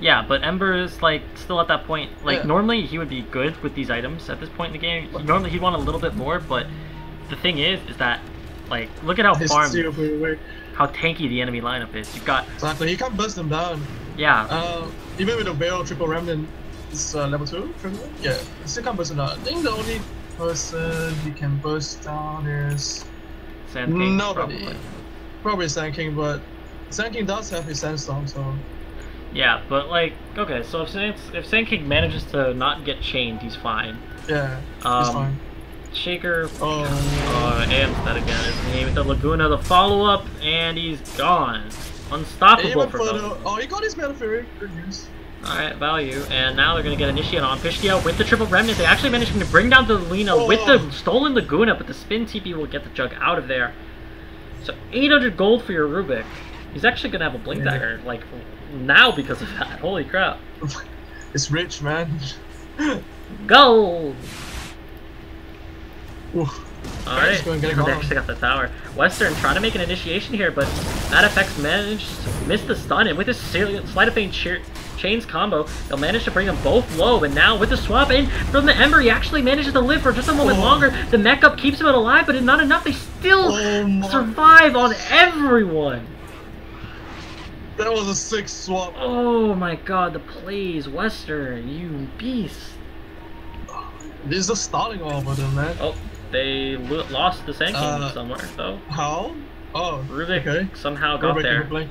Yeah, but Ember is like still at that point. Like Yeah. normally he would be good with these items at this point in the game. Normally he'd want a little bit more, but the thing is that like look at how His farmed, steal pretty weak. how tanky the enemy lineup is. You've got Exactly, he can't burst them down. yeah. Even with the Veil Triple Remnant, it's level 2, triple? Yeah, he still can't burst them down. I think the only person he can burst down is... Sand King, nobody. probably. Probably Sand King, but Sand King does have his Sandstorm, so... Yeah, but like okay, so if Sand King manages to not get chained, he's fine. Yeah, he's fine. Shaker. Oh. AM's dead again, isn't he? With the Laguna, the follow-up, and he's gone. Unstoppable Even for further. Velvet. Oh, he got his Battle Fury. Good news. Alright, value. And now they're going to get Initiate on Pishtia with the Triple Remnant. They actually managed to bring down the Lena with the stolen Laguna, but the Spin TP will get the Jug out of there. So 800 gold for your Rubik. He's actually going to have a Blink Dagger, like, now because of that. Holy crap. It's rich, man. Gold! Alright, Alright, they actually got the tower. Western trying to make an initiation here, but that effects managed to miss the stun, and with this Sleight of Fame Chains combo, they'll manage to bring them both low, and now with the swap in from the Ember, he actually manages to live for just a moment longer. The mech up keeps him alive, but not enough. They still survive on everyone. That was a sick swap. Oh my god, the plays, Western, you beast. This is the starting over them, man. Oh, they lost the Sand King somewhere, though. How? Oh, Rubik somehow got Rubik there. Blink.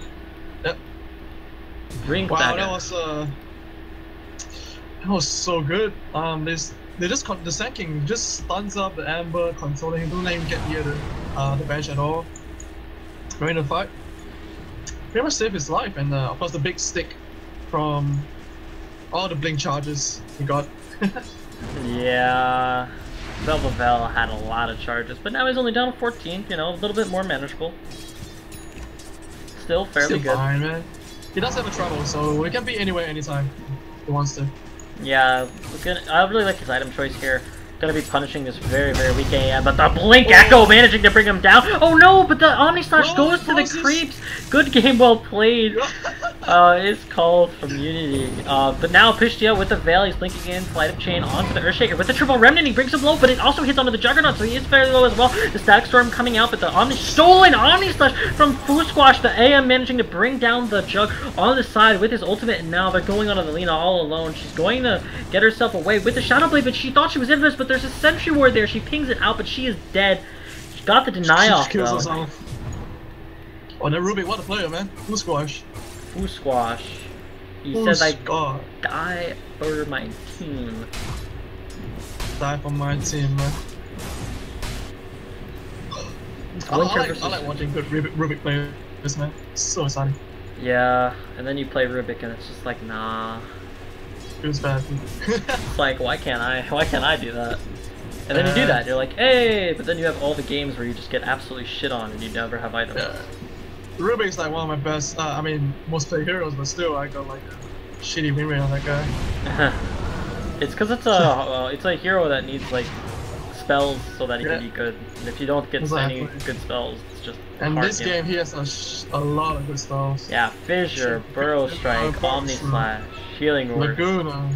Yep. Ring Wow, dagger. that was so good. The Sand King just stuns up the Amber, controlling him, don't let him get near the bench at all. Going to fight. Pretty much saved his life, and of course the big stick from all the blink charges he got. Yeah, Velvevel had a lot of charges, but now he's only down to 14, you know, a little bit more manageable. Still fairly good. Fine, man. He does have a trouble, so he can be anywhere, anytime he wants to. Yeah, I really like his item choice here. Gonna be punishing this very, very weak AM, but the Blink Echo managing to bring him down. Oh no, but the Omni Slash goes to the creeps. Good game, well played. It's called from Unity. But now Pishtia with the Veil, he's linking in Flight of Chain onto the Earthshaker. With the Triple Remnant, he brings him low, but it also hits onto the Juggernaut, so he is fairly low as well. The Static Storm coming out, but the stolen Omni Slash from Foo Squash. The AM managing to bring down the Jug on the side with his ultimate, and now they're going on to the Lena all alone. She's going to get herself away with the Shadow Blade, but she thought she was infamous, but there's a Sentry Ward there. She pings it out, but she is dead. She got the deny off, kills though. herself. Oh, that Rubik, what a player, man. Foo Squash. Foo Squash. He says, I die for my team. Die for my team, man. I like watching good Rubik players, man. It's so exciting. Yeah, and then you play Rubik and it's just like, nah. It was bad. It's like, why can't I do that? And then you do that, you're like, hey, but then you have all the games where you just get absolutely shit on and you never have items. Yeah. Rubik's like one of my best, I mean, most played heroes, but still I got like a shitty win rate on that guy. It's because it's a hero that needs like spells so that he can be good. And if you don't get any good spells, it's just and hard this game he has a lot of good spells. Yeah, Fissure, Burrow Strike, Omni Slash, Healing Word,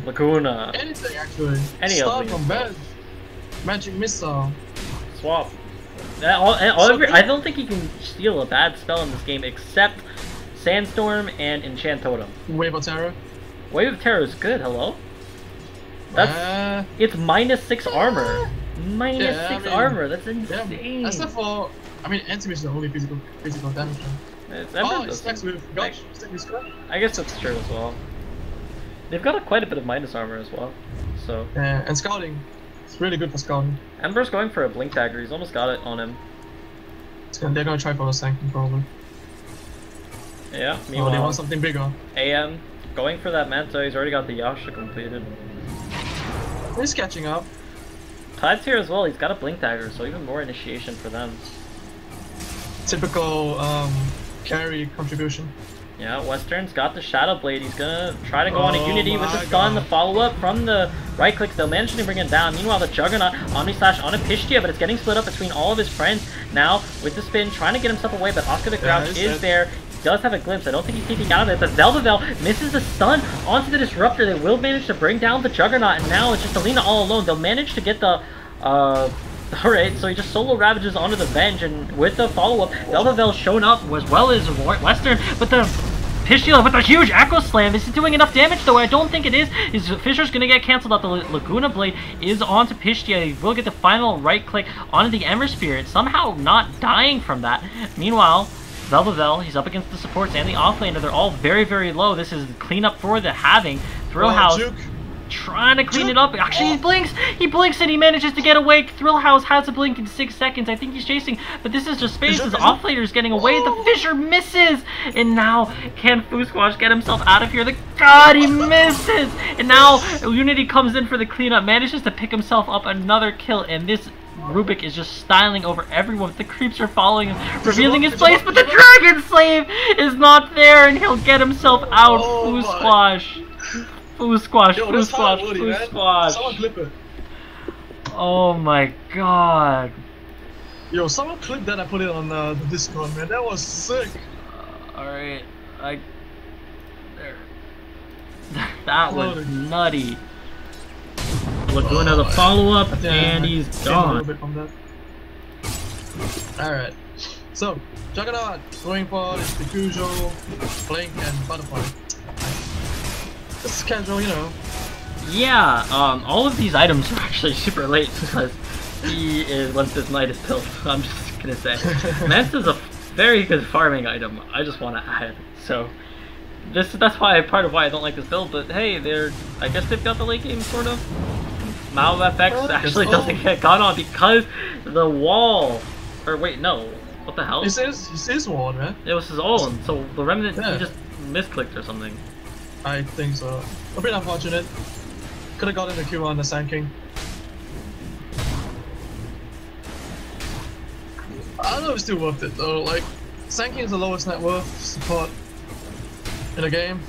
Laguna. Anything actually. Any Start of from bed. Magic Missile. Swap. I don't think you can steal a bad spell in this game except Sandstorm and Enchant Totem. Wave of Terror. Wave of Terror is good, hello? That's it's -6 armor. -6 armor, that's insane. Yeah, except for, I mean, Antimus is the only physical damage. It stacks with Gotch, I guess that's true as well. They've got quite a bit of minus armor as well, so. Yeah, and Scouting. It's really good for Scouting. Ember's going for a Blink Dagger, he's almost got it on him. They're gonna try for a Sanctum probably. Yeah, meanwhile, they want something bigger. AM, going for that Manta, he's already got the Yasha completed. He's catching up. Tide's here as well, he's got a Blink Dagger, so even more initiation for them. Typical carry contribution. Yeah, Western's got the Shadow Blade. He's gonna try to go on a Unity with the stun. The follow-up from the right clicks, they'll manage to bring it down. Meanwhile, the Juggernaut, Omni Slash on a Pishtia, but it's getting split up between all of his friends. Now, with the spin, trying to get himself away, but Oscar the Grouch is there. He does have a glimpse. I don't think he's taking out of it, but Velvevel misses the stun onto the Disruptor. They will manage to bring down the Juggernaut, and now it's just Alina all alone. They'll manage to get the, alright, so he just solo ravages onto the bench, and with the follow-up, Velvevel shown up as well as Western, but the Pishtia with a huge Echo Slam. Is it doing enough damage though? I don't think it is. Fisher's gonna get cancelled out. The Laguna Blade is onto Pishtia. He will get the final right click onto the Ember Spirit, somehow not dying from that. Meanwhile, Velvevel, he's up against the supports and the offlaner. They're all very, very low. This is cleanup for the Having. Thrillhouse trying to clean it up. Actually, he blinks and he manages to get away. Thrillhouse has a blink in 6 seconds. I think he's chasing, but this is just space. His offlaner's getting away. The Fisher misses, and now can Fusquash get himself out of here? God, he misses, and now Unity comes in for the cleanup, manages to pick himself up another kill, and this Rubik is just styling over everyone. The creeps are following him, revealing his place, but the Dragon Slave is not there, and he'll get himself out. Fusquash. Fusquash. Someone clip it. Oh my god. Yo, someone clip that. I put it on the Discord, man. That was sick. Alright, there. That was nutty. Laguna the follow-up, and he's gone. Alright. So, Juggernaut going for is the usual Blink and Butterfly. This is casual, you know. Yeah, all of these items are actually super late because he is, once this knight is built, I'm just gonna say. Manta's a very good farming item, I just want to add. So, that's part of why I don't like this build, but hey, I guess they've got the late game sort of. Mao FX actually doesn't get gone on because the wall, or wait, no, what the hell? It's his wall, man. It was his own, so the remnant, he just misclicked or something. I think so. A bit unfortunate. Could have gotten the Q on the Sand King. I don't know if it's still worth it though. Like, Sand King is the lowest net worth support in the game,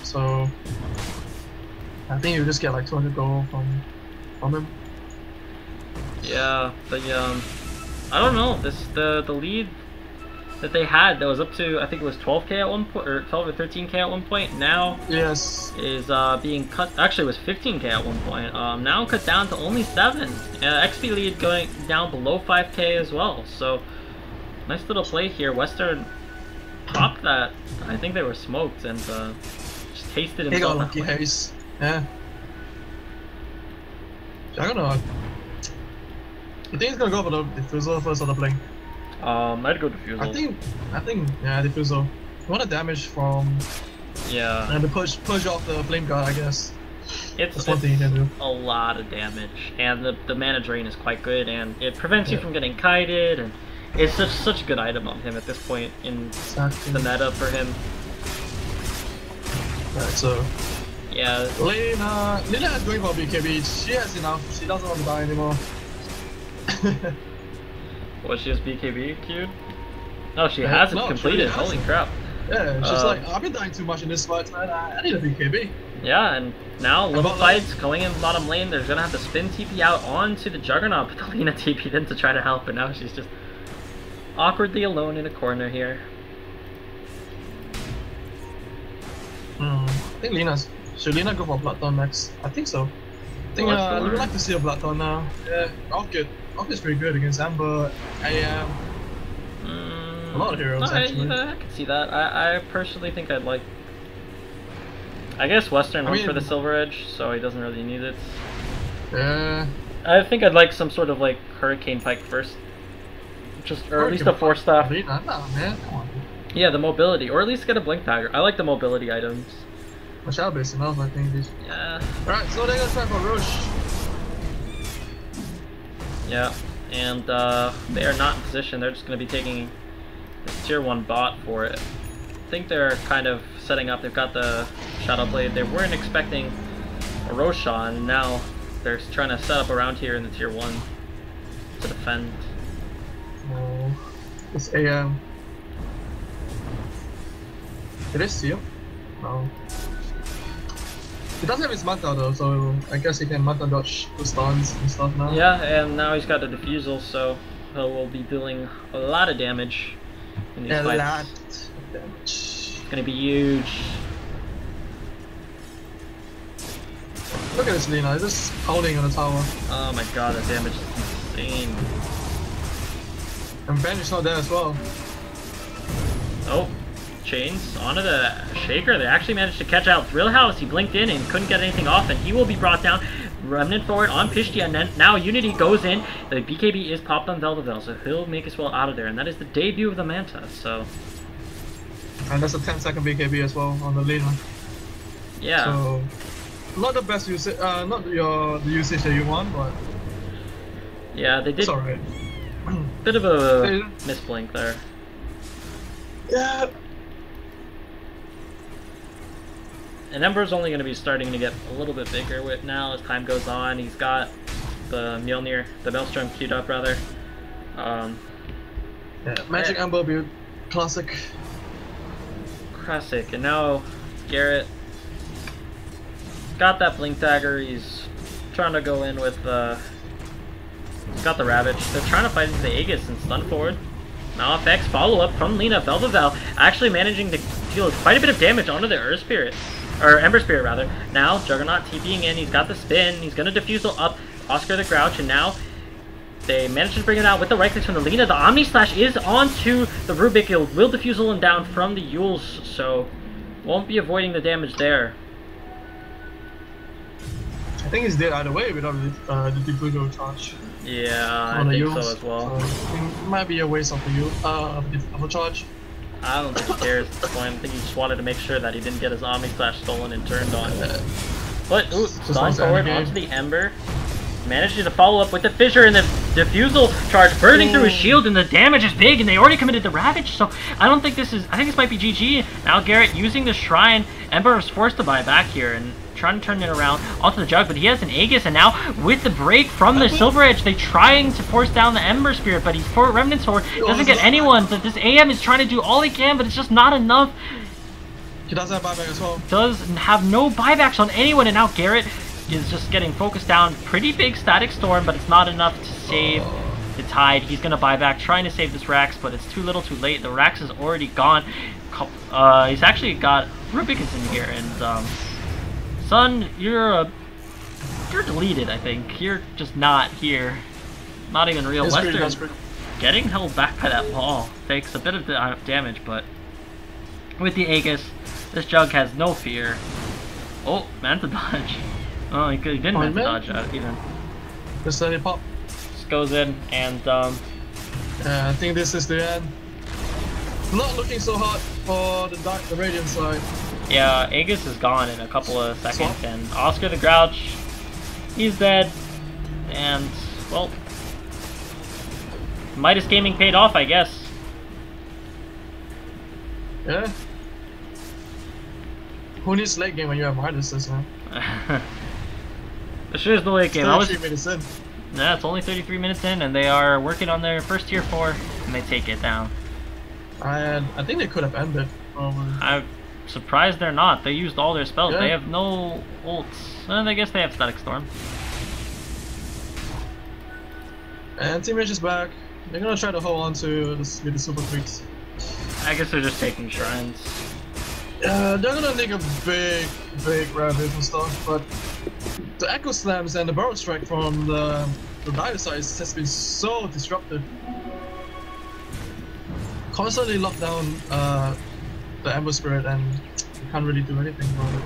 so I think you just get like 200 gold from him. Yeah, but I don't know. The lead that they had that was up to, I think it was 12k at one point, or 12 or 13k at one point, now is being cut. Actually, it was 15k at one point. Now cut down to only 7. XP lead going down below 5k as well. So nice little play here. Western popped that. I think they were smoked and just tasted himself. He got lucky haze. Yeah. Juggernaut. You think he's gonna go for the Diffusal first or the Blink? I'd go Diffusal. I think yeah, Diffusal. You want the damage from and to push off the Flame Guard, I guess. It's one thing you can do. A lot of damage, and the mana drain is quite good, and it prevents you from getting kited, and it's such a good item on him at this point in the meta for him. Right, so Yeah. Lena is going for BKB. She has enough. She doesn't want to die anymore. Was she just BKB queued? No, she hasn't no, completed. She Holy hasn't. crap. Yeah, she's like, I've been dying too much in this fight, man. I need a BKB. Yeah, and now level bot fights going in bottom lane. They're gonna have to spin TP out onto the Juggernaut, but Lena TP'd in to try to help, but now she's just awkwardly alone in a corner here. I think should Lena go for Bloodthorn next? I think so. I think we would like to see a Bloodthorn now. Yeah, Orchid's pretty good against Amber, AM. A lot of heroes actually. Yeah, I can see that. I personally think I'd like. I guess Western went for the Silver Edge, so he doesn't really need it. Yeah. I think I'd like some sort of like Hurricane Pike first, or at least a 4-staff. Nah, man, come on. Yeah, the mobility, or at least get a Blink Dagger. I like the mobility items. Shadow base enough, I think. Yeah. Alright, so they're gonna try for Roche. Yeah, and they are not in position. They're just gonna be taking this tier 1 bot for it. I think they're kind of setting up. They've got the Shadow Blade. They weren't expecting a Roshan, and now they're trying to set up around here in the tier 1 to defend. No, it's AM. It is Seal? No. He doesn't have his Manta though, so I guess he can Manta dodge the stuns and stuff now. Yeah, and now he's got the Diffusal, so he will be dealing a lot of damage in these fights. A lot of damage. It's gonna be huge. Look at this Lena, he's just holding on the tower. Oh my god, that damage is insane. And Ben is not there as well. Oh, chains onto the Shaker. They actually managed to catch out Thrill House. He blinked in and couldn't get anything off, and he will be brought down. Remnant forward on Pishtia, and then now Unity goes in. The BKB is popped on Velvevel, so he'll make his way out of there, and that is the debut of the Manta, so... And that's a 10-second BKB as well on the Lena. Yeah. So, not the best usage, not the usage that you want, but... Yeah, they did... It's alright. Bit of a misblink there. Yeah. And Ember's only going to be starting to get a little bit bigger with now as time goes on. He's got the Mjolnir, the Maelstrom queued up rather. Yeah, Magic Ember build, classic. Classic, and now Garrett got that Blink Dagger. He's trying to go in with he's got the Ravage. They're trying to fight into the Aegis and stun forward. Now effects follow up from Lena. Velvevel actually managing to deal quite a bit of damage onto the Earth Spirit. Or Ember Spirit rather. Now Juggernaut TPing in, he's got the spin, he's gonna Diffusal up Oscar the Grouch, and now they managed to bring it out with the right click from the Lena. The Omni Slash is onto the Rubik. It will Diffusal him down from the Yules, so won't be avoiding the damage there. I think he's dead either way without the Diffusal charge. Yeah, I think so as well. So it might be a waste of the charge. I don't think he cares at this point. I think he just wanted to make sure that he didn't get his Omni Slash stolen and turned on. But, ooh, stun forward onto the Ember. Manages to follow up with the Fissure and the Diffusal charge burning through his shield, and the damage is big, and they already committed the Ravage, so I don't think this is... I think this might be GG. Now Garrett using the Shrine. Ember is forced to buy back here and trying to turn it around onto the Jug, but he has an Aegis, and now with the break from the Silver Edge, they're trying to force down the Ember Spirit, but he's for Remnant Sword. Doesn't get anyone, but this AM is trying to do all he can, but it's just not enough. He doesn't have buyback as well. Does have no buybacks on anyone, and now Garrett is just getting focused down. Pretty big Static Storm, but it's not enough to save the Tide. He's gonna buy back, trying to save this Rax, but it's too little too late. The Rax is already gone. He's actually got Rubik is in here, and son, you're deleted, I think. You're just not here. Not even real. Western getting held back by that wall takes a bit of damage, but with the Aegis, this Jug has no fear. Oh, Manta dodge. Oh, he didn't Manta dodge even. Just let it pop. Just goes in, and I think this is the end. Not looking so hot for the Radiant side. Yeah, Aegis is gone in a couple of seconds, and Oscar the Grouch, he's dead, and, well, Midas Gaming paid off, I guess. Yeah. Who needs late game when you have Midas, man? There sure is no late game. I was 33 minutes in. Yeah, it's only 33 minutes in, and they are working on their first tier 4, and they take it down. I think they could have ended. I'm surprised they're not. They used all their spells. Yeah. They have no ults. And I guess they have Static Storm. And Teammate is back. They're gonna try to hold on to the super tweaks. I guess they're just taking shrines. They're gonna take a big rabbit and stuff, but the Echo Slams and the Burrow Strike from the Dire sides has been so disruptive. Constantly lock down the Ember Spirit and you can't really do anything about it.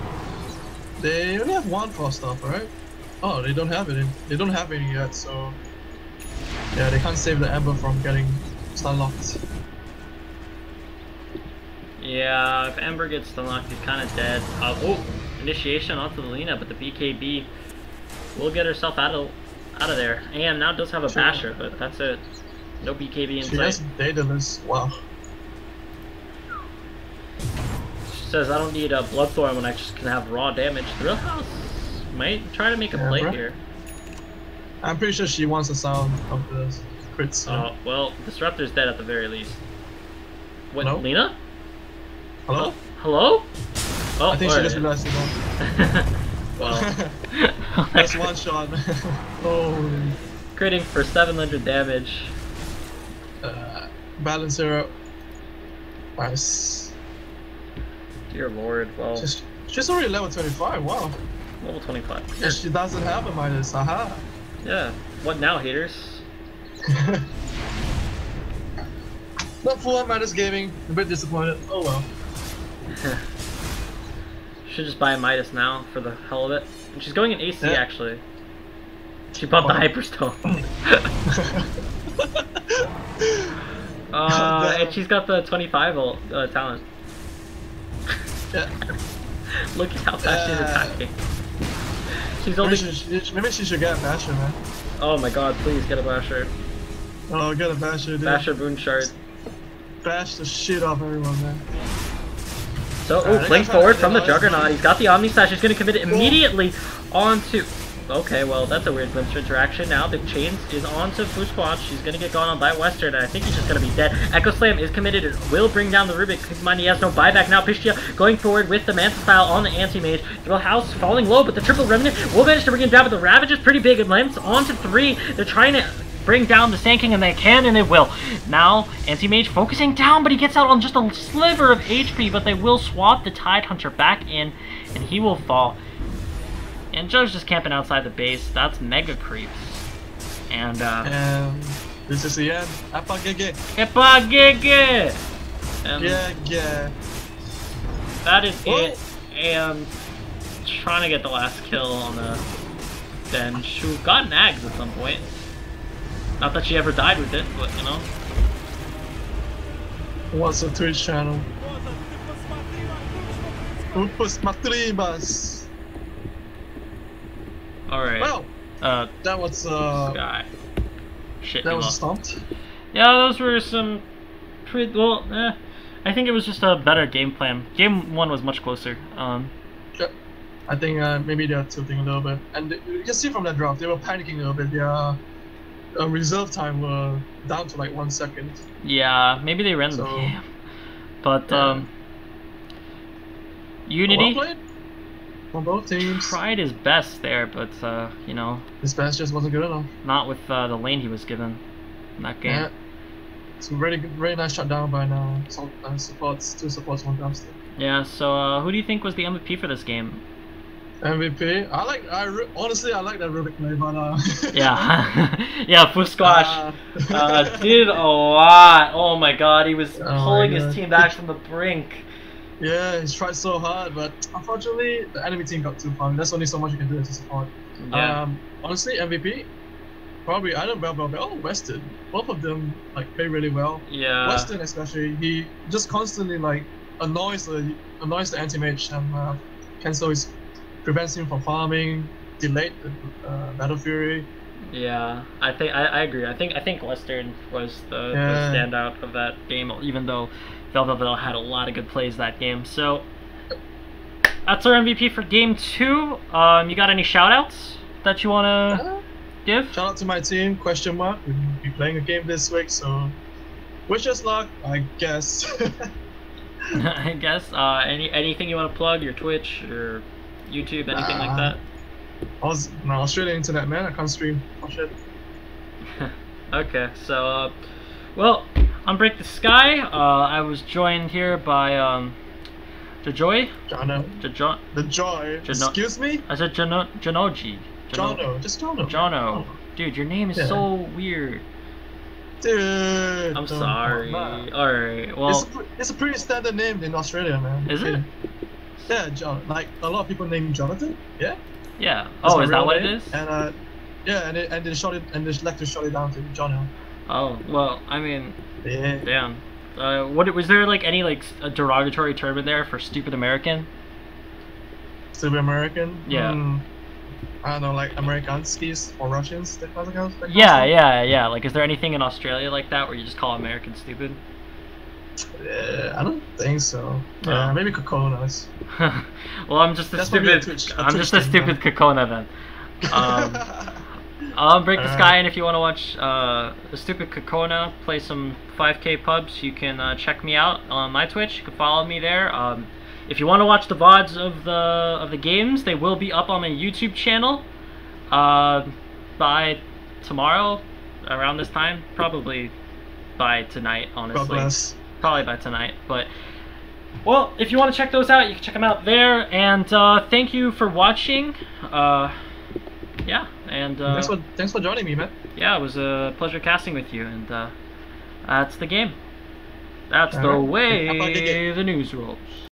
They only have one frost stuff, right? Oh, they don't have it. They don't have any yet, so yeah, they can't save the Ember from getting stun locked. Yeah, if Ember gets stun locked, he's kind of dead. Oh, initiation onto the Lina, but the BKB will get herself out of there. AM now does have a Basher, but that's it. No BKB in sight. She has Daedalus. Wow. She says, I don't need a Bloodthorn when I just can have raw damage. Thrill House might try to make a play here. I'm pretty sure she wants the sound of the crits. So. Well, Disruptor's dead at the very least. What, Hello? Lina? Hello? Hello? Oh, I think she just realized it. Well. That's one shot. Oh. Critting for 700 damage. Balancer. Nice. Dear lord, well. She's already level 25, wow. Level 25. And she doesn't have a Midas, haha. Yeah. What now, haters? Not full on Midas gaming, a bit disappointed. Oh well. Should just buy a Midas now for the hell of it. And she's going in AC actually. She bought the Hyperstone. And she's got the 25 ult talent. Yeah. Look at how fast she's attacking. She's only. Maybe she should get a Basher, man. Oh my god, please get a Basher. Oh, get a Basher, dude. Basher Boon Shard. Bash the shit off everyone, man. So, flank forward from the Juggernaut. He's got the Omni Slash. He's going to commit it immediately onto... Okay, well, that's a weird glimpse of interaction. Now the Chains is onto Fusquatch. She's going to get gone on by Western, and I think he's just going to be dead. Echo Slam is committed. It will bring down the Rubik. Keep in mind, he has no buyback now. Pistia going forward with the Manta Style on the Anti-Mage. Drill House falling low, but the Triple Remnant will manage to bring him down, but the Ravage is pretty big. It lands onto 3. They're trying to bring down the Sand King, and they can, and they will. Now, Anti-Mage focusing down, but he gets out on just a sliver of HP, but they will swap the Tide Hunter back in, and he will fall. And Joe's just camping outside the base. That's mega creeps. And this is the end. Epagege. Epagege! Yeah. That is it. And trying to get the last kill on the bench, who got nags at some point. Not that she ever died with it, but you know. What's a Twitch channel? Upus Matribas. Alright. Well, that was guy. Shit. That was stomped. Yeah, those were some pretty I think it was just a better game plan. Game 1 was much closer. Yeah. I think maybe they're tilting a little bit, and you can see from that draft they were panicking a little bit. Their reserve time were down to like 1 second. Yeah, maybe they ran the game. But Unity well played from both teams. Tried his best there, but you know, his best just wasn't good enough. Not with the lane he was given in that game. Yeah. It's a very nice shutdown by now. Supports, 2 supports, 1 dumpster. Yeah. So who do you think was the MVP for this game? MVP. Honestly, I like that Rubik play, but yeah, yeah, Fusquatch did a lot. Oh my god, he was pulling his team back from the brink. Yeah, he's tried so hard, but unfortunately, the enemy team got too far. There's only so much you can do as a support. Yeah. Honestly, MVP, probably either Bell or Weston. Both of them like play really well. Yeah. Weston especially, he just constantly like annoys the anti-mage and prevents him from farming, delayed the Battle Fury. Yeah, I agree. I think Western was the standout of that game, even though Velveville had a lot of good plays that game. So that's our MVP for game 2. You got any shoutouts that you wanna give? Shout out to my team, question mark. We'll be playing a game this week, so wish us luck, I guess. I guess. Anything you want to plug? Your Twitch, your YouTube, anything like that? No, Australian internet, man. I can't stream. Oh shit. Okay, so well, on Break the Sky, I was joined here by Jajoy. Jono. The joy. Excuse me? I said Janoji. Jono. Just Jono. Jono. Dude, your name is so weird. Dude. I'm sorry. Alright, well. It's a pretty standard name in Australia, man. Is it? Yeah, John. Like, a lot of people name Jonathan. Yeah? Yeah. That's Oh, is that what name. it is? And, yeah, and they short it, and they like to short it down to Jono. Oh, well, I mean, Yeah. damn. What was there like any like a derogatory term in there for stupid American? Stupid American? Yeah. I don't know, like Amerikanskis or Russians, that kind of stuff? Yeah. Like, is there anything in Australia like that where you just call Americans stupid? Yeah, I don't think so. No. Maybe Kokonas. Well, I'm just a That's probably stupid. a I'm Twitch just a thing, stupid Kokona then. Break the Sky, and if you want to watch the stupid Kokona play some 5K pubs, you can check me out on my Twitch. You can follow me there. If you want to watch the VODs of the games, they will be up on my YouTube channel by tomorrow around this time, probably by tonight, honestly. God bless. Probably by tonight, but well, if you want to check those out, you can check them out there. And thank you for watching. Yeah, and Thanks for joining me, man. yeah, it was a pleasure casting with you, and that's the game. That's the Alright. way How about the game? the news rolls.